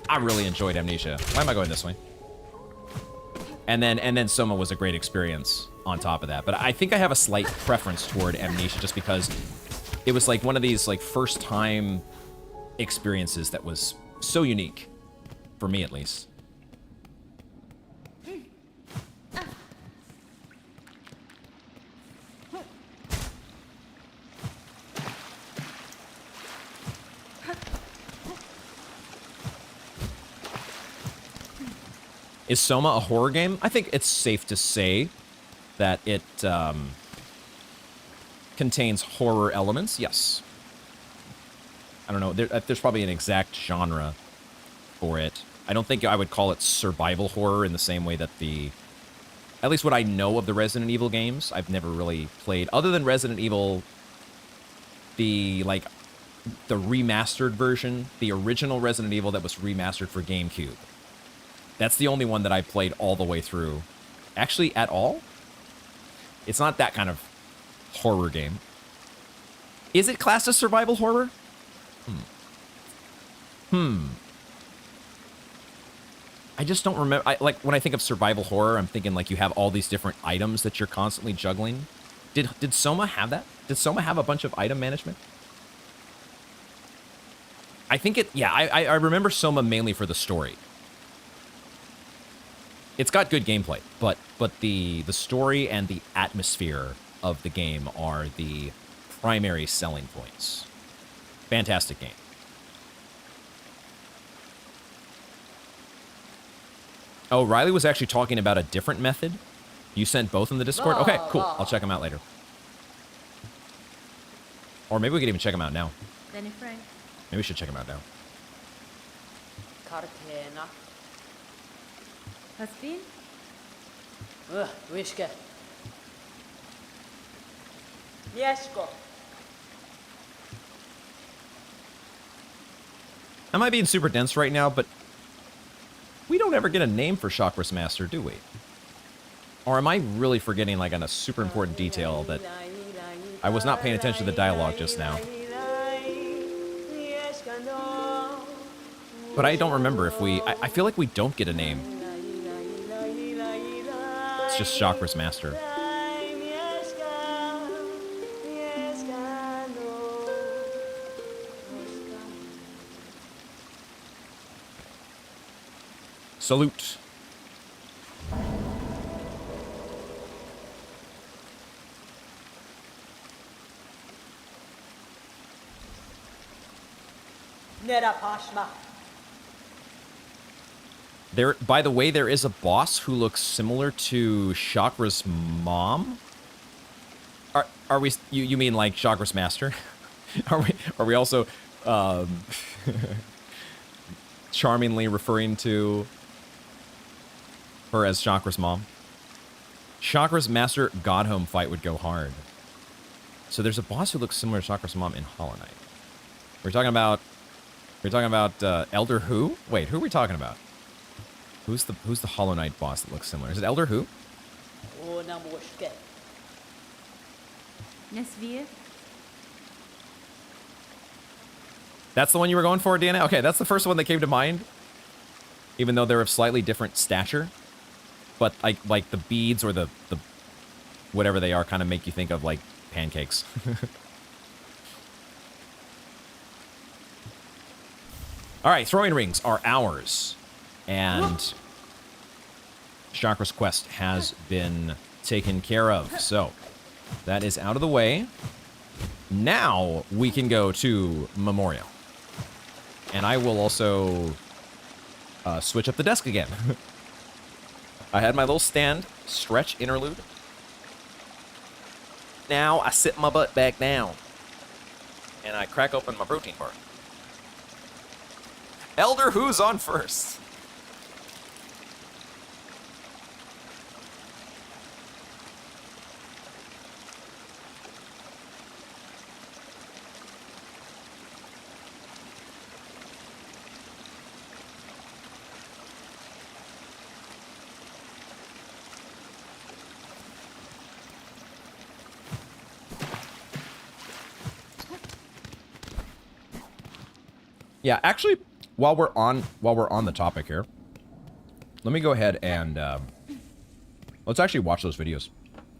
I really enjoyed Amnesia. Why am I going this way? And then Soma was a great experience on top of that. But I think I have a slight preference toward Amnesia just because it was like one of these like first time experiences that was so unique, for me at least. Is Soma a horror game? I think it's safe to say that it contains horror elements, yes. I don't know, there's probably an exact genre for it. I don't think I would call it survival horror in the same way that at least what I know of the Resident Evil games, I've never really played, other than Resident Evil, the remastered version, the original Resident Evil that was remastered for GameCube. That's the only one that I played all the way through. Actually, at all? It's not that kind of horror game. Is it classed as survival horror? I just don't remember. Like, when I think of survival horror, I'm thinking, like, you have all these different items that you're constantly juggling. Did Soma have that? Did Soma have a bunch of item management? I think yeah, I remember Soma mainly for the story. It's got good gameplay, but the story and the atmosphere of the game are the primary selling points. Fantastic game. Oh, Riley was actually talking about a different method. You sent both in the Discord? Okay, cool. I'll check them out later. Or maybe we could even check them out now. Danny Frank. Maybe we should check them out now. Cartena. Has been? Wishke. Jesko. Am I being super dense right now? But we don't ever get a name for Chakras Master, do we? Or am I really forgetting like on a super important detail that I was not paying attention to the dialogue just now? But I don't remember if I feel like we don't get a name. just Chakra's master. Salute. There, by the way, there is a boss who looks similar to Chakra's mom. Are we? You mean like Chakra's master? Are we also charmingly referring to her as Chakra's mom? Chakra's master Godhome fight would go hard. So there's a boss who looks similar to Chakra's mom in Hollow Knight. We're talking about Elder Who? Wait, who are we talking about? Who's the Hollow Knight boss that looks similar? Is it Elder Who? That's the one you were going for, Deanna? Okay, that's the first one that came to mind. Even though they're of slightly different stature. But like the beads or the whatever they are kind of make you think of like pancakes. Alright, throwing rings are ours. And Chakra's quest has been taken care of. So, that is out of the way. Now we can go to Memorial. And I will also switch up the desk again. I had my little stand, stretch interlude. Now I sit my butt back down. And I crack open my protein bar. Elder Who's on first? Yeah, actually, while we're on the topic here, let me go ahead and let's actually watch those videos.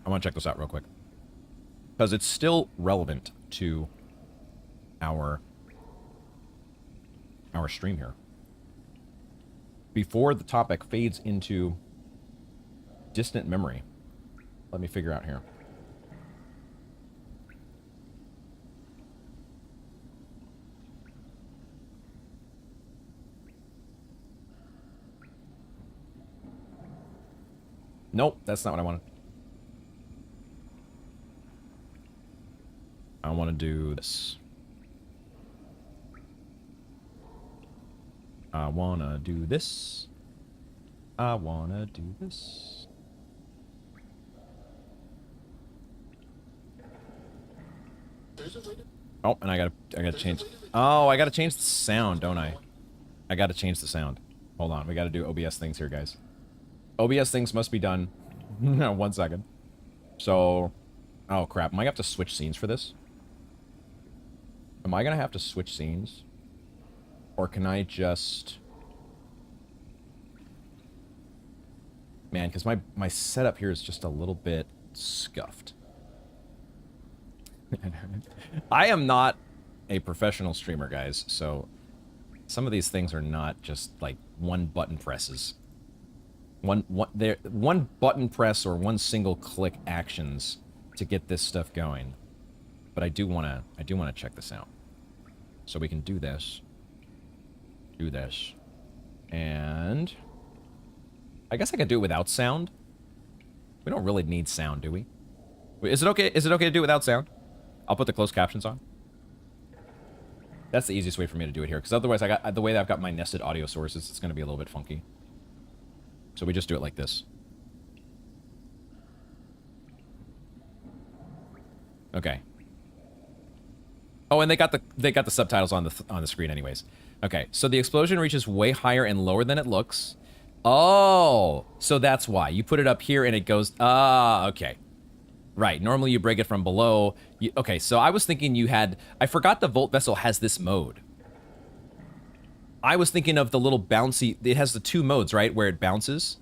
I want to check this out real quick because it's still relevant to our stream here. Before the topic fades into distant memory, let me figure out here. Nope, that's not what I wanted. I want to do this. I want to do this. I want to do this. Oh, and I gotta change. Oh, I gotta change the sound, don't I? I gotta change the sound. Hold on, we gotta do OBS things here, guys. OBS things must be done. 1 second. So, oh crap, am I gonna have to switch scenes for this? Am I gonna have to switch scenes? Or can I just... Man, because my setup here is just a little bit scuffed. I am not a professional streamer, guys, so some of these things are not just like one button presses. One button press or one single click actions to get this stuff going. But I do wanna check this out. So we can do this. Do this. And I guess I could do it without sound. We don't really need sound, do we? Is it okay to do it without sound? I'll put the closed captions on. That's the easiest way for me to do it here, because otherwise the way that I've got my nested audio sources, it's gonna be a little bit funky. So we just do it like this. Okay. Oh, and they got the subtitles on the screen anyways. Okay, so the explosion reaches way higher and lower than it looks. Oh, so that's why. You put it up here and it goes, okay. Right, normally you break it from below. Okay, so I was thinking you had, I forgot the Volt Vessel has this mode. I was thinking of the little bouncy, it has the two modes, right, where it bounces.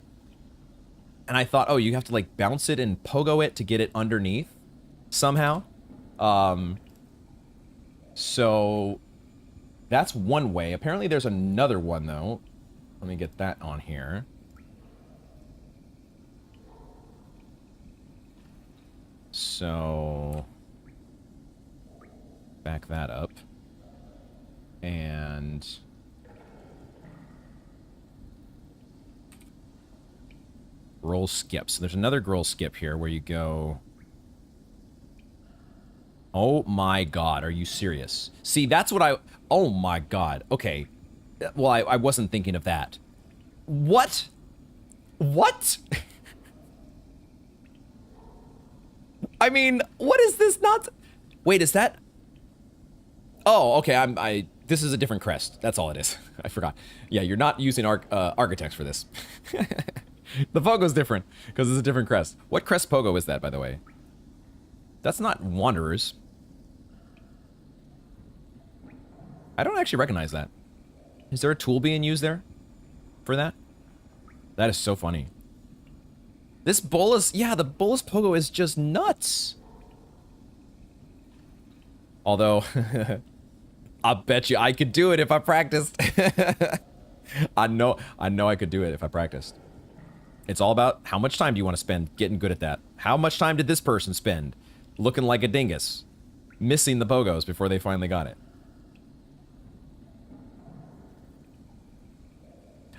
And I thought, oh, you have to like bounce it and pogo it to get it underneath somehow. So that's one way. Apparently there's another one though. Let me get that on here. So back that up. And Groal skip. So there's another Groal skip here where you go. Oh my god, are you serious? See, that's what I... Oh my god, okay. Well, I wasn't thinking of that. What? What? I mean, what is this not... Wait, is that... Oh, okay, this is a different crest. That's all it is. I forgot. Yeah, you're not using architects for this. The pogo's different, because it's a different crest. What crest pogo is that, by the way? That's not Wanderers. I don't actually recognize that. Is there a tool being used there for that? That is so funny. This Bolus, yeah, the Bolus pogo is just nuts. Although, I bet you I could do it if I practiced. I know I could do it if I practiced. It's all about how much time do you want to spend getting good at that. How much time did this person spend looking like a dingus, missing the pogos before they finally got it?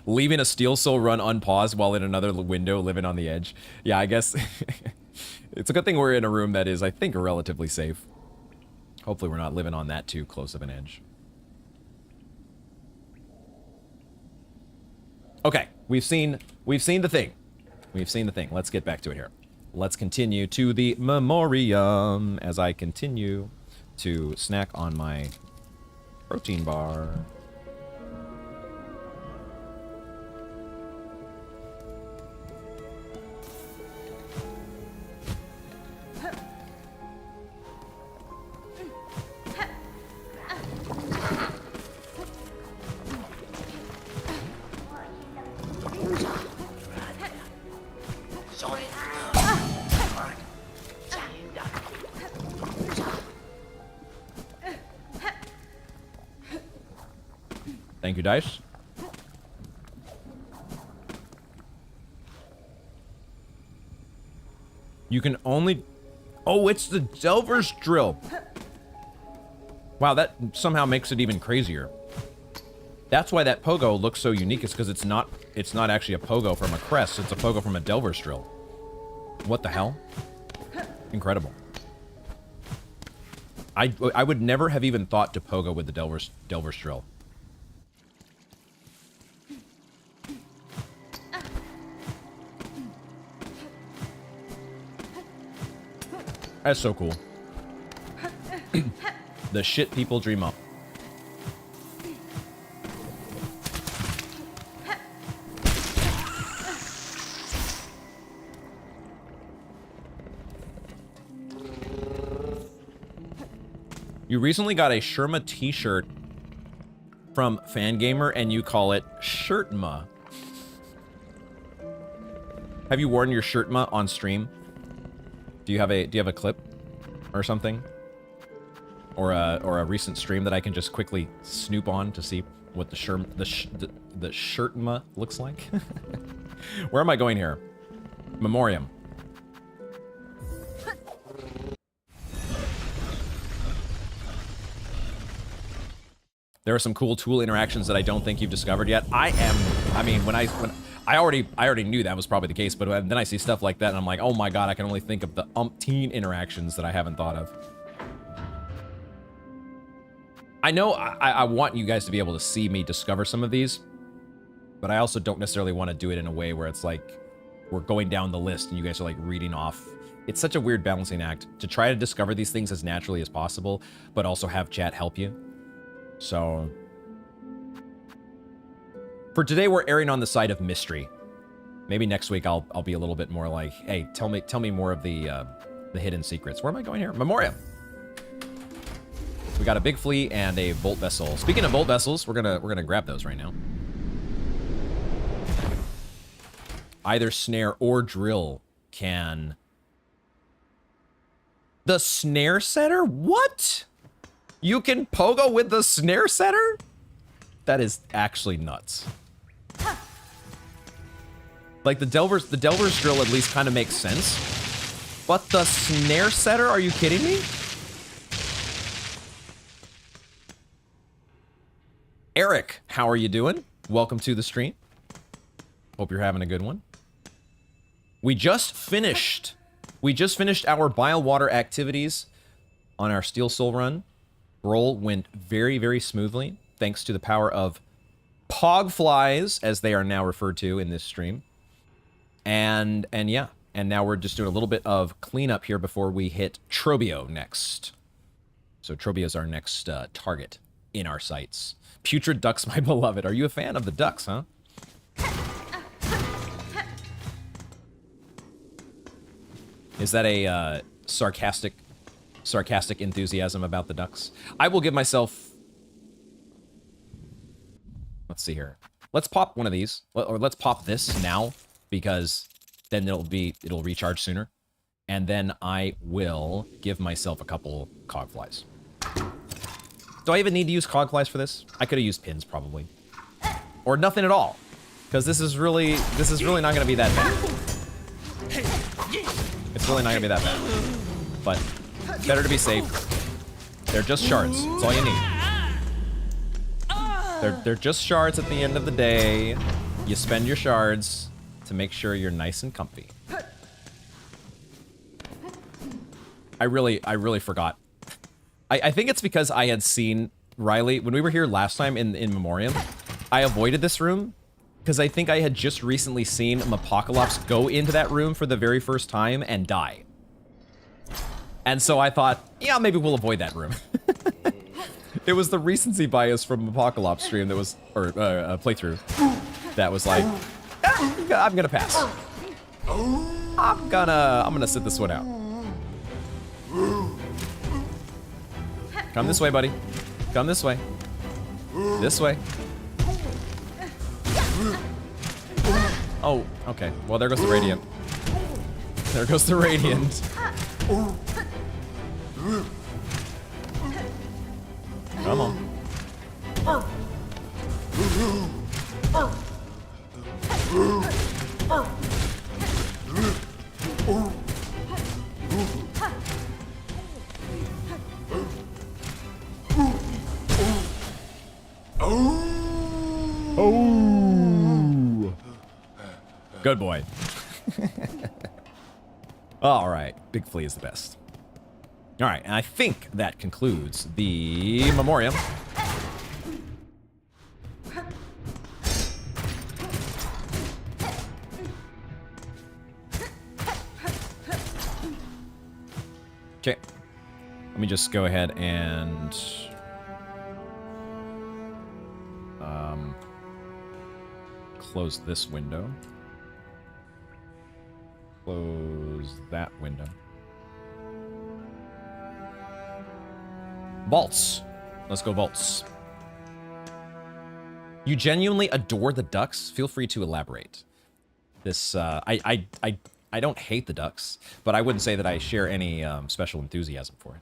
Leaving a Steel Soul run unpaused while in another window living on the edge. Yeah, I guess it's a good thing we're in a room that is, I think, relatively safe. Hopefully we're not living on that too close of an edge. Okay, we've seen the thing. We've seen the thing. Let's get back to it here. Let's continue to the memoriam as I continue to snack on my protein bar. Thank you, Dice. You can only... Oh, it's the Delver's drill. Wow, that somehow makes it even crazier. That's why that pogo looks so unique, is because it's not actually a pogo from a crest, it's a pogo from a Delver's drill. What the hell? Incredible. I would never have even thought to pogo with the Delver's drill. That's so cool. The shit people dream up. You recently got a Sherma t-shirt from Fangamer and you call it Shirtma. Have you worn your Shirtma on stream? Do you have a clip or something? Or a recent stream that I can just quickly snoop on to see what the Shirtma looks like? Where am I going here? Memoriam. There are some cool tool interactions that I don't think you've discovered yet. I mean, when I already knew that was probably the case, but then I see stuff like that and I'm like, oh my god, I can only think of the umpteen interactions that I haven't thought of. I know I want you guys to be able to see me discover some of these, but I also don't necessarily want to do it in a way where it's like we're going down the list and you guys are like reading off. It's such a weird balancing act to try to discover these things as naturally as possible, but also have chat help you. So, for today, we're erring on the side of mystery. Maybe next week I'll be a little bit more like, hey, tell me more of the hidden secrets. Where am I going here? Memoriam. We got a big flea and a bolt vessel. Speaking of bolt vessels, we're gonna grab those right now. Either snare or drill can... The snare setter? What? You can pogo with the snare setter? That is actually nuts. Like, the Delver's drill at least kind of makes sense. But the snare setter? Are you kidding me? Eric, how are you doing? Welcome to the stream. Hope you're having a good one. We just finished our bile water activities on our Steel Soul run. Groal went very, very smoothly, thanks to the power of pogflies, as they are now referred to in this stream. And yeah, and now we're just doing a little bit of cleanup here before we hit Trobbio next. So Trobbio's our next target in our sights. Putrid ducks, my beloved. Are you a fan of the ducks, huh? Is that a sarcastic enthusiasm about the ducks? I will give myself... Let's see here. Let's pop one of these, or let's pop this now, because then it'll recharge sooner. And then I will give myself a couple cogflies. Do I even need to use cogflies for this? I could have used pins probably, or nothing at all, because this is really not going to be that bad. It's really not going to be that bad, but better to be safe. They're just shards. That's all you need. They're just shards at the end of the day. You spend your shards to make sure you're nice and comfy. I really forgot. I think it's because I had seen Riley when we were here last time in Memoriam. I avoided this room because I think I had just recently seen Apocalypse go into that room for the very first time and die. And so I thought, yeah, maybe we'll avoid that room. It was the recency bias from Apocalypse stream that was, or playthrough, that was like, I'm gonna pass. I'm gonna sit this one out. Come this way, buddy. Come this way. This way. Oh, okay. Well, there goes the Radiant. There goes the Radiant. Come on. Oh. Good boy. All right. Big Flea is the best. All right. And I think that concludes the Memoriam. Okay. Let me just go ahead and... close this window. Close that window. Vaults. Let's go vaults. You genuinely adore the ducks? Feel free to elaborate. This, I don't hate the ducks, but I wouldn't say that I share any special enthusiasm for it.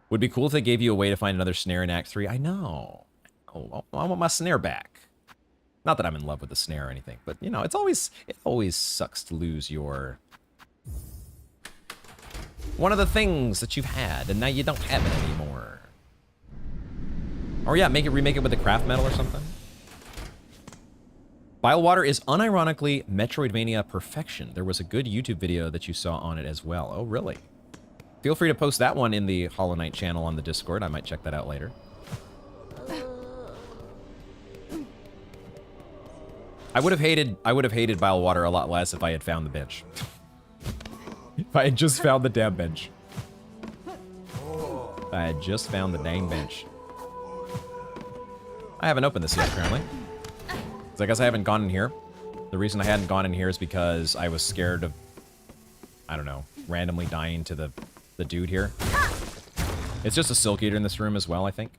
Would be cool if they gave you a way to find another snare in Act 3. I know. Oh, I want my snare back. Not that I'm in love with the snare or anything, but you know, it always sucks to lose your one of the things that you've had, and now you don't have it anymore. Or yeah, remake it with the craft metal or something. Bilewater is unironically Metroidvania perfection. There was a good YouTube video that you saw on it as well. Oh, really? Feel free to post that one in the Hollow Knight channel on the Discord. I might check that out later. I would have hated Bilewater a lot less if I had found the bench. If I had just found the damn bench. If I had just found the dang bench. I haven't opened this yet, apparently. So I guess I haven't gone in here. The reason I hadn't gone in here is because I was scared of, I don't know, randomly dying to the dude here. It's just a Silk Eater in this room as well, I think.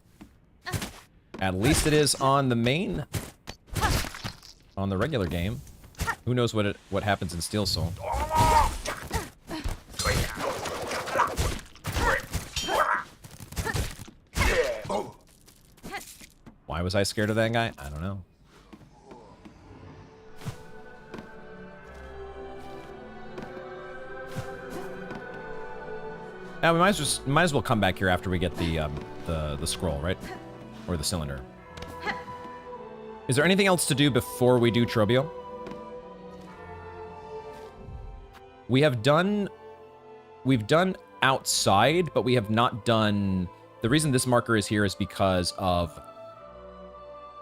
At least it is on the main... on the regular game. Who knows what happens in Steel Soul? Why was I scared of that guy? I don't know. Now we might as well come back here after we get the scroll, right? Or the cylinder. Is there anything else to do before we do Trobbio? We've done outside, but we have not done. The reason this marker is here is because of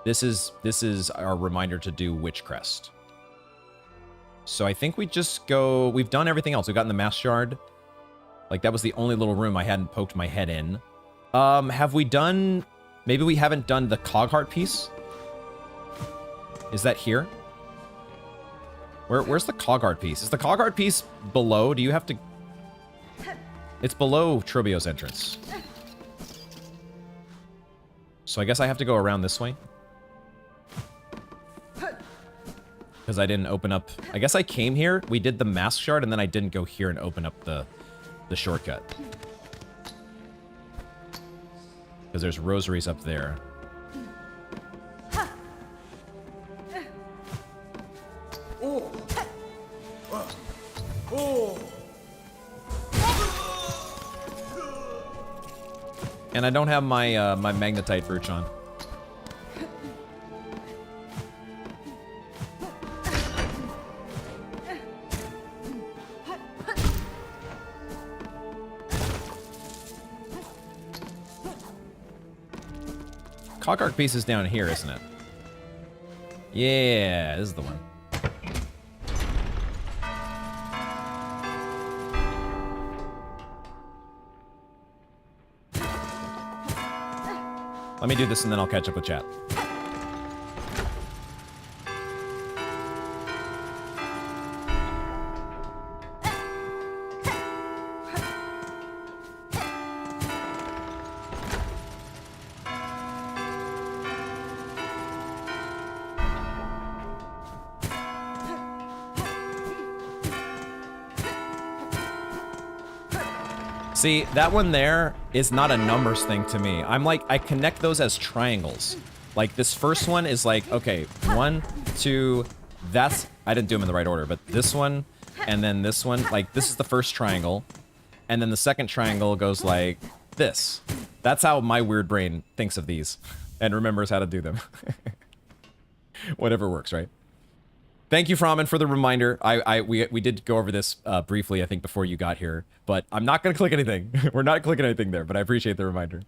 this is our reminder to do Witch Crest. So I think we just go. We've done everything else. We've gotten the Mass Shard. Like, that was the only little room I hadn't poked my head in. Have we done... Maybe we haven't done the Cogheart piece? Is that here? Where's the Cogheart piece? Is the Cogheart piece below? Do you have to... It's below Trobbio's entrance. So I guess I have to go around this way. Because I didn't open up... I guess I came here, we did the Mask Shard, and then I didn't go here and open up the shortcut. Because there's rosaries up there. And I don't have my my magnetite brooch on. Cogheart piece is down here, isn't it? Yeah, this is the one. Let me do this and then I'll catch up with chat. See, that one there is not a numbers thing to me. I'm like, I connect those as triangles. Like, this first one is like, okay, 1, 2, that's... I didn't do them in the right order, but this one, and then this one, like, this is the first triangle. And then the second triangle goes like this. That's how my weird brain thinks of these and remembers how to do them. Whatever works, right? Thank you, Froman, for the reminder. We did go over this briefly, I think, before you got here, but I'm not going to click anything. We're not clicking anything there, but I appreciate the reminder.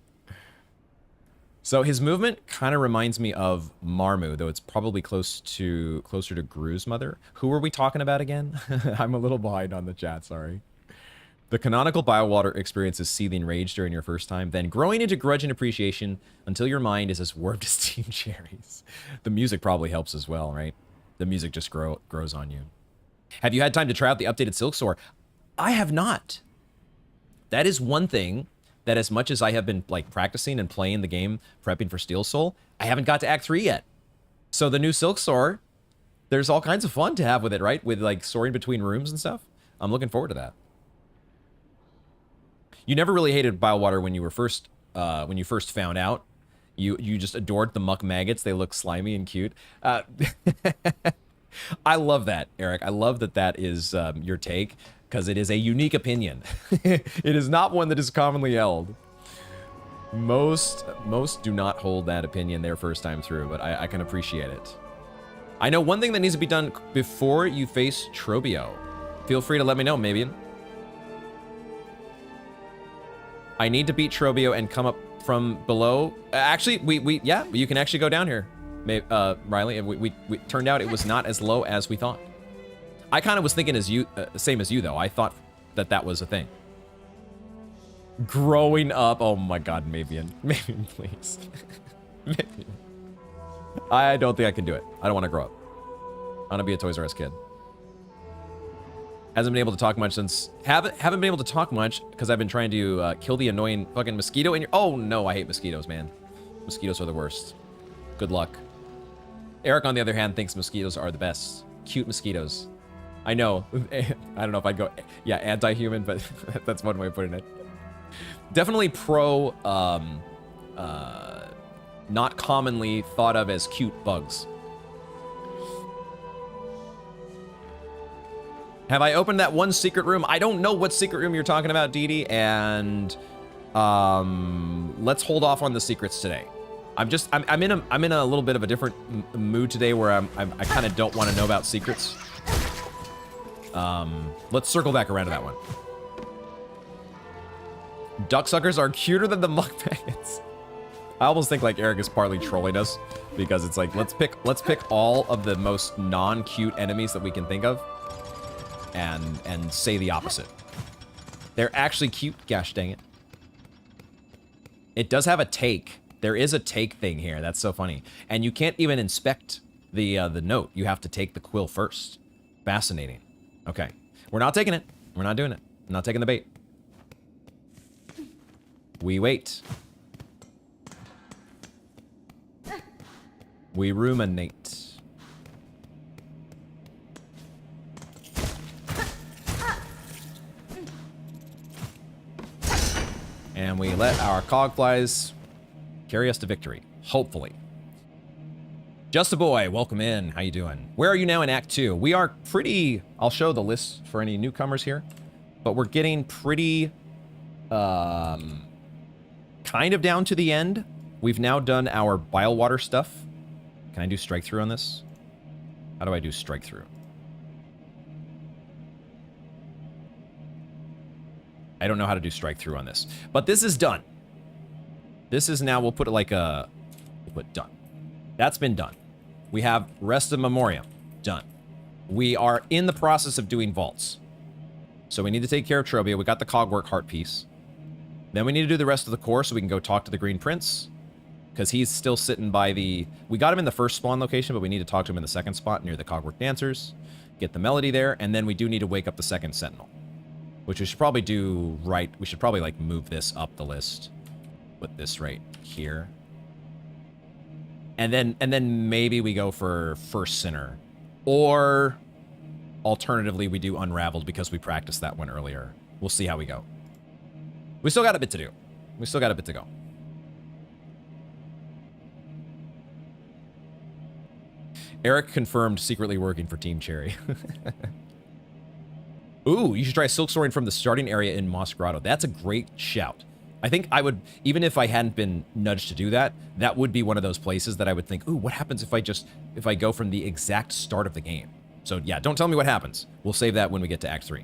So his movement kind of reminds me of Marmu, though it's probably closer to Gru's mother. Who were we talking about again? I'm a little behind on the chat, sorry. The canonical biowater experience is seething rage during your first time, then growing into grudge and appreciation until your mind is as warped as steamed cherries. The music probably helps as well, right? The music just grows on you. Have you had time to try out the updated Silksor? I have not. That is one thing that, as much as I have been like practicing and playing the game, prepping for Steel Soul, I haven't got to Act 3 yet. So the new Silksor, there's all kinds of fun to have with it, right? With like soaring between rooms and stuff. I'm looking forward to that. You never really hated Biowater when you first found out. You just adored the muck maggots. They look slimy and cute. I love that, Eric. I love that that is your take, because it is a unique opinion. It is not one that is commonly held. Most do not hold that opinion their first time through, but I can appreciate it. I know one thing that needs to be done before you face Trobbio. Feel free to let me know, Mabian. I need to beat Trobbio and come up from below. Actually, yeah, you can actually go down here, Riley. And we turned out it was not as low as we thought. I kind of was thinking as you, same as you though. I thought that was a thing. Growing up, oh my God, Mabian, please. Mabian. I don't think I can do it. I don't want to grow up. I want to be a Toys R Us kid. Hasn't been able to talk much since... Haven't been able to talk much because I've been trying to kill the annoying fucking mosquito in your... Oh, no, I hate mosquitoes, man. Mosquitoes are the worst. Good luck. Eric, on the other hand, thinks mosquitoes are the best. cute mosquitoes. I know. I don't know if I'd go, yeah, anti-human, but that's one way of putting it. Definitely pro, not commonly thought of as cute bugs. Have I opened that one secret room? I don't know what secret room you're talking about, Dee Dee, and let's hold off on the secrets today. I'm in a little bit of a different mood today where I kind of don't want to know about secrets. Let's circle back around to that one. Ducksuckers are cuter than the mukbangs. I almost think like Eric is partly trolling us because it's like let's pick all of the most non-cute enemies that we can think of and say the opposite. They're actually cute. Gosh dang it. It does have a take. There is a take thing here. That's so funny. And you can't even inspect the note. You have to take the quill first. Fascinating. Okay. We're not taking it. We're not doing it. I'm not taking the bait. We wait. We ruminate. And we let our cogflies carry us to victory. Hopefully. Just a boy, welcome in. How you doing? Where are you now in Act 2? We are pretty... I'll show the list for any newcomers here. But we're getting pretty... kind of down to the end. We've now done our bile water stuff. Can I do strike through on this? How do I do strike through? I don't know how to do strike through on this. But this is done. This is now, we'll put it like a... We'll put done. That's been done. We have Rest of Memoriam. Done. We are in the process of doing vaults. So we need to take care of Trobbio. We got the cogwork heart piece. Then we need to do the rest of the core so we can go talk to the Green Prince. Because he's still sitting by the... We got him in the first spawn location, but we need to talk to him in the second spot near the Cogwork Dancers. Get the melody there, and then we do need to wake up the second Sentinel. Which we should probably do right... We should probably, like, move this up the list. Put this right here. And then maybe we go for First Sinner. Or, alternatively, we do Unraveled because we practiced that one earlier. We'll see how we go. We still got a bit to do. We still got a bit to go. Eric confirmed secretly working for Team Cherry. Ooh, you should try silk soaring from the starting area in Moss Grotto. That's a great shout. I think I would, even if I hadn't been nudged to do that, that would be one of those places that I would think, ooh, what happens if I go from the exact start of the game? So yeah, don't tell me what happens. We'll save that when we get to Act 3.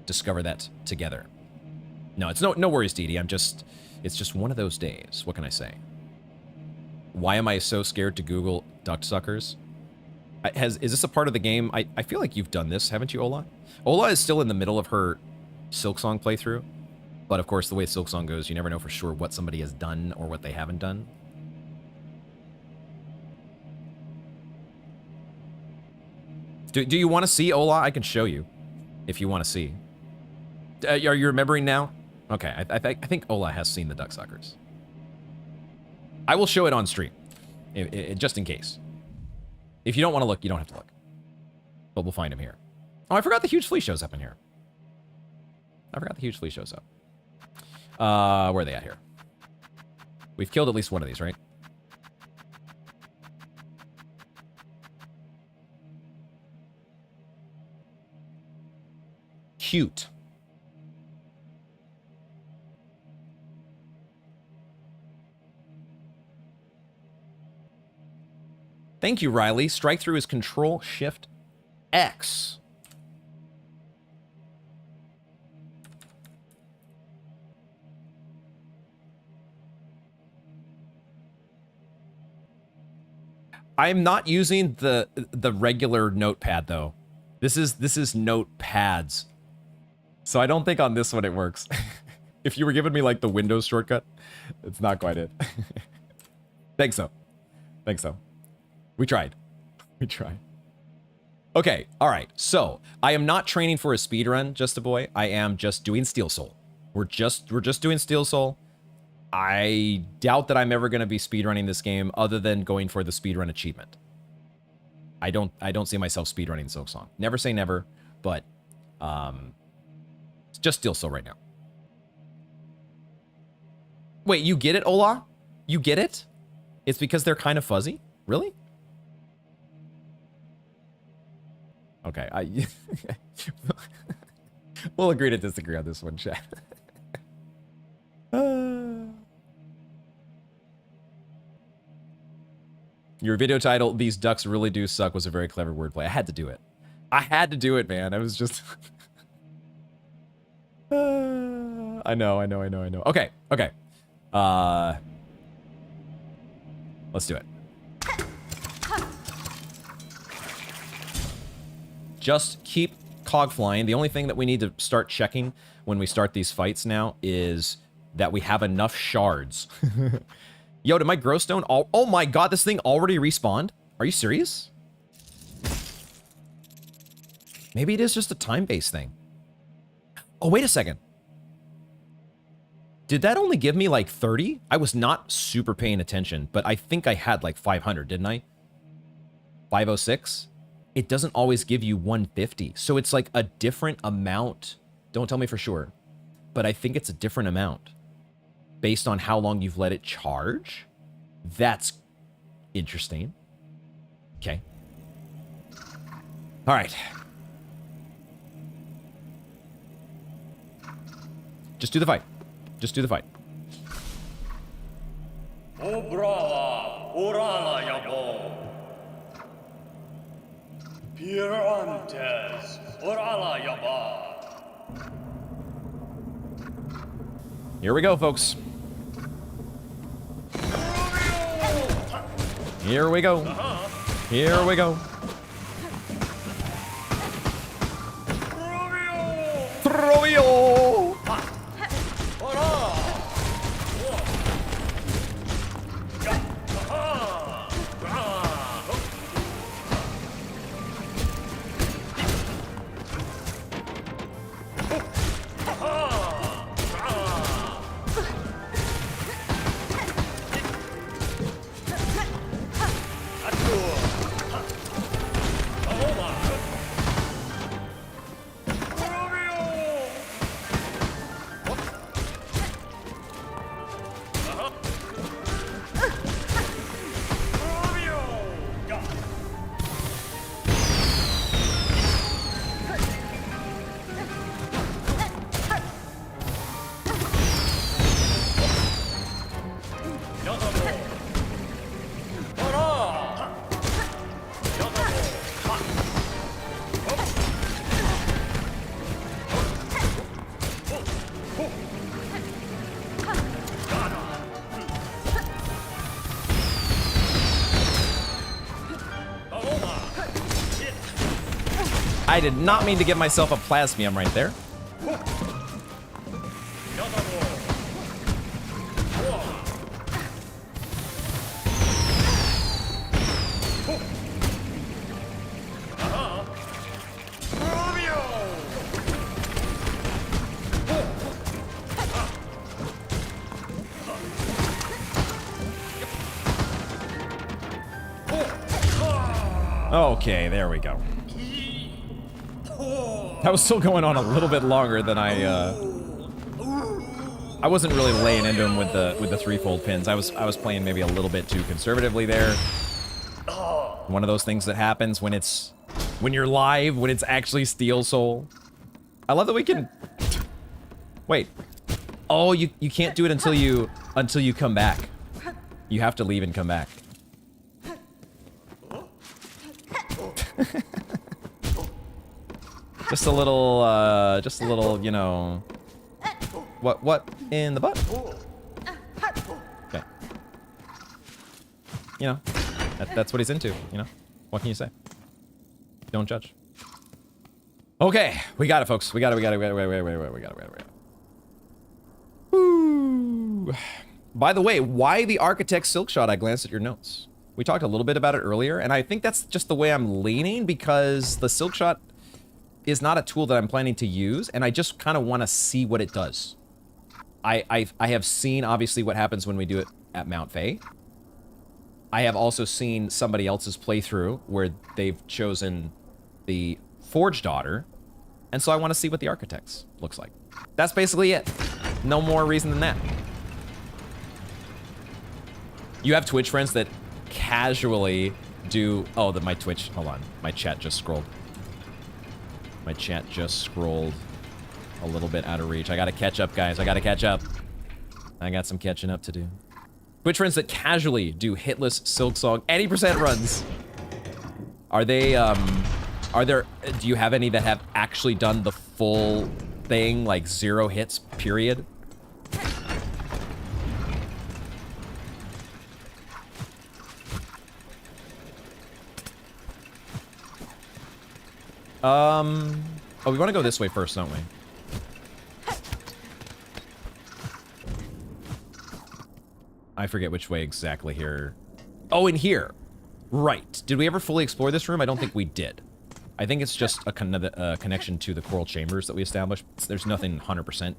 Discover that together. No, it's no worries, Dee Dee. It's just one of those days. What can I say? Why am I so scared to Google ducksuckers? Is this a part of the game? I feel like you've done this, haven't you, Ola? Ola is still in the middle of her Silksong playthrough. But of course, the way Silksong goes, you never know for sure what somebody has done or what they haven't done. Do you want to see, Ola? I can show you, if you want to see. Are you remembering now? Okay, I think Ola has seen the ducksuckers. I will show it on stream, just in case. If you don't want to look, you don't have to look. But we'll find him here. Oh, I forgot the huge flea shows up in here. I forgot the huge flea shows up. Where are they at here? We've killed at least one of these, right? Cute. Thank you, Riley. Strike through is Control-Shift-X. I'm not using the regular notepad though. This is notepads. So I don't think on this one it works. If you were giving me like the Windows shortcut, it's not quite it. Think so. We tried. Okay, all right. So I am not training for a speed run, just a boy. I am just doing Steel Soul. We're just doing Steel Soul. I doubt that I'm ever going to be speedrunning this game other than going for the speedrun achievement. I don't see myself speedrunning Silksong. Never say never, but just still so right now. Wait, you get it, Ola? You get it? It's because they're kind of fuzzy? Really? Okay, we'll agree to disagree on this one, chat. Your video title, "These Ducks Really Do Suck," was a very clever wordplay. I had to do it. I had to do it, man. I was just... I know. Okay. Let's do it. Just keep cog flying. The only thing that we need to start checking when we start these fights now is that we have enough shards. Yo, did my glowstone oh my god, this thing already respawned? Are you serious? Maybe it is just a time-based thing. Oh, wait a second. Did that only give me like 30? I was not super paying attention, but I think I had like 500, didn't I? 506? It doesn't always give you 150. So it's like a different amount. Don't tell me for sure, but I think it's a different amount based on how long you've let it charge. That's interesting. Okay. All right. Just do the fight. Just do the fight. Obrala, orala yabo. Pirantes, orala yaba. Here we go, folks. Here we go. Here we go. Trobbio! I did not mean to give myself a plasmium right there. Okay, there we go. That was still going on a little bit longer than I wasn't really laying into him with the threefold pins. I was playing maybe a little bit too conservatively there. One of those things that happens when you're live, when it's actually Steel Soul. I love that we can... Wait. Oh, you can't do it until you come back. You have to leave and come back. Just a little, you know... What in the butt? Okay. You know, that's what he's into, you know? What can you say? Don't judge. Okay, we got it, folks. We got it. Woo. By the way, why the Architect Silk Shot? I glanced at your notes. We talked a little bit about it earlier, and I think that's just the way I'm leaning, because the Silk Shot is not a tool that I'm planning to use, and I just kind of want to see what it does. I have seen, obviously, what happens when we do it at Mount Faye. I have also seen somebody else's playthrough where they've chosen the Forge Daughter, and so I want to see what the Architects looks like. That's basically it. No more reason than that. You have Twitch friends that casually do... Oh, my Twitch... Hold on. My chat just scrolled. My chat just scrolled a little bit out of reach. I gotta catch up, guys. I gotta catch up. I got some catching up to do. Twitch friends that casually do hitless Silksong 80% runs. Are they, are there... Do you have any that have actually done the full thing, like 0 hits, period? Oh, we want to go this way first, don't we? I forget which way exactly here. Oh, in here. Right. Did we ever fully explore this room? I don't think we did. I think it's just a connection to the coral chambers that we established. There's nothing 100%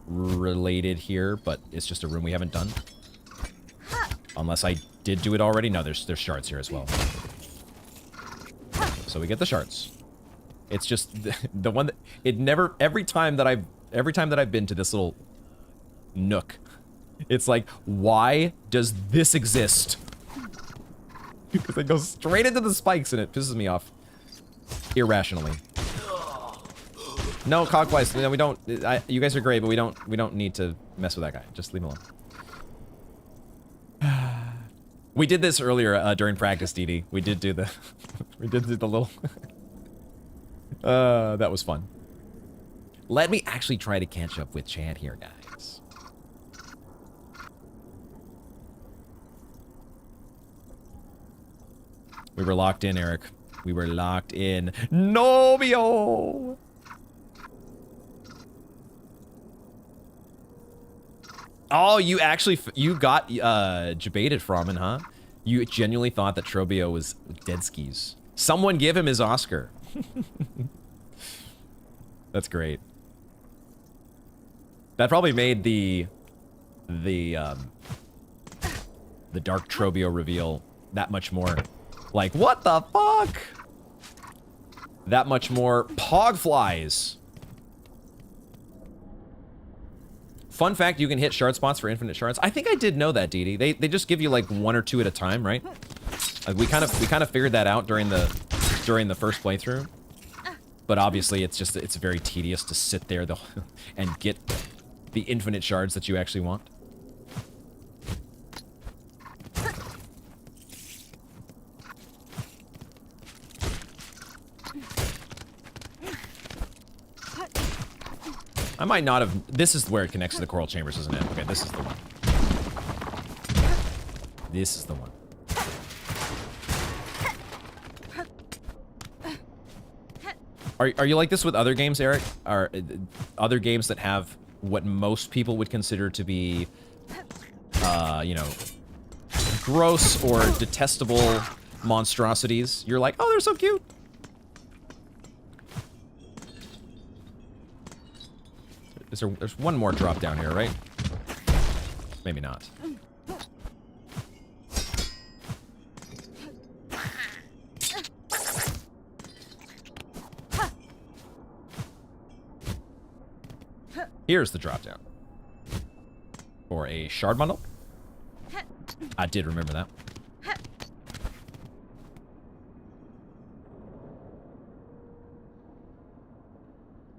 related here, but it's just a room we haven't done. Unless I did do it already. No, there's shards here as well. So we get the shards. It's just the one that it never every time that I've been to this little nook, it's like, why does this exist? Because it goes straight into the spikes and it pisses me off irrationally. No, Cogflies, no, we don't. You guys are great, but we don't need to mess with that guy. Just leave him alone. We did this earlier during practice, DD. We did do the we did do the little that was fun. Let me actually try to catch up with chat here, guys. We were locked in, Eric. We were locked in. Nobio! Oh, you actually, you got debated from it, huh? You genuinely thought that Trobbio was dead skis. Someone give him his Oscar. That's great. That probably made the Dark Trobbio reveal that much more like, what the fuck? That much more Pogflies. Fun fact, you can hit shard spots for infinite shards. I think I did know that, Dee Dee. They just give you like 1 or 2 at a time, right? Like we kind of figured that out during the first playthrough. But obviously it's very tedious to sit there and get the infinite shards that you actually want. I might not have... This is where it connects to the coral chambers, isn't it? Okay, this is the one. This is the one. Are you like this with other games, Eric? Are other games that have what most people would consider to be, you know, gross or detestable monstrosities? You're like, oh, they're so cute. There's one more drop down here, right? Maybe not. Here's the drop down. For a shard bundle. I did remember that.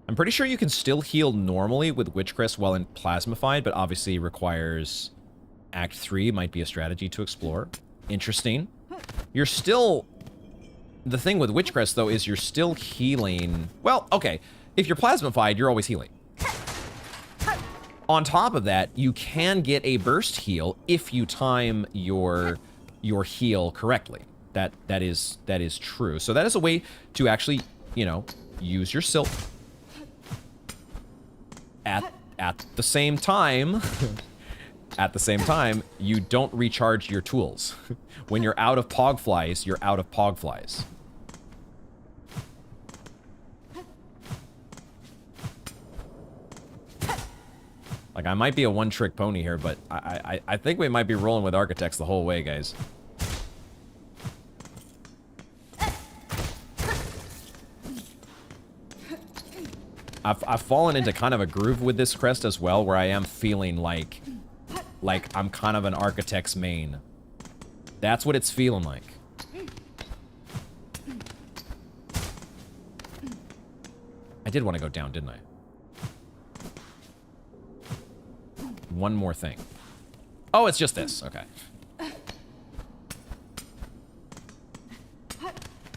I'm pretty sure you can still heal normally with Witchcrest while in Plasmified, but obviously requires Act 3 might be a strategy to explore. Interesting. You're still... The thing with Witchcrest, though, is you're still healing... Well, okay. If you're Plasmified, you're always healing. On top of that, you can get a burst heal if you time your heal correctly. That is true. So that is a way to actually, you know, use your silk. At the same time, you don't recharge your tools. When you're out of Pogflies, you're out of Pogflies. Like, I might be a one-trick pony here, but I think we might be rolling with Architects the whole way, guys. I've fallen into kind of a groove with this crest as well, where I am feeling like I'm kind of an architect's main. That's what it's feeling like. I did want to go down, didn't I? One more thing. Oh, it's just this. Okay.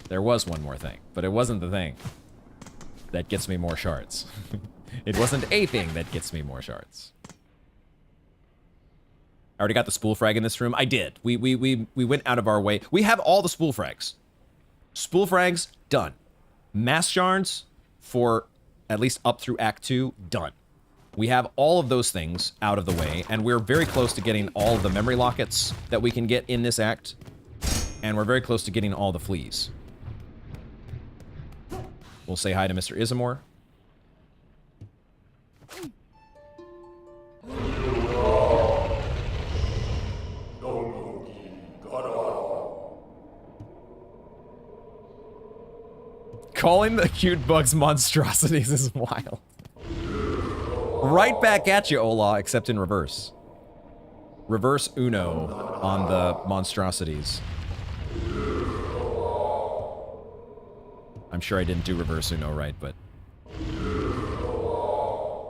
There was one more thing, but it wasn't the thing that gets me more shards. It wasn't a thing that gets me more shards. I already got the spool frag in this room. I did. We went out of our way. We have all the spool frags. Spool frags, done. Mass shards for at least up through Act 2, done. We have all of those things out of the way, and we're very close to getting all of the memory lockets that we can get in this act, and we're very close to getting all the fleas. We'll say hi to Mr. Isamore. Calling the cute bugs monstrosities is wild. Right back at you, Ola, except in reverse. Reverse Uno on the monstrosities. I'm sure I didn't do reverse Uno right, but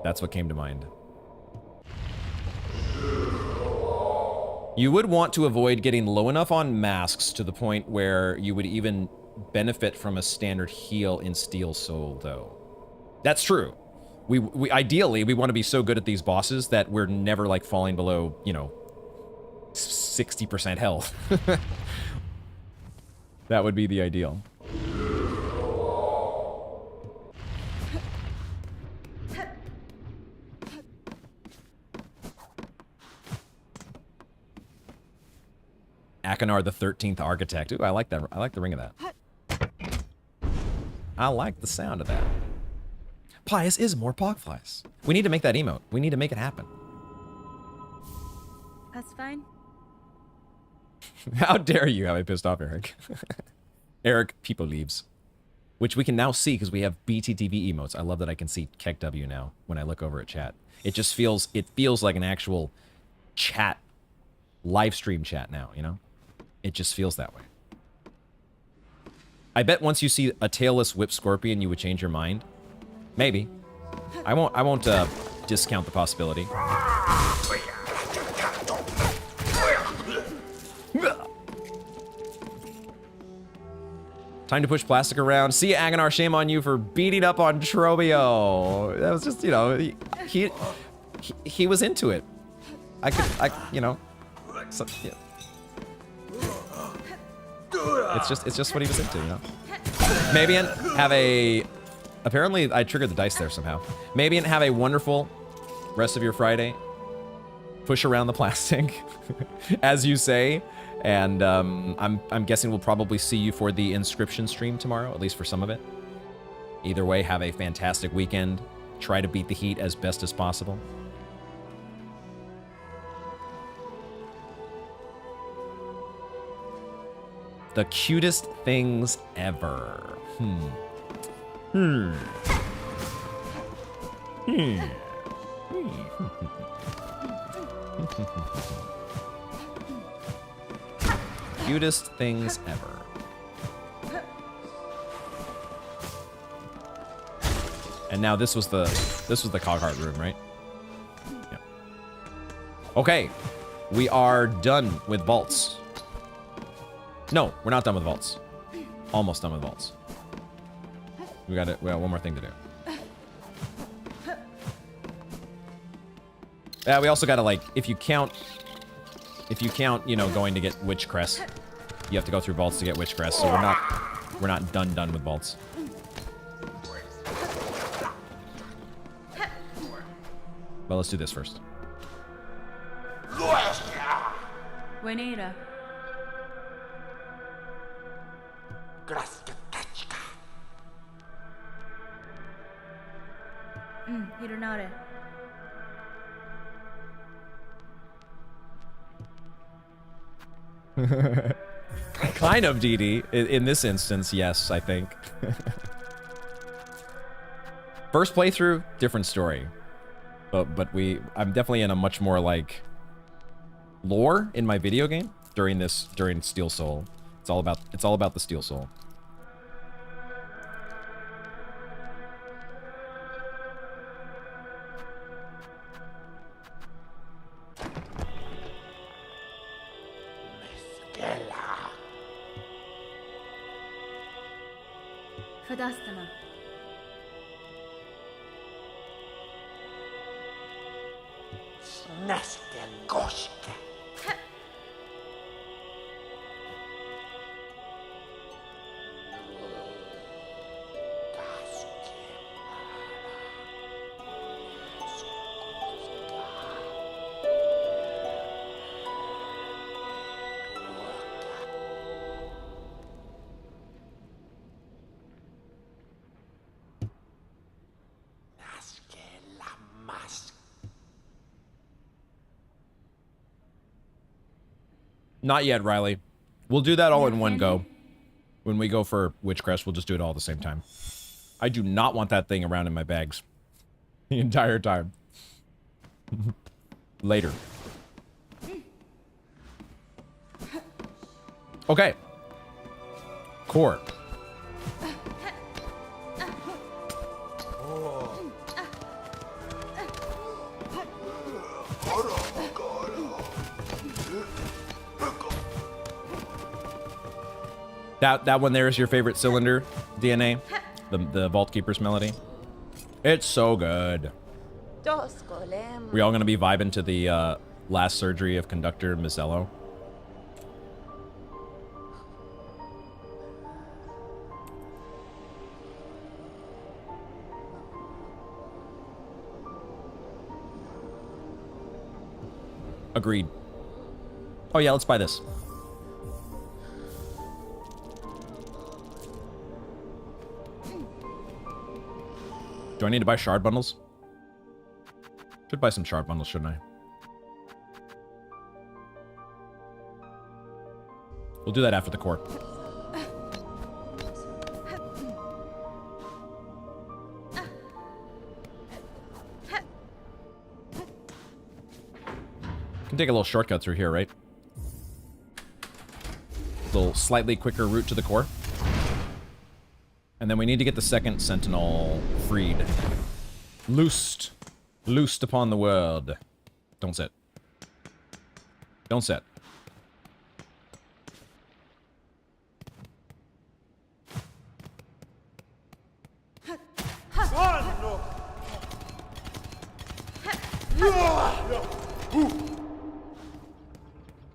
that's what came to mind. You would want to avoid getting low enough on masks to the point where you would even benefit from a standard heal in Steel Soul, though. That's true. We ideally, we want to be so good at these bosses that we're never, like, falling below, you know, 60% health. That would be the ideal. Akinar the 13th Architect. Ooh, I like that. I like the ring of that. I like the sound of that. Pious is more pogflies. We need to make that emote. We need to make it happen. That's fine. How dare you have me pissed off, Eric? Eric, people leaves. Which we can now see because we have BTTV emotes. I love that I can see KEKW now when I look over at chat. It just feels, it feels like an actual chat, live stream chat now, you know? It just feels that way. I bet once you see a tailless whip scorpion, you would change your mind. Maybe. I won't discount the possibility. Time to push plastic around. See ya, Aganar, shame on you for beating up on Trobbio. That was just, you know, he was into it. You know. So, yeah. It's just what he was into, you know. Mabian, have a... Apparently, I triggered the dice there somehow. Mabian, have a wonderful rest of your Friday. Push around the plastic, as you say. And I'm guessing we'll probably see you for the inscription stream tomorrow, at least for some of it. Either way, have a fantastic weekend. Try to beat the heat as best as possible. The cutest things ever. Cutest things ever. And now this was the Cogheart room, right? Yeah. Okay, we are done with vaults. No, we're not done with vaults. Almost done with vaults. We got one more thing to do. Yeah, we also gotta, like, if you count, you know, going to get Witch Crest, you have to go through vaults to get Witch Crest, so we're not done with vaults. Well, let's do this first. Buenera. Hironare. Kind of, DD. In this instance, yes, I think. First playthrough, different story. But I'm definitely in a much more like lore in my video game during Steel Soul. It's all about the Steel Soul. Fadastana. Näsken koske. Not yet, Riley. We'll do that all in one go. When we go for Witchcrest, we'll just do it all at the same time. I do not want that thing around in my bags the entire time. Later. Okay. Core. That one there is your favorite cylinder, DNA? The Vault Keeper's melody? It's so good. We all gonna be vibing to the last surgery of conductor Misello? Agreed. Oh yeah, let's buy this. Do I need to buy shard bundles? Should buy some shard bundles, shouldn't I? We'll do that after the core. Can take a little shortcut through here, right? A little slightly quicker route to the core. And then we need to get the second sentinel freed. Loosed. Loosed upon the world. Don't sit. Don't sit.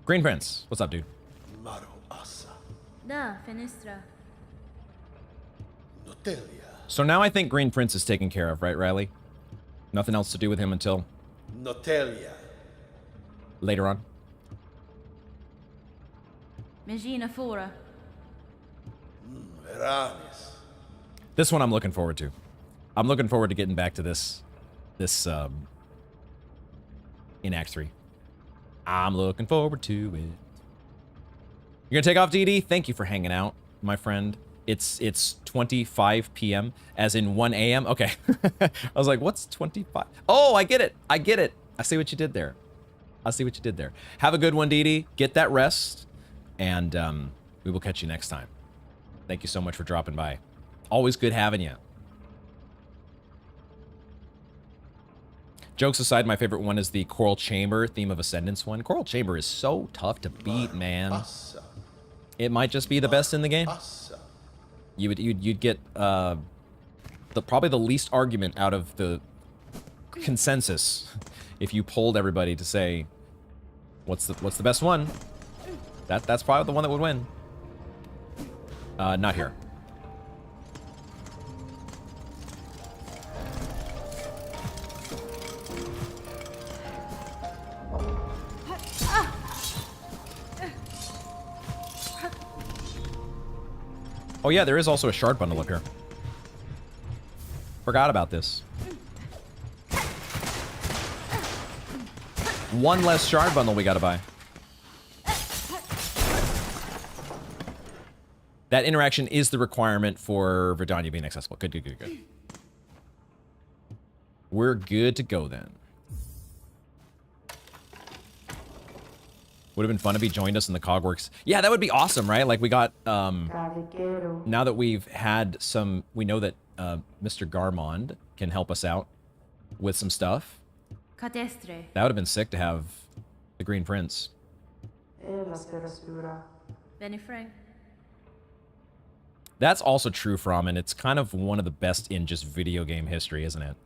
Green Prince, what's up, dude? Da, Fenestra. So now I think Green Prince is taken care of, right, Riley? Nothing else to do with him until Notelia. later on. Megina Fora. Veranis. This one I'm looking forward to. I'm looking forward to getting back to this in Act 3. I'm looking forward to it. You're gonna take off, DD? Thank you for hanging out, my friend. It's 25 p.m. as in 1 a.m. Okay. I was like, what's 25? Oh, I get it. I get it. I see what you did there. I see what you did there. Have a good one, DD. Get that rest, and we will catch you next time. Thank you so much for dropping by. Always good having you. Jokes aside, my favorite one is the Coral Chamber Theme of Ascendance one. Coral Chamber is so tough to beat, man. It might just be the best in the game. You'd get probably the least argument out of the consensus if you polled everybody to say what's the best one. That's probably the one that would win. Not here. Oh yeah, there is also a shard bundle up here. Forgot about this. One less shard bundle we gotta buy. That interaction is the requirement for Verdania being accessible. Good, good, good, good. We're good to go then. Would have been fun if he joined us in the Cogworks. Yeah, that would be awesome, right? Like we got, now that we've had some, we know that Mr. Garmond can help us out with some stuff. Catestre. That would have been sick to have the Green Prince. Benifreng. That's also true, Fromm, it's kind of one of the best in just video game history, isn't it?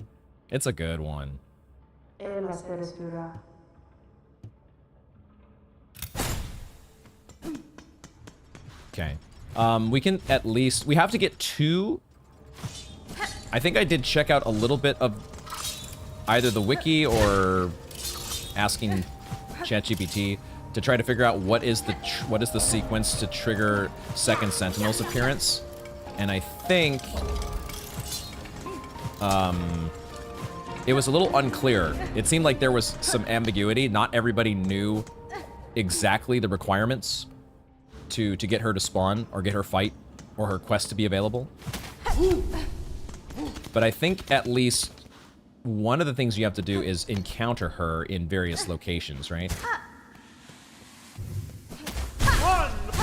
It's a good one. Okay. We can at least... We have to get 2... I think I did check out a little bit of either the wiki or asking ChatGPT to try to figure out what is the sequence to trigger second Sentinel's appearance. And I think... it was a little unclear. It seemed like there was some ambiguity. Not everybody knew exactly the requirements to get her to spawn, or get her fight, or her quest to be available. But I think at least one of the things you have to do is encounter her in various locations, right?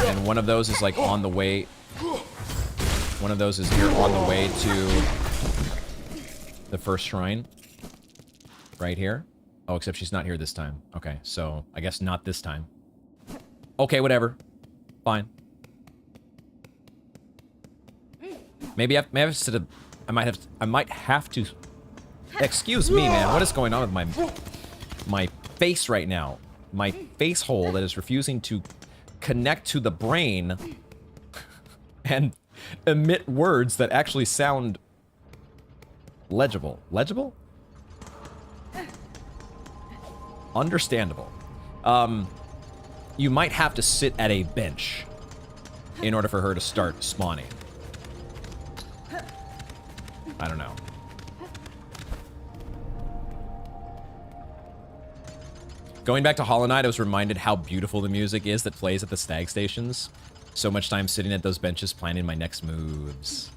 And one of those is like on the way... One of those is here on the way to the first shrine. Right here. Oh, except she's not here this time. Okay, so I guess not this time. Okay, whatever. Fine. Maybe I might have to. Excuse me, man. What is going on with my face right now? My face hole that is refusing to connect to the brain and emit words that actually sound legible. Legible? Understandable. You might have to sit at a bench in order for her to start spawning. I don't know. Going back to Hollow Knight, I was reminded how beautiful the music is that plays at the stag stations. So much time sitting at those benches planning my next moves.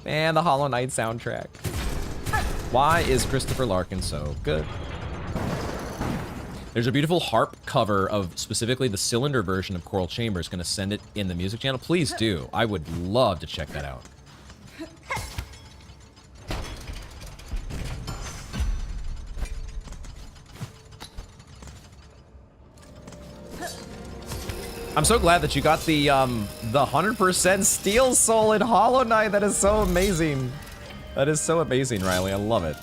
Man, the Hollow Knight soundtrack. Why is Christopher Larkin so good? There's a beautiful harp cover of specifically the cylinder version of Coral Chambers. Gonna send it in the music channel. Please do. I would love to check that out. I'm so glad that you got the 100% Steel Soul in Hollow Knight. That is so amazing. That is so amazing, Riley. I love it.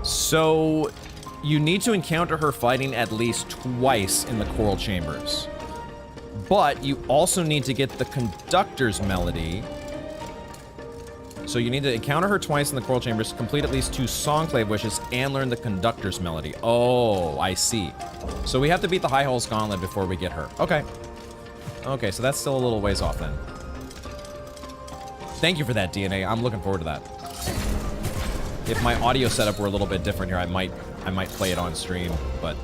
So, you need to encounter her fighting at least twice in the Coral Chambers. But you also need to get the Conductor's Melody. So you need to encounter her twice in the Coral Chambers, complete at least 2 Songclave Wishes, and learn the Conductor's Melody. Oh, I see. So we have to beat the High Hole's Gauntlet before we get her. Okay. Okay, so that's still a little ways off then. Thank you for that, DNA. I'm looking forward to that. If my audio setup were a little bit different here, I might play it on stream, but...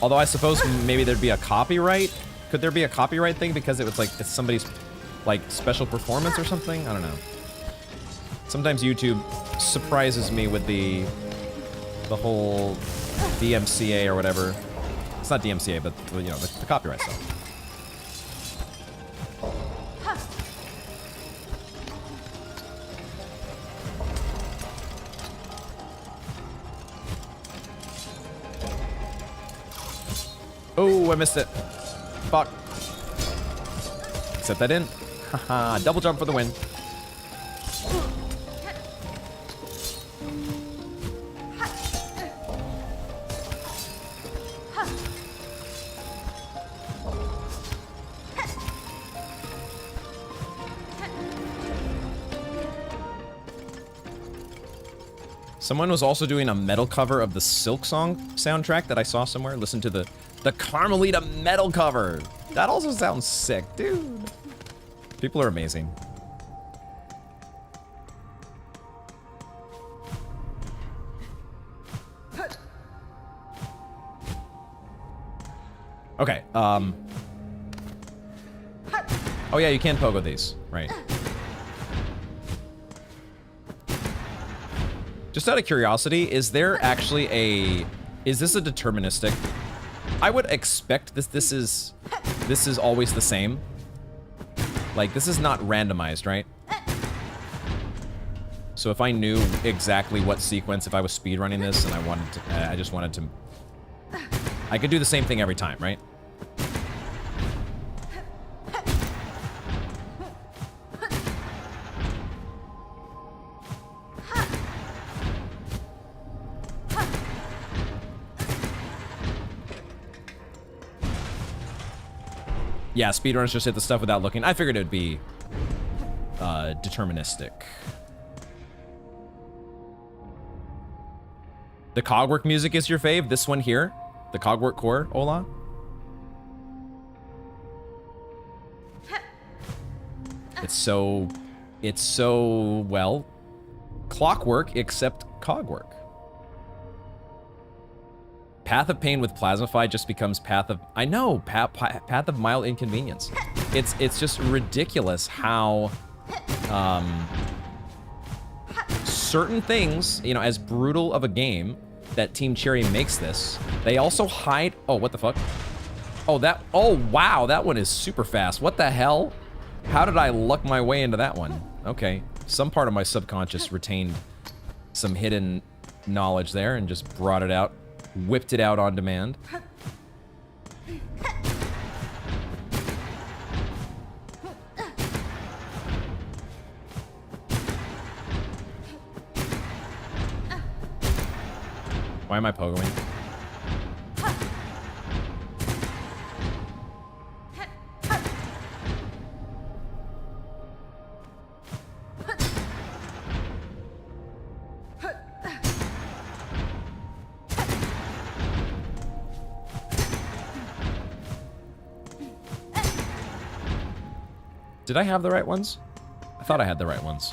Although I suppose maybe there'd be a copyright? Could there be a copyright thing because it was like, it's somebody's, like, special performance or something? I don't know. Sometimes YouTube surprises me with the whole DMCA or whatever. It's not DMCA, but, you know, the copyright stuff. Oh, I missed it. Fuck. Set that in. Haha, double jump for the win. Someone was also doing a metal cover of the Silk Song soundtrack that I saw somewhere. Listen to the Carmelita metal cover. That also sounds sick, dude. People are amazing. Okay, oh yeah, you can pogo these, right. Just out of curiosity, is this a deterministic? I would expect this is always the same. Like, this is not randomized, right? So if I knew exactly what sequence, if I was speedrunning this and I just wanted to, I could do the same thing every time, right? Yeah, speedrunners just hit the stuff without looking. I figured it would be deterministic. The cogwork music is your fave? This one here? The cogwork core, Ola? It's so, well, clockwork except cogwork. Path of Pain with Plasmafy just becomes Path of... I know, Path of Mild Inconvenience. It's just ridiculous how... certain things, you know, as brutal of a game that Team Cherry makes this, they also hide... Oh, what the fuck? Oh, that... Oh, wow, that one is super fast. What the hell? How did I luck my way into that one? Okay. Some part of my subconscious retained some hidden knowledge there and just brought it out. Whipped it out on demand. Why am I pogoing? Did I have the right ones? I thought I had the right ones.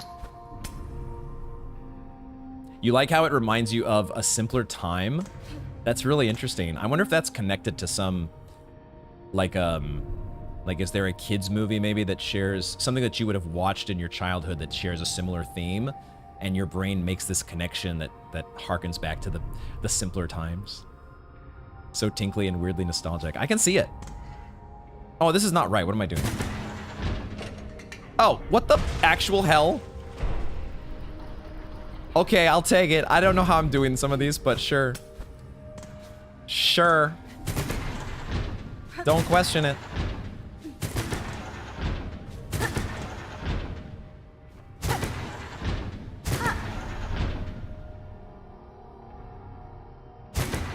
You like how it reminds you of a simpler time? That's really interesting. I wonder if that's connected to some, like is there a kids movie maybe that shares something that you would have watched in your childhood that shares a similar theme, and your brain makes this connection that harkens back to the simpler times? So tinkly and weirdly nostalgic. I can see it. Oh, this is not right. What am I doing? Oh, what the actual hell? Okay, I'll take it. I don't know how I'm doing some of these, but sure. Sure. Don't question it.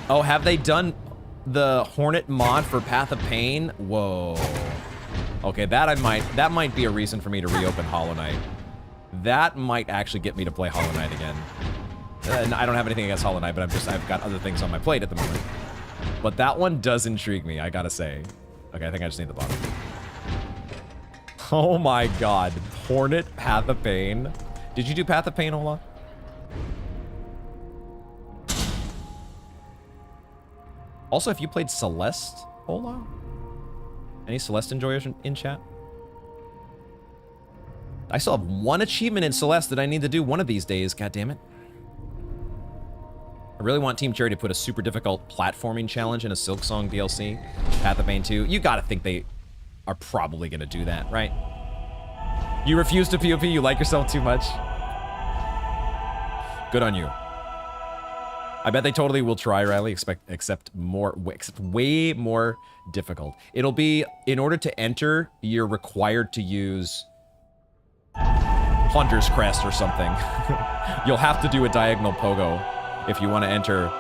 Oh, have they done the Hornet mod for Path of Pain? Whoa. Okay, that might be a reason for me to reopen Hollow Knight. That might actually get me to play Hollow Knight again. And I don't have anything against Hollow Knight, but I've got other things on my plate at the moment. But that one does intrigue me, I gotta say. Okay, I think I just need the bottom. Oh my god. Hornet, Path of Pain. Did you do Path of Pain, Ola? Also, if you played Celeste, Ola? Any Celeste enjoyers in chat? I still have one achievement in Celeste that I need to do one of these days, god damn it. I really want Team Cherry to put a super difficult platforming challenge in a Silksong DLC. Path of Pain 2. You gotta think they are probably gonna do that, right? You refuse to PvP, you like yourself too much. Good on you. I bet they totally will try, Riley, except way more difficult. It'll be, in order to enter, you're required to use Hunter's Crest or something. You'll have to do a diagonal pogo if you want to enter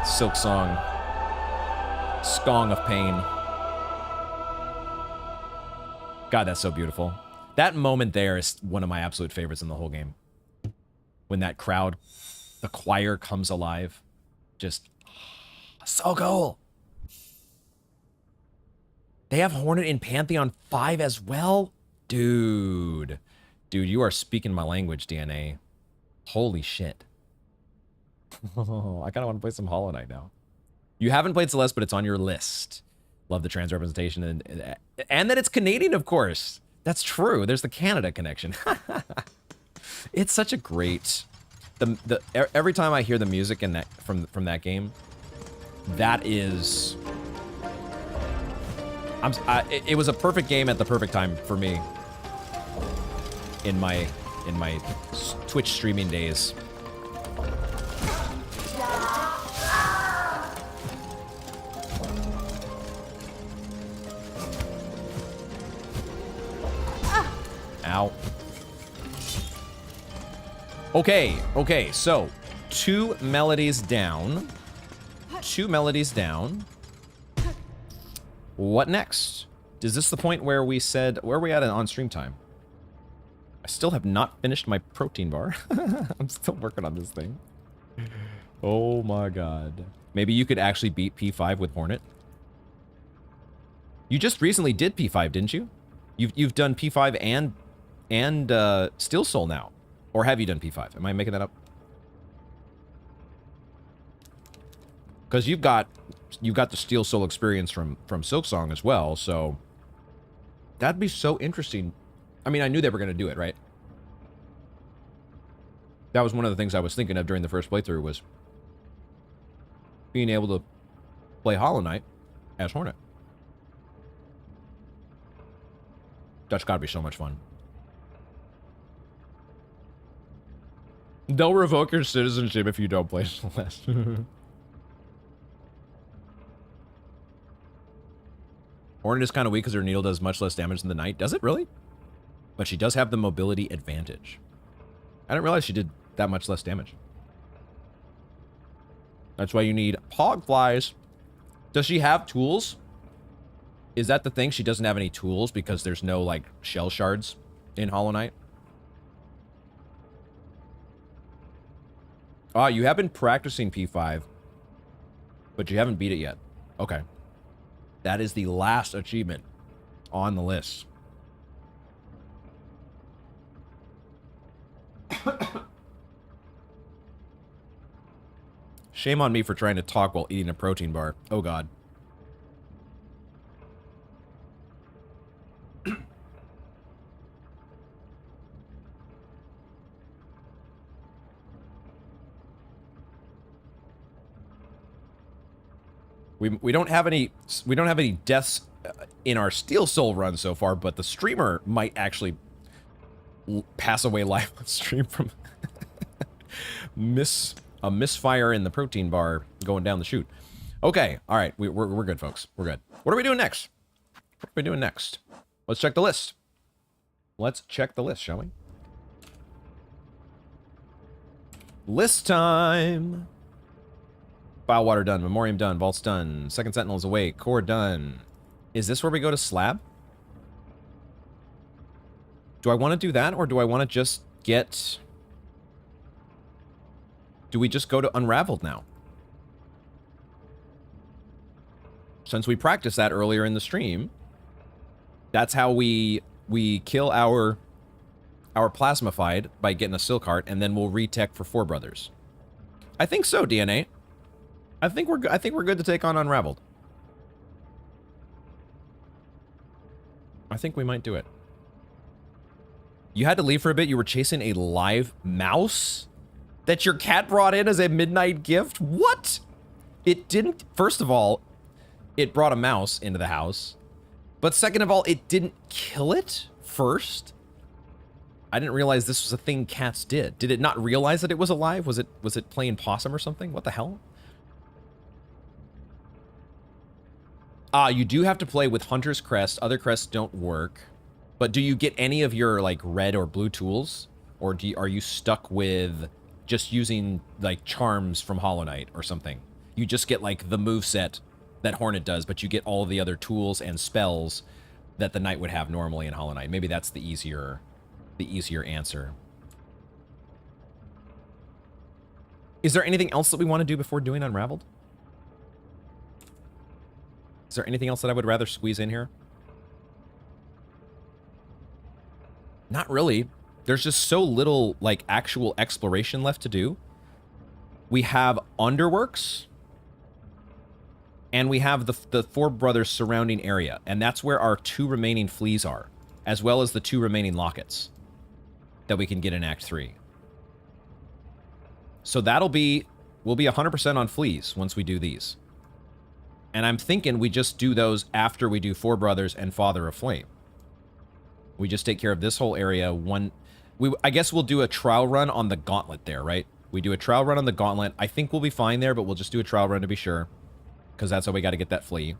Silksong. Skong of Pain. God, that's so beautiful. That moment there is one of my absolute favorites in the whole game. when that crowd, the choir comes alive. Just so cool. They have Hornet in Pantheon 5 as well? Dude. Dude, you are speaking my language, DNA. Holy shit. I kind of want to play some Hollow Knight now. You haven't played Celeste, but it's on your list. Love the trans representation and that it's Canadian, of course. That's true. There's the Canada connection. It's such a great... every time I hear the music in that from that game, that is... it was a perfect game at the perfect time for me in my Twitch streaming days. Ow. Okay, so 2 melodies down. 2 melodies down. What next? Is this the point where we said, where are we at on stream time? I still have not finished my protein bar. I'm still working on this thing. Oh my god. Maybe you could actually beat P5 with Hornet. You just recently did P5, didn't you? You've done P5 and Steel Soul now. Or have you done P5? Am I making that up? Because you've got the Steel Soul experience from Silksong as well, so that'd be so interesting. I mean, I knew they were going to do it, right? That was one of the things I was thinking of during the first playthrough, was being able to play Hollow Knight as Hornet. That's got to be so much fun. They'll revoke your citizenship if you don't play Celeste. Hornet is kind of weak because her needle does much less damage than the Knight. Does it really? But she does have the mobility advantage. I didn't realize she did that much less damage. That's why you need Pog Flies. Does she have tools? Is that the thing? She doesn't have any tools because there's no, like, shell shards in Hollow Knight? Ah, you have been practicing P5, but you haven't beat it yet. Okay. That is the last achievement on the list. Shame on me for trying to talk while eating a protein bar. Oh, God. We don't have any deaths in our Steel Soul run so far, but the streamer might actually pass away live on stream from a misfire in the protein bar going down the chute. Okay, all right, we're good, folks. We're good. What are we doing next? What are we doing next? Let's check the list. Let's check the list, shall we? List time. Firewater done, Memoriam done, Vaults done, Second Sentinel is awake, Core done. Is this where we go to Slab? Do I want to do that, or do I want to just get... Do we just go to Unraveled now? Since we practiced that earlier in the stream, that's how we kill our Plasmified by getting a Silk Heart, and then we'll retech for Four Brothers. I think so, DNA. I think we're good to take on Unraveled. I think we might do it. You had to leave for a bit. You were chasing a live mouse that your cat brought in as a midnight gift? What? It didn't... First of all, it brought a mouse into the house. But second of all, it didn't kill it first. I didn't realize this was a thing cats did. Did it not realize that it was alive? Was it playing possum or something? What the hell? You do have to play with Hunter's Crest. Other crests don't work. But do you get any of your, like, red or blue tools? Or are you stuck with just using, like, charms from Hollow Knight or something? You just get, like, the moveset that Hornet does, but you get all the other tools and spells that the Knight would have normally in Hollow Knight. Maybe that's the easier answer. Is there anything else that we want to do before doing Unraveled? Is there anything else that I would rather squeeze in here? Not really. There's just so little, like, actual exploration left to do. We have Underworks, and we have the Four Brothers surrounding area, and that's where our 2 remaining fleas are, as well as the 2 remaining lockets that we can get in Act 3. So we'll be 100% on fleas once we do these. And I'm thinking we just do those after we do Four Brothers and Father of Flame. We just take care of this whole area. I guess we'll do a trial run on the gauntlet there, right? We do a trial run on the gauntlet. I think we'll be fine there, but we'll just do a trial run to be sure. Because that's how we got to get that flea.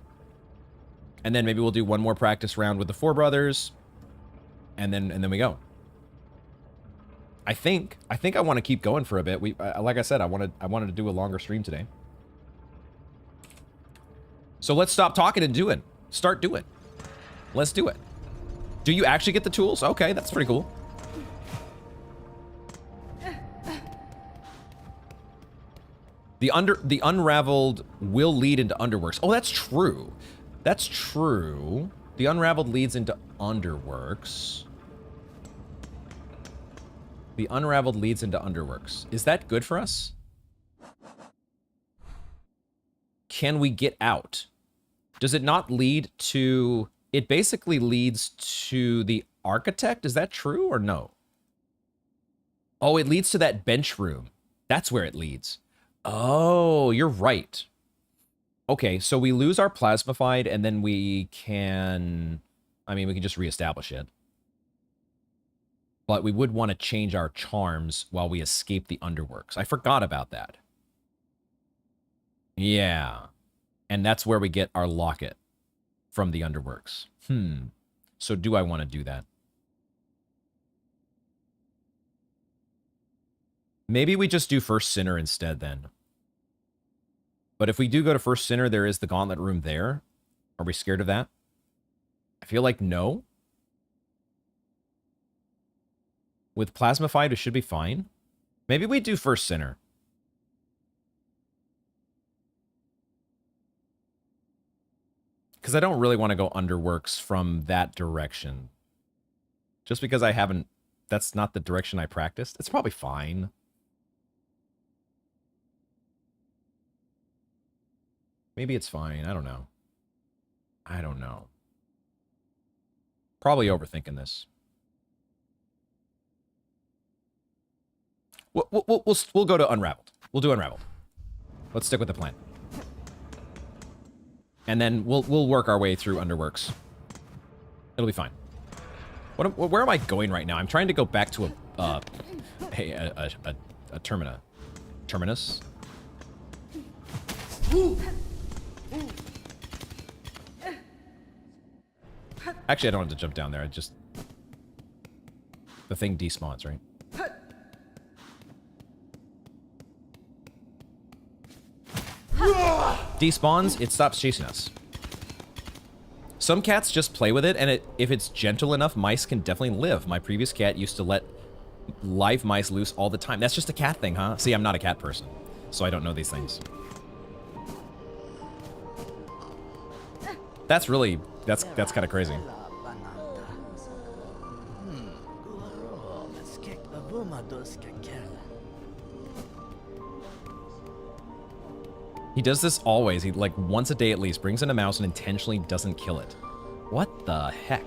And then maybe we'll do one more practice round with the Four Brothers. And then we go. I think I want to keep going for a bit. Like I said, I wanted to do a longer stream today. So let's stop talking and do it. Start doing. Let's do it. Do you actually get the tools? Okay, that's pretty cool. The Unraveled will lead into Underworks. Oh, that's true. That's true. The Unraveled leads into Underworks. The Unraveled leads into Underworks. Is that good for us? Can we get out? Does it not lead to... It basically leads to the Architect? Is that true or no? Oh, it leads to that bench room. That's where it leads. Oh, you're right. Okay, so we lose our Plasmified, and then we can... I mean, we can just reestablish it. But we would want to change our charms while we escape the Underworks. I forgot about that. Yeah. And that's where we get our locket from the Underworks. So do I want to do that? Maybe we just do First Sinner instead then. But if we do go to First Sinner, there is the Gauntlet Room there. Are we scared of that? I feel like no. With Plasmified, it should be fine. Maybe we do First Sinner. Because I don't really want to go Underworks from that direction. Just because I haven't... That's not the direction I practiced. It's probably fine. Maybe it's fine. I don't know. I don't know. Probably overthinking this. We'll go to Unraveled. We'll do Unraveled. Let's stick with the plan. And then we'll work our way through Underworks. It'll be fine. Where am I going right now? I'm trying to go back to a terminus. Actually, I don't have to jump down there. The thing despawns, right? Despawns, it stops chasing us. Some cats just play with it, and if it's gentle enough, mice can definitely live. My previous cat used to let live mice loose all the time. That's just a cat thing, huh? See, I'm not a cat person, so I don't know these things. That's kind of crazy. He does this always. He, like, once a day at least, brings in a mouse and intentionally doesn't kill it. What the heck?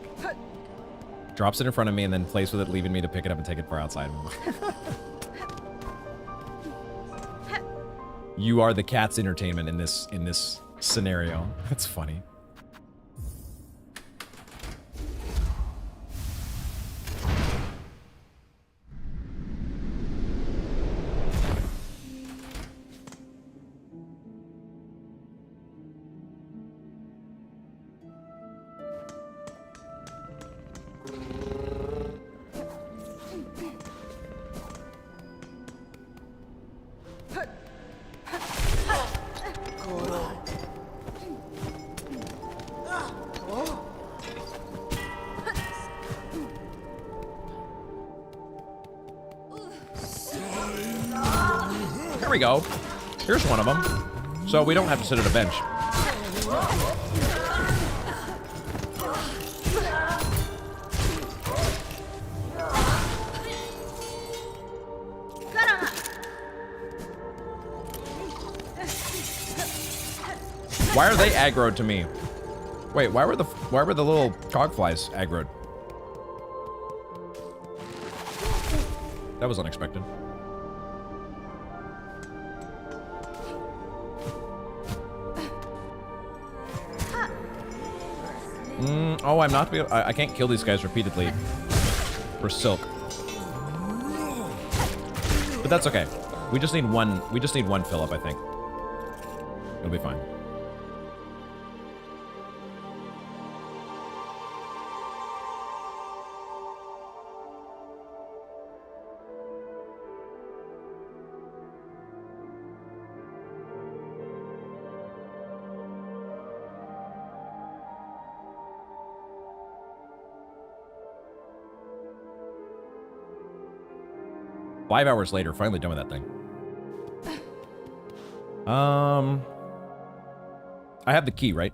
Drops it in front of me and then plays with it, leaving me to pick it up and take it far outside. You are the cat's entertainment in this scenario. That's funny. There we go. Here's one of them. So we don't have to sit at a bench. Why are they aggroed to me? Wait, why were the little cogflies aggroed? That was unexpected. Oh, I'm not. I can't kill these guys repeatedly for silk, but that's okay. We just need one. We just need one fill up. I think it'll be fine. Five hours later, finally done with that thing. I have the key, right?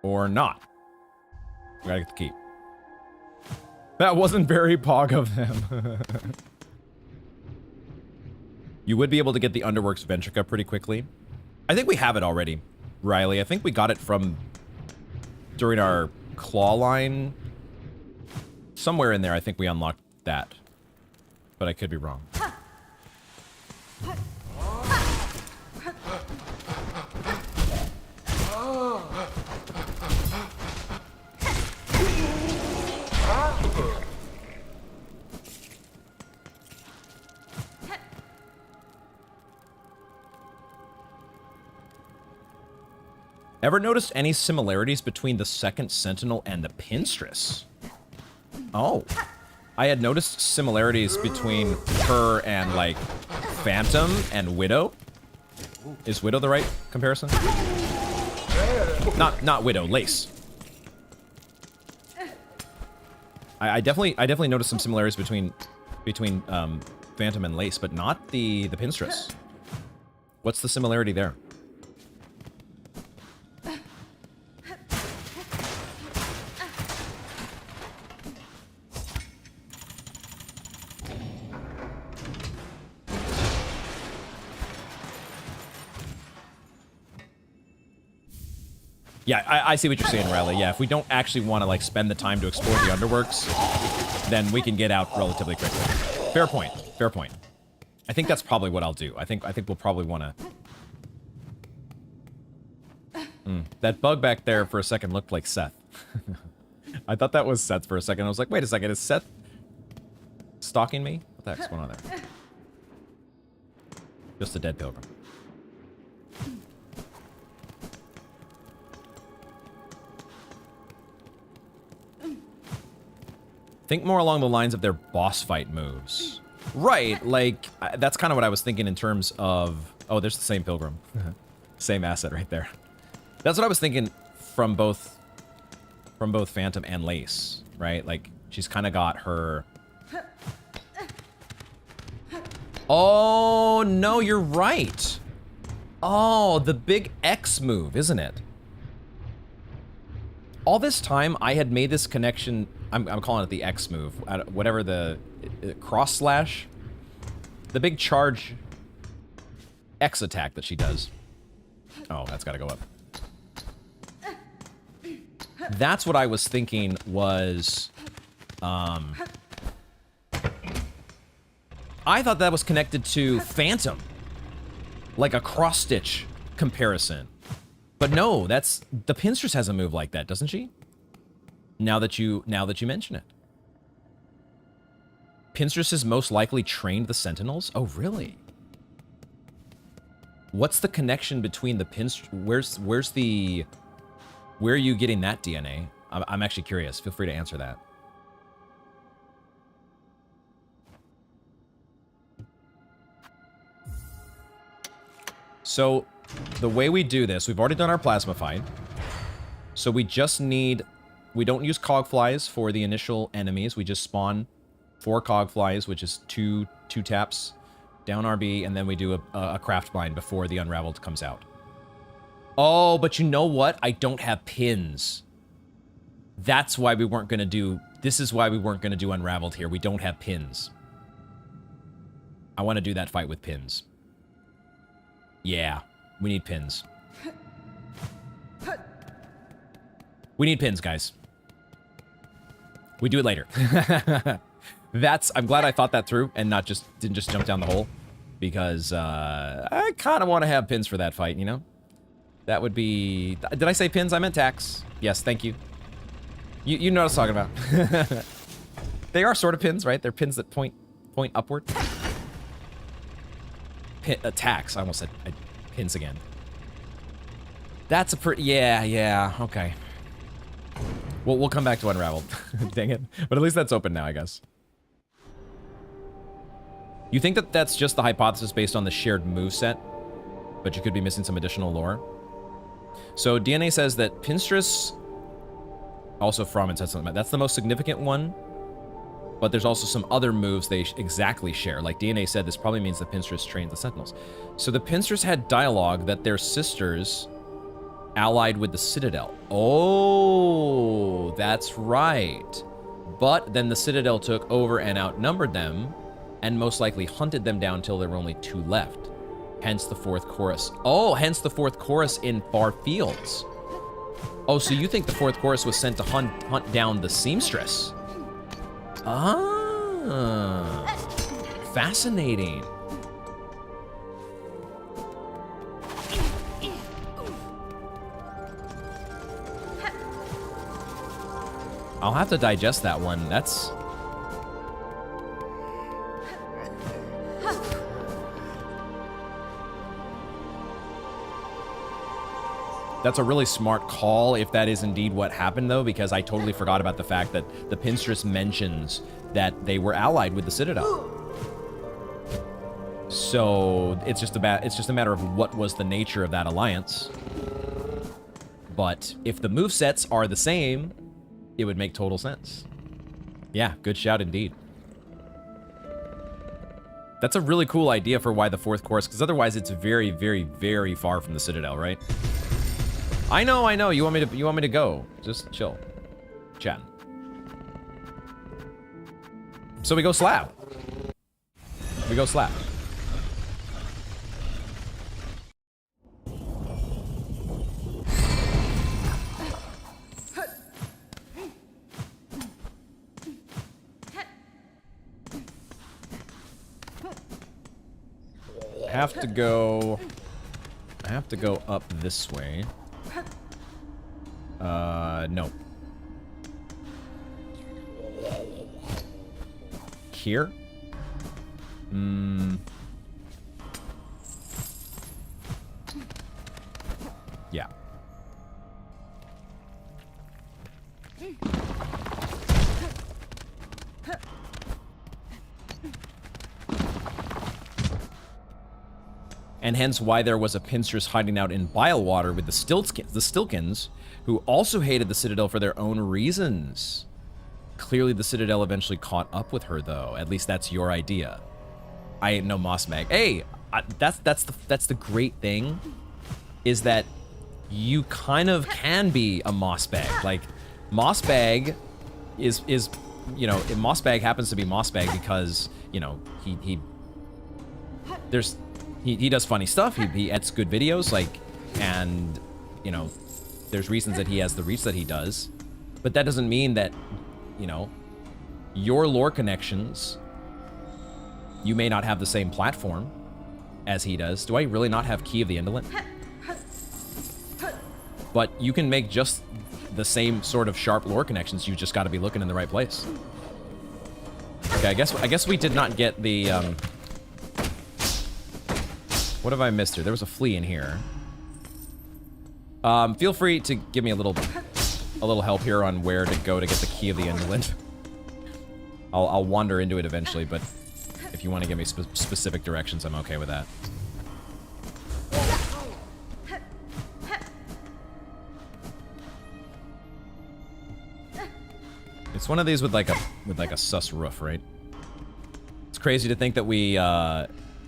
Or not? I gotta get the key. That wasn't very pog of them. You would be able to get the Underworks Ventrica pretty quickly. I think we have it already, Riley. I think we got it from during our claw line. Somewhere in there, I think we unlocked that. But I could be wrong. Ever noticed any similarities between the second Sentinel and the Pinstress? Oh. I had noticed similarities between her and, like, Phantom and Widow. Is Widow the right comparison? Not Widow, Lace. I definitely noticed some similarities between Phantom and Lace, but not the Pinstress. What's the similarity there? Yeah, I see what you're saying, Riley. Yeah, if we don't actually want to, like, spend the time to explore the Underworks, then we can get out relatively quickly. Fair point. Fair point. I think that's probably what I'll do. I think we'll probably want to... That bug back there for a second looked like Seth. I thought that was Seth for a second. I was like, wait a second, is Seth stalking me? What the heck's going on there? Just a dead pilgrim. Think more along the lines of their boss fight moves. Right, like, that's kind of what I was thinking in terms of... Oh, there's the same pilgrim. Same asset right there. That's what I was thinking from both Phantom and Lace, right? Like, she's kind of got her... Oh, no, you're right. Oh, the big X move, isn't it? All this time, I had made this connection... I'm calling it the X move. Whatever the... cross slash? The big charge X attack that she does. Oh, that's gotta go up. That's what I was thinking was... I thought that was connected to Phantom. Like a cross-stitch comparison. But no, that's... The Pinstress has a move like that, doesn't she? Now that you mention it. Pinstress has most likely trained the Sentinels? Oh, really? What's the connection between the Pinstress... Where's the... Where are you getting that DNA? I'm actually curious. Feel free to answer that. So, the way we do this, we've already done our plasma fight. So we just need... We don't use cogflies for the initial enemies. We just spawn 4 cog flies, which is two taps, down RB, and then we do a craft bind before the unraveled comes out. Oh, but you know what? I don't have pins. That's why we weren't gonna do. This is why we weren't gonna do unraveled here. We don't have pins. I want to do that fight with pins. Yeah, we need pins. We need pins, guys. We do it later. I'm glad I thought that through and didn't just jump down the hole, because I kind of want to have pins for that fight, you know? That would be... Did I say pins? I meant tacks. Yes, thank you. You know what I was talking about. They are sort of pins, right? They're pins that point upward. Tacks. I almost said pins again. That's a pretty... Yeah, okay. We'll come back to Unraveled. Dang it. But at least that's open now, I guess. You think that that's just the hypothesis based on the shared moveset, but you could be missing some additional lore? So DNA says that Pinstress... Also, Fromin said something about that's the most significant one, but there's also some other moves they exactly share. Like DNA said, this probably means the Pinstress trained the Sentinels. So the Pinstress had dialogue that their sisters allied with the Citadel. Oh, that's right. But then the Citadel took over and outnumbered them, and most likely hunted them down till there were only 2 left. Hence the 4th chorus. Oh, hence the 4th chorus in Far Fields. Oh, so you think the 4th chorus was sent to hunt down the seamstress? Ah, fascinating. I'll have to digest that one. That's... That's a really smart call if that is indeed what happened, though, because I totally forgot about the fact that the Pinstress mentions that they were allied with the Citadel. So it's just a matter of what was the nature of that alliance. But if the movesets are the same, it would make total sense. Yeah, good shout indeed. That's a really cool idea for why the 4th chorus, because otherwise it's very, very, very far from the Citadel, right? I know. You want me to go? Just chill, chat. So we go slab. We go slab. I have to go up this way. No. Here? Yeah. And hence why there was a Pinstress hiding out in Bilewater with the Stilkins, who also hated the Citadel for their own reasons. Clearly the Citadel eventually caught up with her, though. At least that's your idea. I ain't no Moss Mag. Hey, that's the great thing, is that you kind of can be a Moss Bag. Like, Moss Bag is you know, Moss Bag happens to be Moss Bag because, you know, he does funny stuff. He edits good videos, like, and, you know, there's reasons that he has the reach that he does. But that doesn't mean that, you know, your lore connections, you may not have the same platform as he does. Do I really not have Key of the Indolent? But you can make just the same sort of sharp lore connections. You just got to be looking in the right place. Okay, I guess we did not get the, what have I missed here? There was a flea in here. Feel free to give me a little help here on where to go to get the Key of the Indolent. I'll wander into it eventually, but if you want to give me specific directions, I'm okay with that. It's one of these with like a sus roof, right? crazy to think that we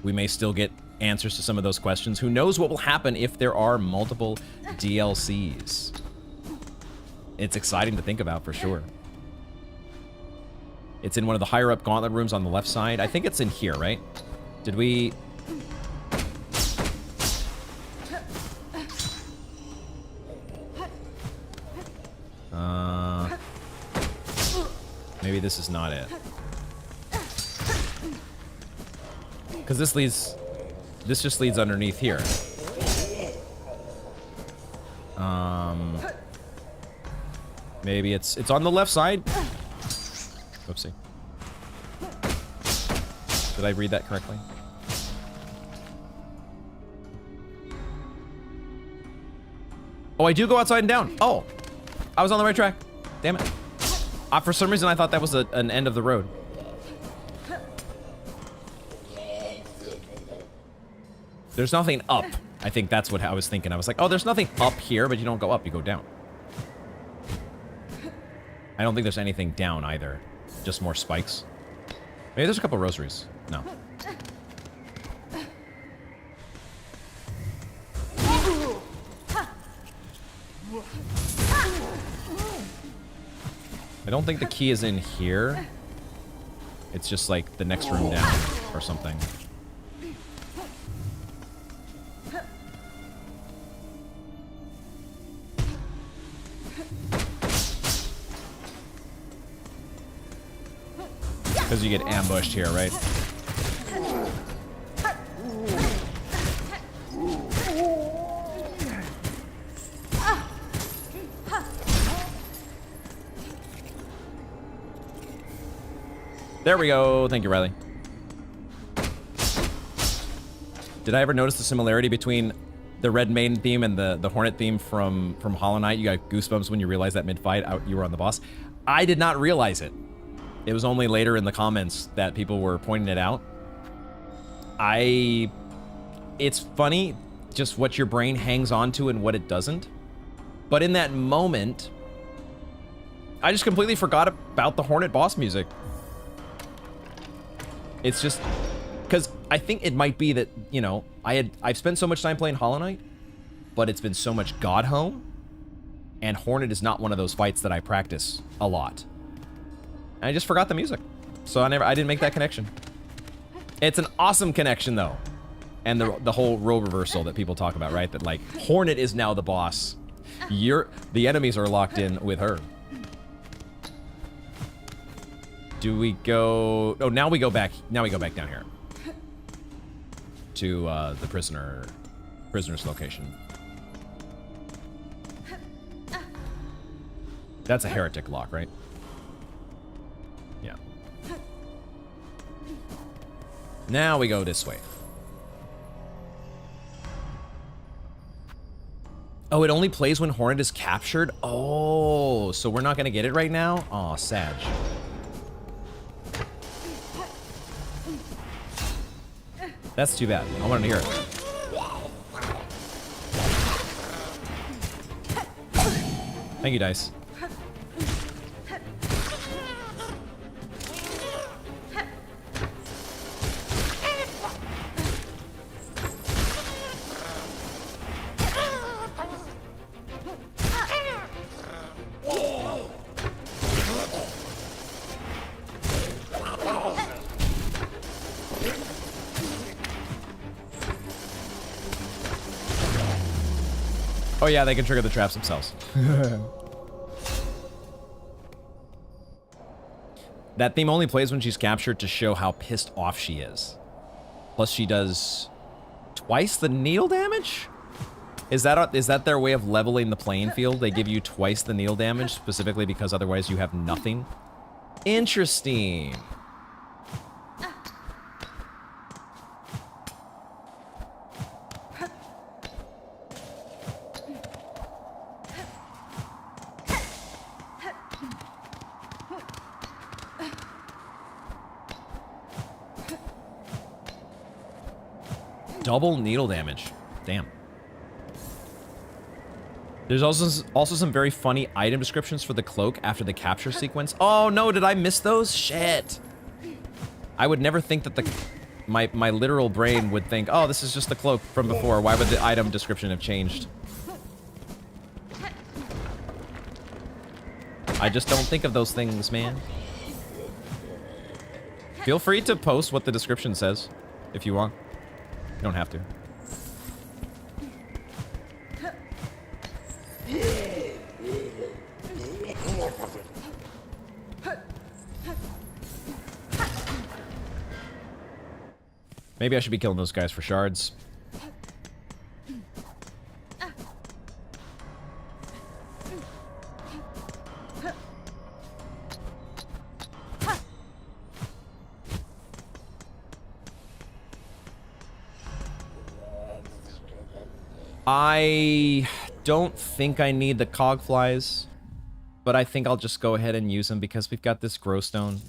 may still get answers to some of those questions. Who knows what will happen if there are multiple DLCs? It's exciting to think about for sure. It's in one of the higher up gauntlet rooms on the left side. I think it's in here, right? Did we... Maybe this is not it. Because this leads... This just leads underneath here. Maybe it's on the left side. Oopsie. Did I read that correctly? Oh, I do go outside and down. Oh, I was on the right track. Damn it. For some reason, I thought that was an end of the road. There's nothing up. I think that's what I was thinking. I was like, oh, there's nothing up here, but you don't go up, you go down. I don't think there's anything down either. Just more spikes. Maybe there's a couple rosaries. No. I don't think the key is in here. It's just like the next room down or something. Because you get ambushed here, right? There we go. Thank you, Riley. Did I ever notice the similarity between the Red Maiden theme and the Hornet theme from Hollow Knight? You got goosebumps when you realized that mid-fight you were on the boss. I did not realize it. It was only later in the comments that people were pointing it out. It's funny just what your brain hangs on to and what it doesn't. But in that moment, I just completely forgot about the Hornet boss music. It's just because I think it might be that, you know, I've spent so much time playing Hollow Knight, but it's been so much God Home, and Hornet is not one of those fights that I practice a lot. And I just forgot the music, so I didn't make that connection. It's an awesome connection though, and the whole role reversal that people talk about, right? That like Hornet is now the boss. The enemies are locked in with her. Do we go... Oh, now we go back. Now we go back down here. To the prisoner's location. That's a heretic lock, right? Yeah. Now we go this way. Oh, it only plays when Hornet is captured? Oh, so we're not gonna get it right now? Aw, Sag. That's too bad. I wanted to hear it. Thank you, Dice. Oh yeah, they can trigger the traps themselves. That theme only plays when she's captured to show how pissed off she is. Plus she does twice the needle damage? Is that their way of leveling the playing field? They give you twice the needle damage specifically because otherwise you have nothing? Interesting. Double needle damage. Damn. There's also some very funny item descriptions for the cloak after the capture sequence. Oh no, did I miss those? Shit. I would never think that my literal brain would think, oh, this is just the cloak from before. Why would the item description have changed? I just don't think of those things, man. Feel free to post what the description says, if you want. You don't have to. Maybe I should be killing those guys for shards. I don't think I need the cog flies, but I think I'll just go ahead and use them because we've got this glowstone.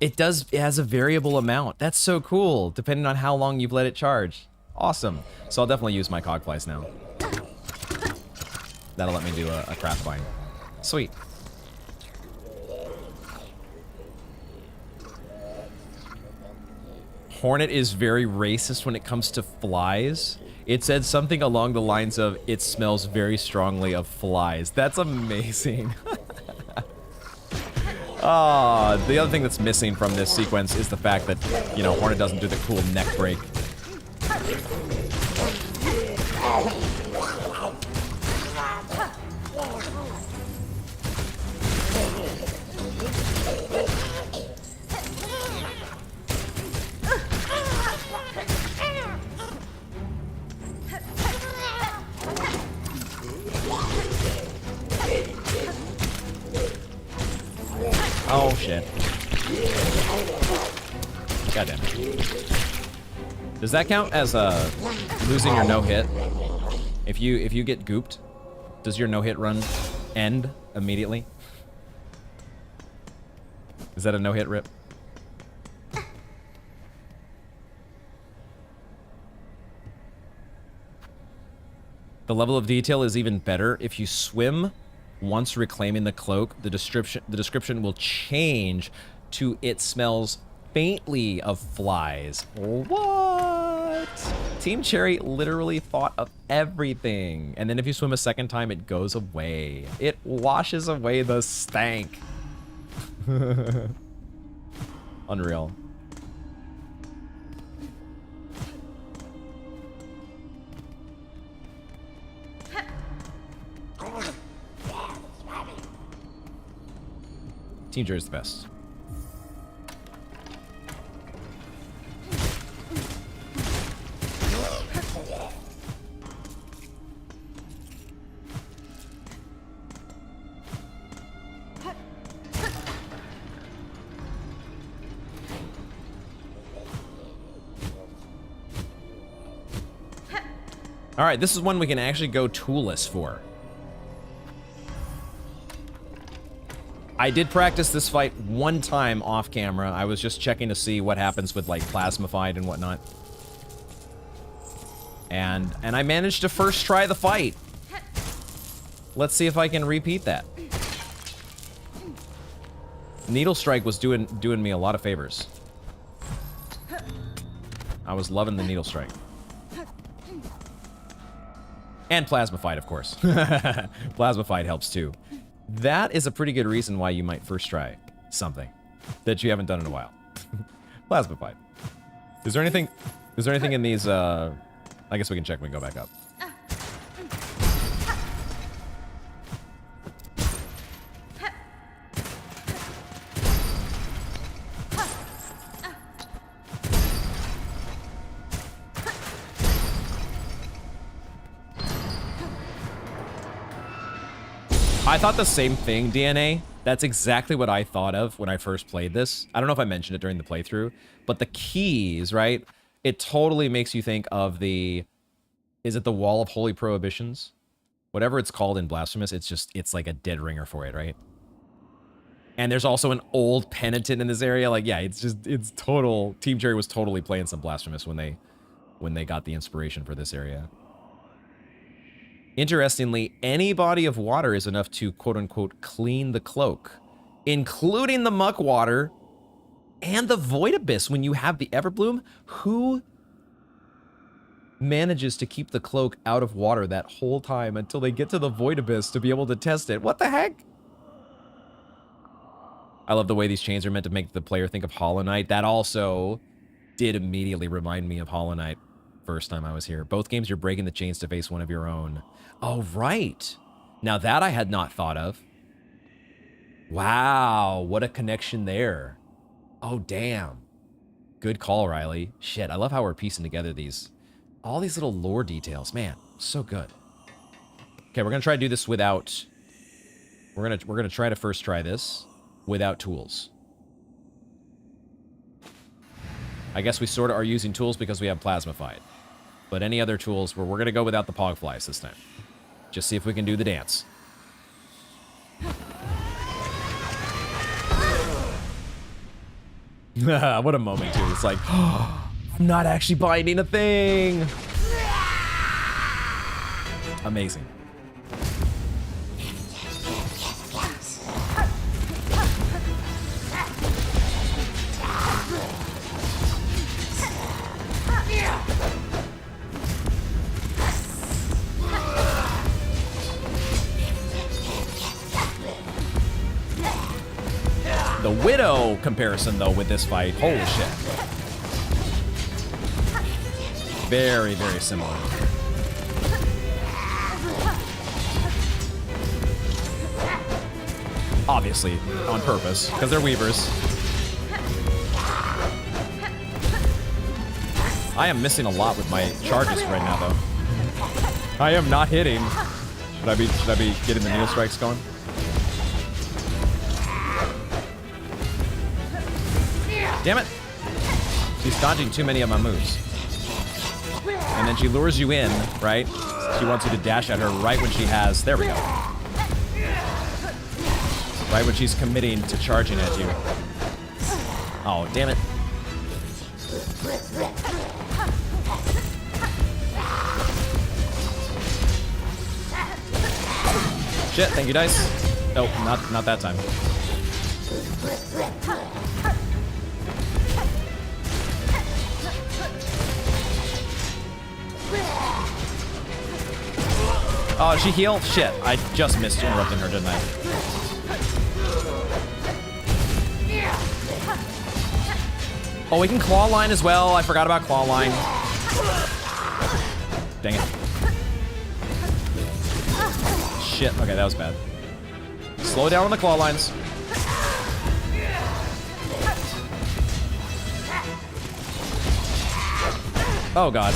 It has a variable amount. That's so cool, depending on how long you've let it charge. Awesome. So I'll definitely use my cog flies now. That'll let me do a craft find. Sweet. Hornet is very racist when it comes to flies. It said something along the lines of, it smells very strongly of flies. That's amazing. Ah, the other thing that's missing from this sequence is the fact that, you know, Hornet doesn't do the cool neck break. Oh shit. Goddamn. Does that count as losing your no-hit? If you get gooped, does your no-hit run end immediately? Is that a no-hit rip? The level of detail is even better if you swim. Once reclaiming the cloak, the description will change to it smells faintly of flies. What? Team Cherry literally thought of everything. And then if you swim a second time, it goes away. It washes away the stank. Unreal. Team Cherry is the best. All right, this is one we can actually go toolless for. I did practice this fight one time off camera. I was just checking to see what happens with like plasmified and whatnot. And I managed to first try the fight. Let's see if I can repeat that. Needle Strike was doing me a lot of favors. I was loving the Needle Strike. And Plasmified, of course. Plasmified helps too. That is a pretty good reason why you might first try something that you haven't done in a while. Plasmified. Is there anything in these, I guess we can check when we go back up. I thought the same thing, DNA. That's exactly what I thought of when I first played this. I don't know if I mentioned it during the playthrough, but the keys, right? It totally makes you think of the... Is it the Wall of Holy Prohibitions? Whatever it's called in Blasphemous, it's like a dead ringer for it, right? And there's also an old penitent in this area. Like, yeah, it's total... Team Cherry was totally playing some Blasphemous when they got the inspiration for this area. Interestingly, any body of water is enough to, quote-unquote, clean the cloak, including the muck water. And the Void Abyss, when you have the Everbloom, who manages to keep the cloak out of water that whole time until they get to the Void Abyss to be able to test it? What the heck? I love the way these chains are meant to make the player think of Hollow Knight. That also did immediately remind me of Hollow Knight first time I was here. Both games, you're breaking the chains to face one of your own. Oh, right. Now that I had not thought of. Wow, what a connection there. Oh, damn. Good call, Riley. Shit, I love how we're piecing together all these little lore details. Man, so good. Okay, we're gonna try to do this without... We're gonna try to first try this without tools. I guess we sort of are using tools because we have Plasmified. But any other tools, we're gonna go without the Pogflies this time. Just see if we can do the dance. What a moment, too. It's like, oh, I'm not actually binding a thing. Amazing. The Widow comparison, though, with this fight, holy shit. Very, very similar. Obviously, on purpose, because they're weavers. I am missing a lot with my charges right now, though. I am not hitting. Should I be getting the Needle Strikes going? Damn it! She's dodging too many of my moves. And then she lures you in, right? She wants you to dash at her right when she has... There we go. Right when she's committing to charging at you. Oh, damn it. Shit, thank you, dice. Nope, not that time. Oh, she healed? Shit, I just missed interrupting her, didn't I? Oh, we can claw line as well. I forgot about claw line. Dang it. Shit, okay, that was bad. Slow down on the claw lines. Oh, God.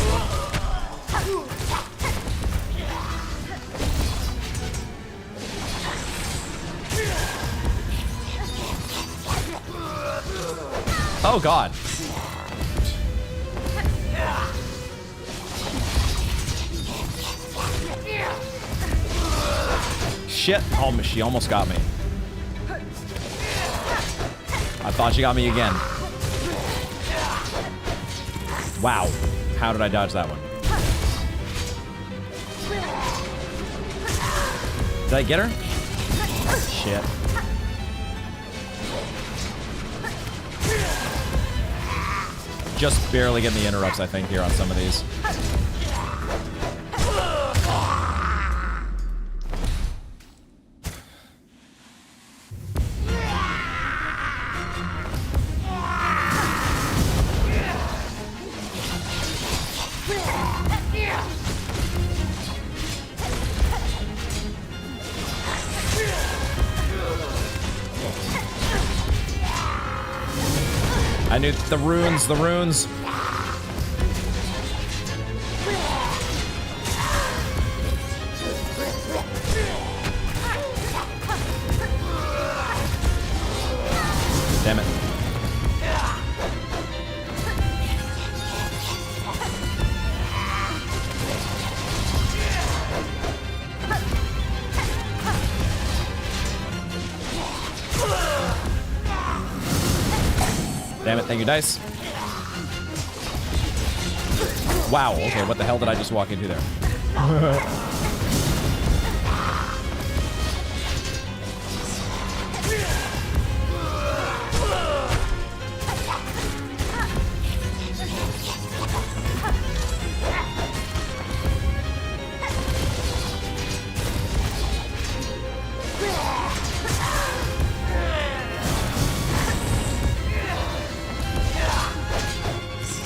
Oh, God. Shit. Oh, she almost got me. I thought she got me again. Wow. How did I dodge that one? Did I get her? Shit. Just barely getting the interrupts, I think, here on some of these. I knew the runes, the runes. Damn it. Damn it, thank you, dice. Wow, okay, what the hell did I just walk into there?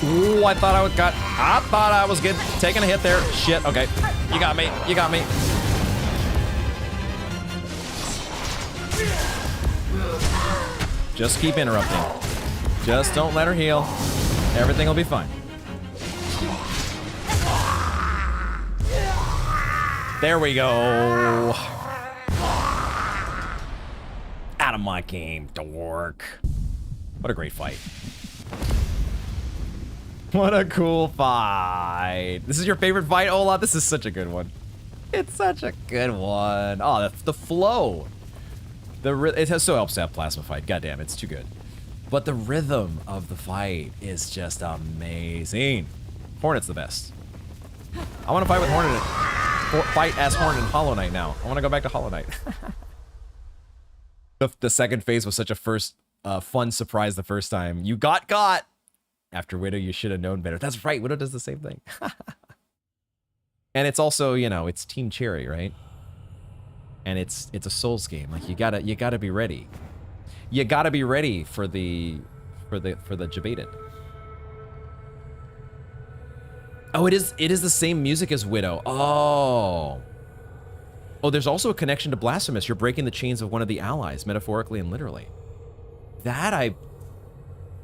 Ooh, I thought I was getting taking a hit there. Shit. Okay. You got me. You got me. Just keep interrupting. Just don't let her heal. Everything will be fine. There we go. Out of my game, dork. What a great fight. What a cool fight. This is your favorite fight, Ola? This is such a good one. It's such a good one. Oh, the flow. It has so helps to have plasma fight. Goddamn, it's too good. But the rhythm of the fight is just amazing. Hornet's the best. I want to fight with Hornet. Fight as Hornet in Hollow Knight now. I want to go back to Hollow Knight. The second phase was such a fun surprise the first time. You got. After Widow, you should have known better. That's right. Widow does the same thing. And it's also, you know, it's Team Cherry, right? And it's a Souls game. Like you gotta be ready. You gotta be ready for the Jebaited. Oh, it is the same music as Widow. Oh, there's also a connection to Blasphemous. You're breaking the chains of one of the allies, metaphorically and literally.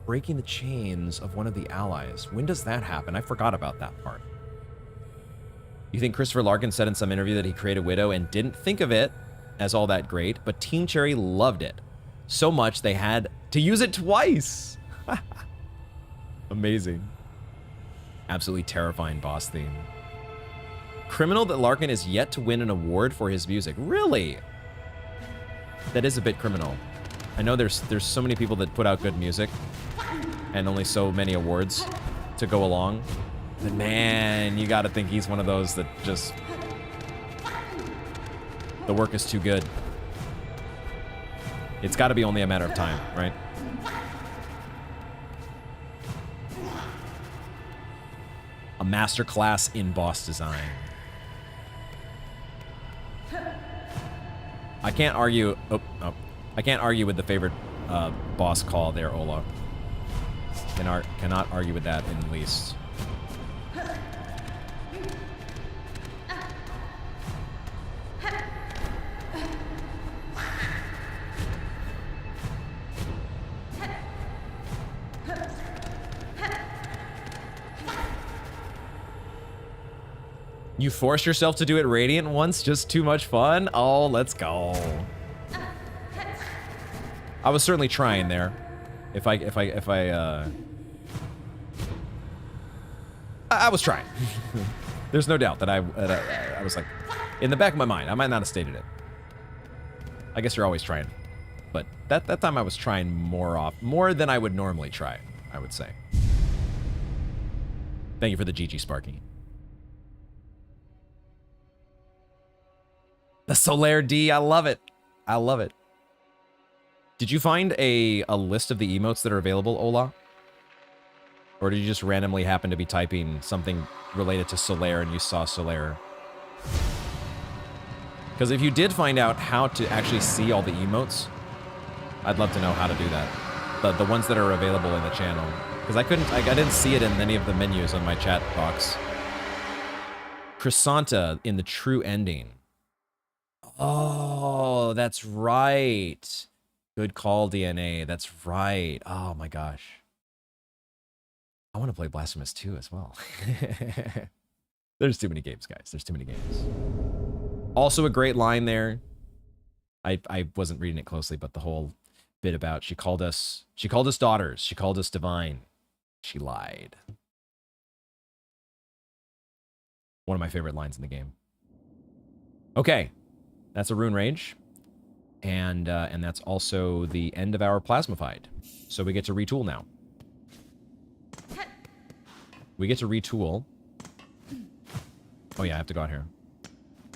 Breaking the chains of one of the allies. When does that happen? I forgot about that part. You think Christopher Larkin said in some interview that he created Widow and didn't think of it as all that great, but Team Cherry loved it so much they had to use it twice. Amazing. Absolutely terrifying boss theme. Criminal that Larkin is yet to win an award for his music. Really? That is a bit criminal. I know there's so many people that put out good music and only so many awards to go along. But man, you gotta think he's one of those that just... the work is too good. It's gotta be only a matter of time, right? A masterclass in boss design. I can't argue... I can't argue with the favorite boss call there, Ola. Cannot argue with that in the least. You forced yourself to do it Radiant once? Just too much fun? Oh, let's go. I was certainly trying there. I was trying. There's no doubt that I was like, in the back of my mind, I might not have stated it. I guess you're always trying. But that time I was trying more than I would normally try, I would say. Thank you for the GG Sparky. The Solaire D, I love it. I love it. Did you find a list of the emotes that are available, Ola? Or did you just randomly happen to be typing something related to Solaire and you saw Solaire? Because if you did find out how to actually see all the emotes, I'd love to know how to do that. The ones that are available in the channel. Because I didn't see it in any of the menus on my chat box. Chrysanta in the true ending. Oh, that's right. Good call, DNA. That's right. Oh my gosh. I want to play Blasphemous 2 as well. There's too many games, guys. There's too many games. Also a great line there. I wasn't reading it closely, but the whole bit about she called us daughters. She called us divine. She lied. One of my favorite lines in the game. Okay. That's a Rune Rage. And that's also the end of our plasma fight. So we get to retool now. We get to retool. Oh yeah, I have to go out here.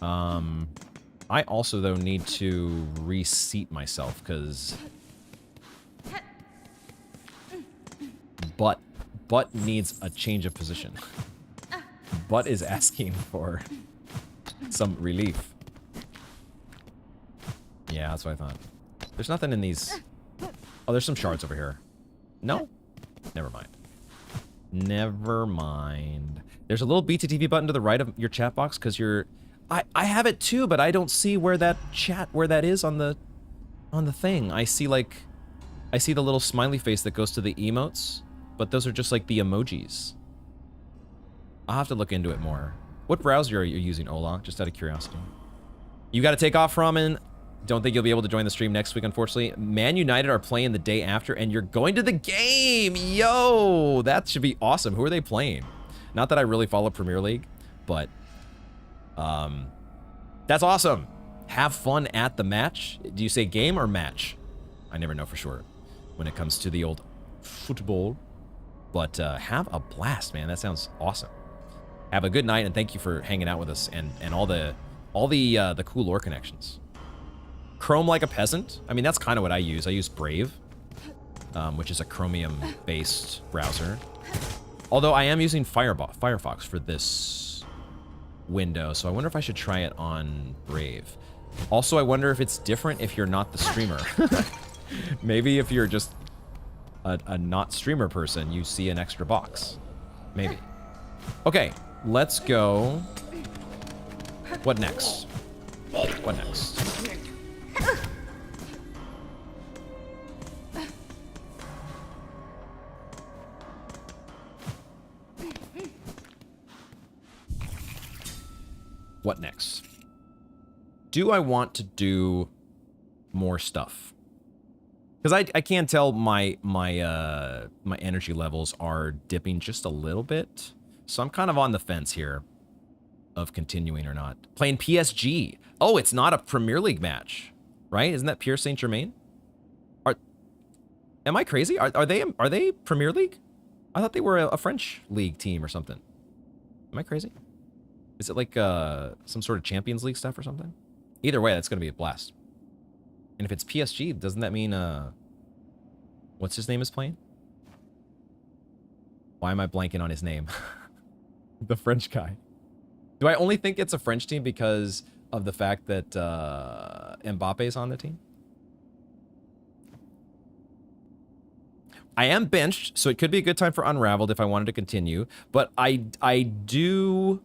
I also, though, need to reseat myself, because... Butt needs a change of position. Butt is asking for some relief. Yeah, that's what I thought. There's nothing in these... Oh, there's some shards over here. No? Never mind. Never mind. There's a little BTTV button to the right of your chat box because you're... I have it too, but I don't see where that is on the thing. I see like... I see the little smiley face that goes to the emotes, but those are just like the emojis. I'll have to look into it more. What browser are you using, Ola? Just out of curiosity. You got to take off from and don't think you'll be able to join the stream next week, unfortunately. Man United are playing the day after, and you're going to the game! Yo! That should be awesome. Who are they playing? Not that I really follow Premier League, but... that's awesome! Have fun at the match. Do you say game or match? I never know for sure when it comes to the old football. But have a blast, man. That sounds awesome. Have a good night, and thank you for hanging out with us and all the cool lore connections. Chrome like a peasant? I mean, that's kind of what I use. I use Brave, which is a Chromium-based browser. Although I am using Firefox for this window, so I wonder if I should try it on Brave. Also, I wonder if it's different if you're not the streamer. Maybe if you're just a not streamer person, you see an extra box. Maybe. Okay, let's go. What next? What next? What next? Do I want to do more stuff? Because I can tell my energy levels are dipping just a little bit. So I'm kind of on the fence here of continuing or not. Playing PSG. Oh, it's not a Premier League match, right? Isn't that Pure Saint-Germain? Am I crazy? Are they Premier League? I thought they were a French league team or something. Am I crazy? Is it like some sort of Champions League stuff or something? Either way, that's going to be a blast. And if it's PSG, doesn't that mean what's his name is playing? Why am I blanking on his name? The French guy. Do I only think it's a French team because of the fact that Mbappe's on the team? I am benched, so it could be a good time for Unraveled if I wanted to continue. But I mean,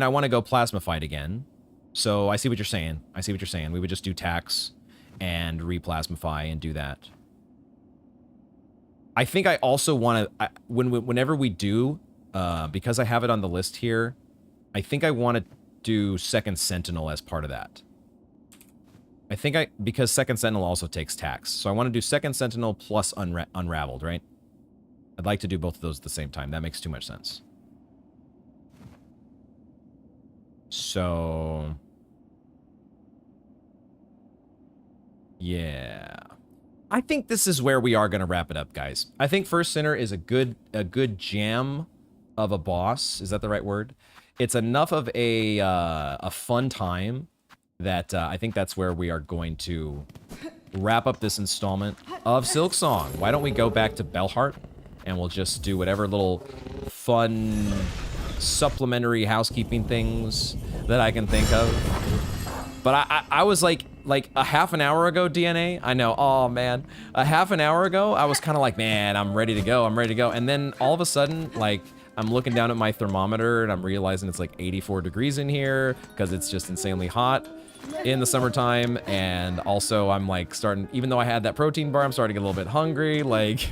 I want to go Plasma Fight again. So I see what you're saying. I see what you're saying. We would just do tax and replasmify and do that. I think I also want to, whenever we do, because I have it on the list here, I think I want to do Second Sentinel as part of that. I think because Second Sentinel also takes tax. So I want to do Second Sentinel plus Unraveled, right? I'd like to do both of those at the same time. That makes too much sense. So... yeah. I think this is where we are going to wrap it up, guys. I think First Sinner is a good jam of a boss. Is that the right word? It's enough of a fun time that I think that's where we are going to wrap up this installment of Silksong. Why don't we go back to Bellheart and we'll just do whatever little fun supplementary housekeeping things that I can think of. But I was like a half an hour ago, DNA, I know, oh man, a half an hour ago, I was kind of like, man, I'm ready to go, and then all of a sudden, like, I'm looking down at my thermometer and I'm realizing it's like 84 degrees in here because it's just insanely hot in the summertime, and also I'm like starting, even though I had that protein bar, I'm starting to get a little bit hungry, like,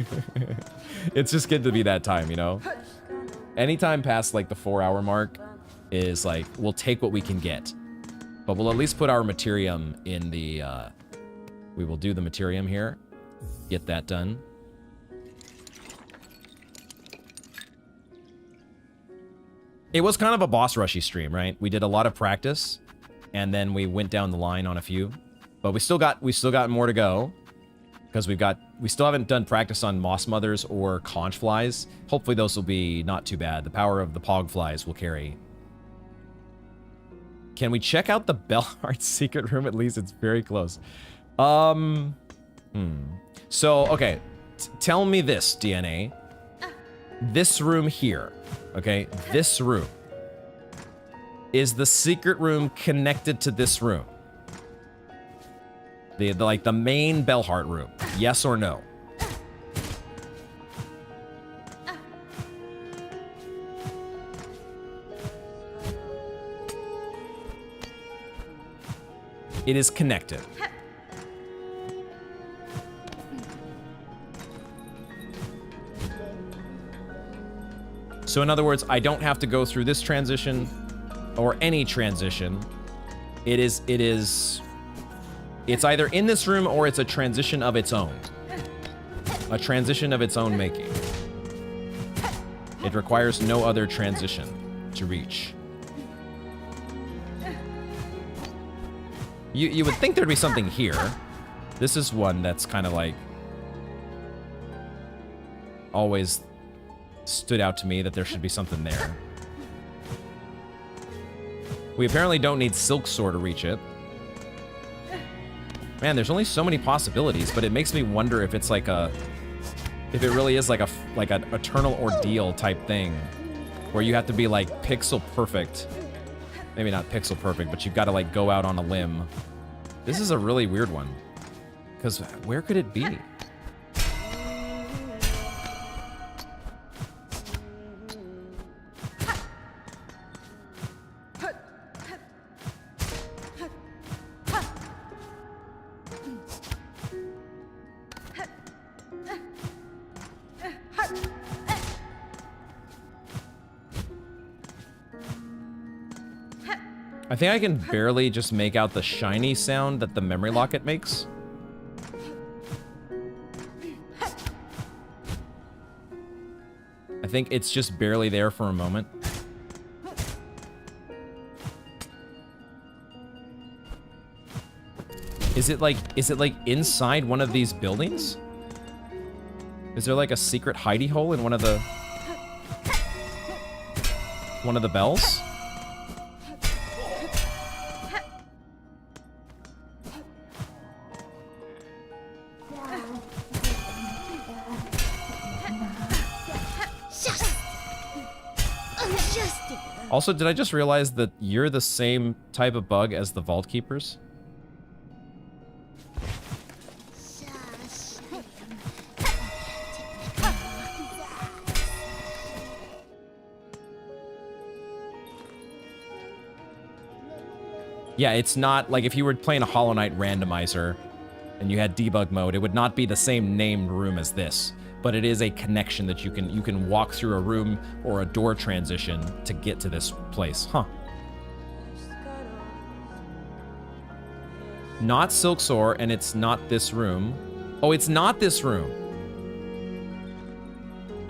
it's just good to be that time, you know? Anytime past like the 4-hour mark is like, we'll take what we can get. But we'll at least put our Materium in the, we will do the Materium here. Get that done. It was kind of a boss rushy stream, right? We did a lot of practice, and then we went down the line on a few. But we still got more to go. Because we still haven't done practice on Moss Mothers or Conch Flies. Hopefully those will be not too bad. The power of the Pog Flies will carry. Can we check out the Bellheart secret room at least? It's very close. So, okay. Tell me this, DNA. This room here, okay? This room. Is the secret room connected to this room? Like the main Bellheart room. Yes or no? It is connected. So in other words, I don't have to go through this transition or any transition. It's either in this room or it's a transition of its own. A transition of its own making. It requires no other transition to reach. You would think there'd be something here. This is one that's kind of like always stood out to me that there should be something there. We apparently don't need Silk Sword to reach it. Man, there's only so many possibilities, but it makes me wonder if it's like if it really is like an eternal ordeal type thing, where you have to be like pixel perfect. Maybe not pixel perfect, but you've got to like go out on a limb. This is a really weird one, because where could it be? I think I can barely just make out the shiny sound that the memory locket makes. I think it's just barely there for a moment. Is it like inside one of these buildings? Is there like a secret hidey hole in one of the bells? Also, did I just realize that you're the same type of bug as the Vault Keepers? Yeah, it's not like if you were playing a Hollow Knight randomizer and you had debug mode, it would not be the same named room as this. But it is a connection that you can walk through a room or a door transition to get to this place. Huh. Not Silk Sore, and it's not this room. Oh, it's not this room.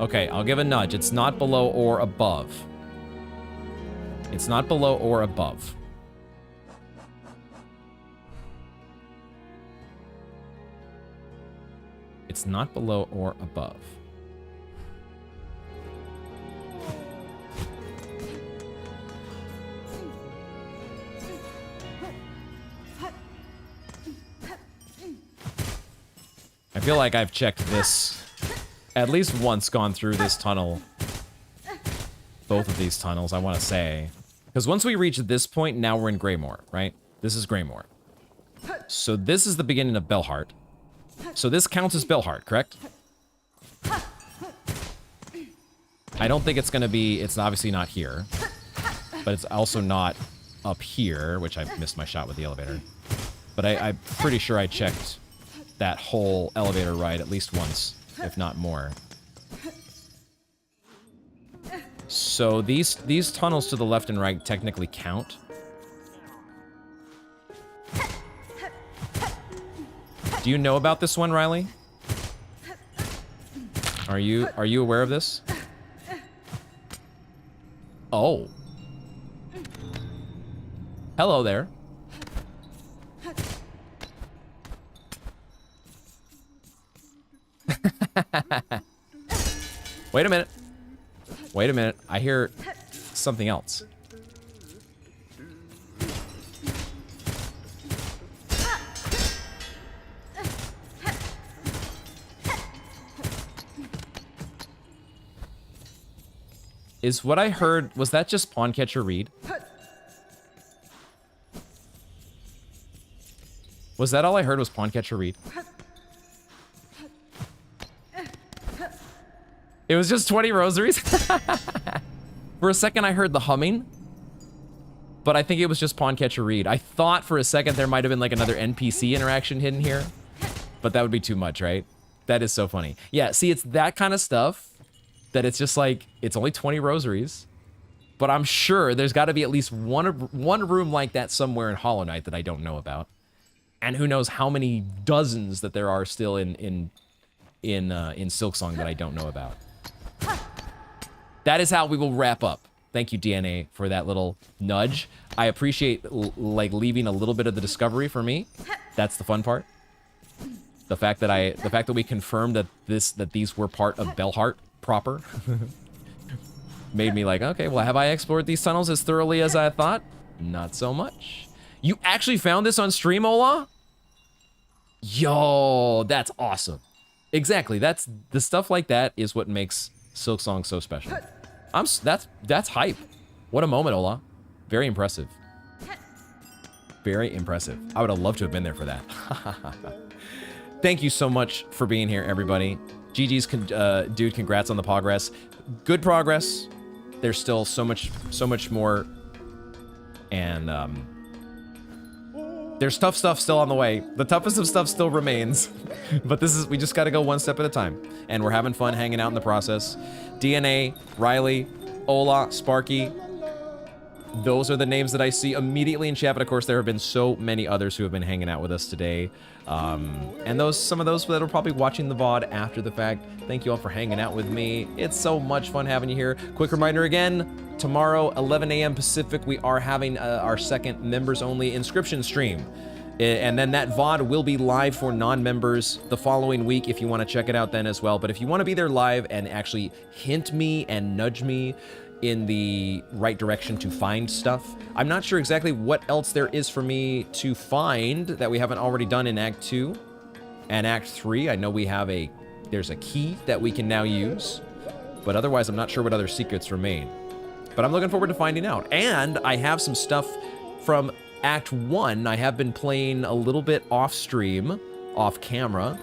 Okay, I'll give a nudge. It's not below or above. It's not below or above. It's not below or above. I feel like I've checked this at least once, gone through this tunnel. Both of these tunnels, I want to say. Because once we reach this point, now we're in Greymoor, right? This is Greymoor. So this is the beginning of Bellheart. So this counts as Bellheart, correct? I don't think it's going to be... It's obviously not here. But it's also not up here, which I missed my shot with the elevator. But I'm pretty sure I checked that whole elevator ride at least once, if not more. So these tunnels to the left and right technically count. Do you know about this one, Riley? Are you aware of this? Oh. Hello there. Wait a minute. Wait a minute. I hear something else. Is what I heard, was that just Pawncatcher Reed? Was that all I heard was Pawncatcher Reed? It was just 20 rosaries? For a second I heard the humming, but I think it was just pawn catcher read. I thought for a second there might have been like another NPC interaction hidden here, but that would be too much, right? That is so funny. Yeah, see, it's that kind of stuff that it's just like, it's only 20 rosaries, but I'm sure there's got to be at least one room like that somewhere in Hollow Knight that I don't know about. And who knows how many dozens that there are still in Silksong that I don't know about. That is how we will wrap up. Thank you, DNA, for that little nudge. I appreciate like leaving a little bit of the discovery for me. That's the fun part. The fact that we confirmed that these were part of Bellheart proper made me like, okay, well, have I explored these tunnels as thoroughly as I thought? Not so much. You actually found this on stream, Ola? Yo, that's awesome. Exactly. That's the stuff like that is what makes Silksong so special. That's hype. What a moment, Ola. Very impressive. Very impressive. I would have loved to have been there for that. Thank you so much for being here, everybody. GG's, dude, congrats on the progress. Good progress. There's still so much more. And, there's tough stuff still on the way. The toughest of stuff still remains. But we just gotta go one step at a time. And we're having fun hanging out in the process. DNA, Riley, Ola, Sparky. Those are the names that I see immediately in chat, but of course there have been so many others who have been hanging out with us today. And some of those that are probably watching the VOD after the fact, thank you all for hanging out with me. It's so much fun having you here. Quick reminder again, tomorrow, 11 a.m. Pacific, we are having our second members-only inscription stream. And then that VOD will be live for non-members the following week if you want to check it out then as well. But if you want to be there live and actually hint me and nudge me in the right direction to find stuff. I'm not sure exactly what else there is for me to find that we haven't already done in Act 2 and Act 3. I know there's a key that we can now use, but otherwise I'm not sure what other secrets remain. But I'm looking forward to finding out. And I have some stuff from Act 1. I have been playing a little bit off stream, off camera.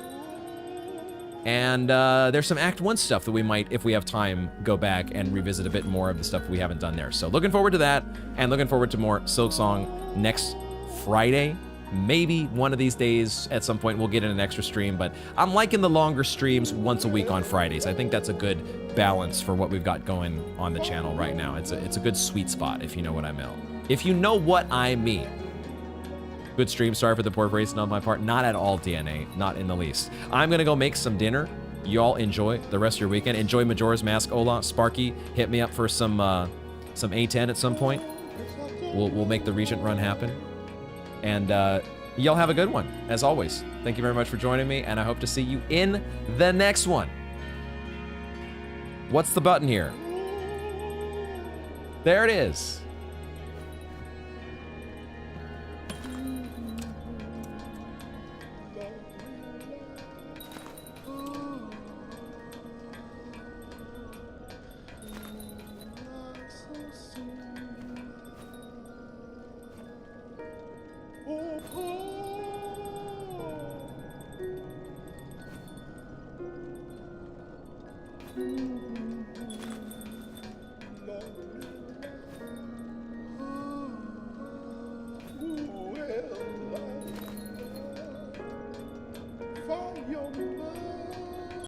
And there's some Act 1 stuff that we might, if we have time, go back and revisit a bit more of the stuff we haven't done there. So looking forward to that, and looking forward to more Silksong next Friday. Maybe one of these days, at some point, we'll get in an extra stream, but I'm liking the longer streams once a week on Fridays. I think that's a good balance for what we've got going on the channel right now. It's a good sweet spot, if you know what I mean. If you know what I mean. Good stream, sorry for the poor phrasing on my part. Not at all, DNA, not in the least. I'm gonna go make some dinner. Y'all enjoy the rest of your weekend. Enjoy Majora's Mask, Ola, Sparky. Hit me up for some A10 at some point. We'll make the Regent run happen. And y'all have a good one, as always. Thank you very much for joining me, and I hope to see you in the next one. What's the button here? There it is.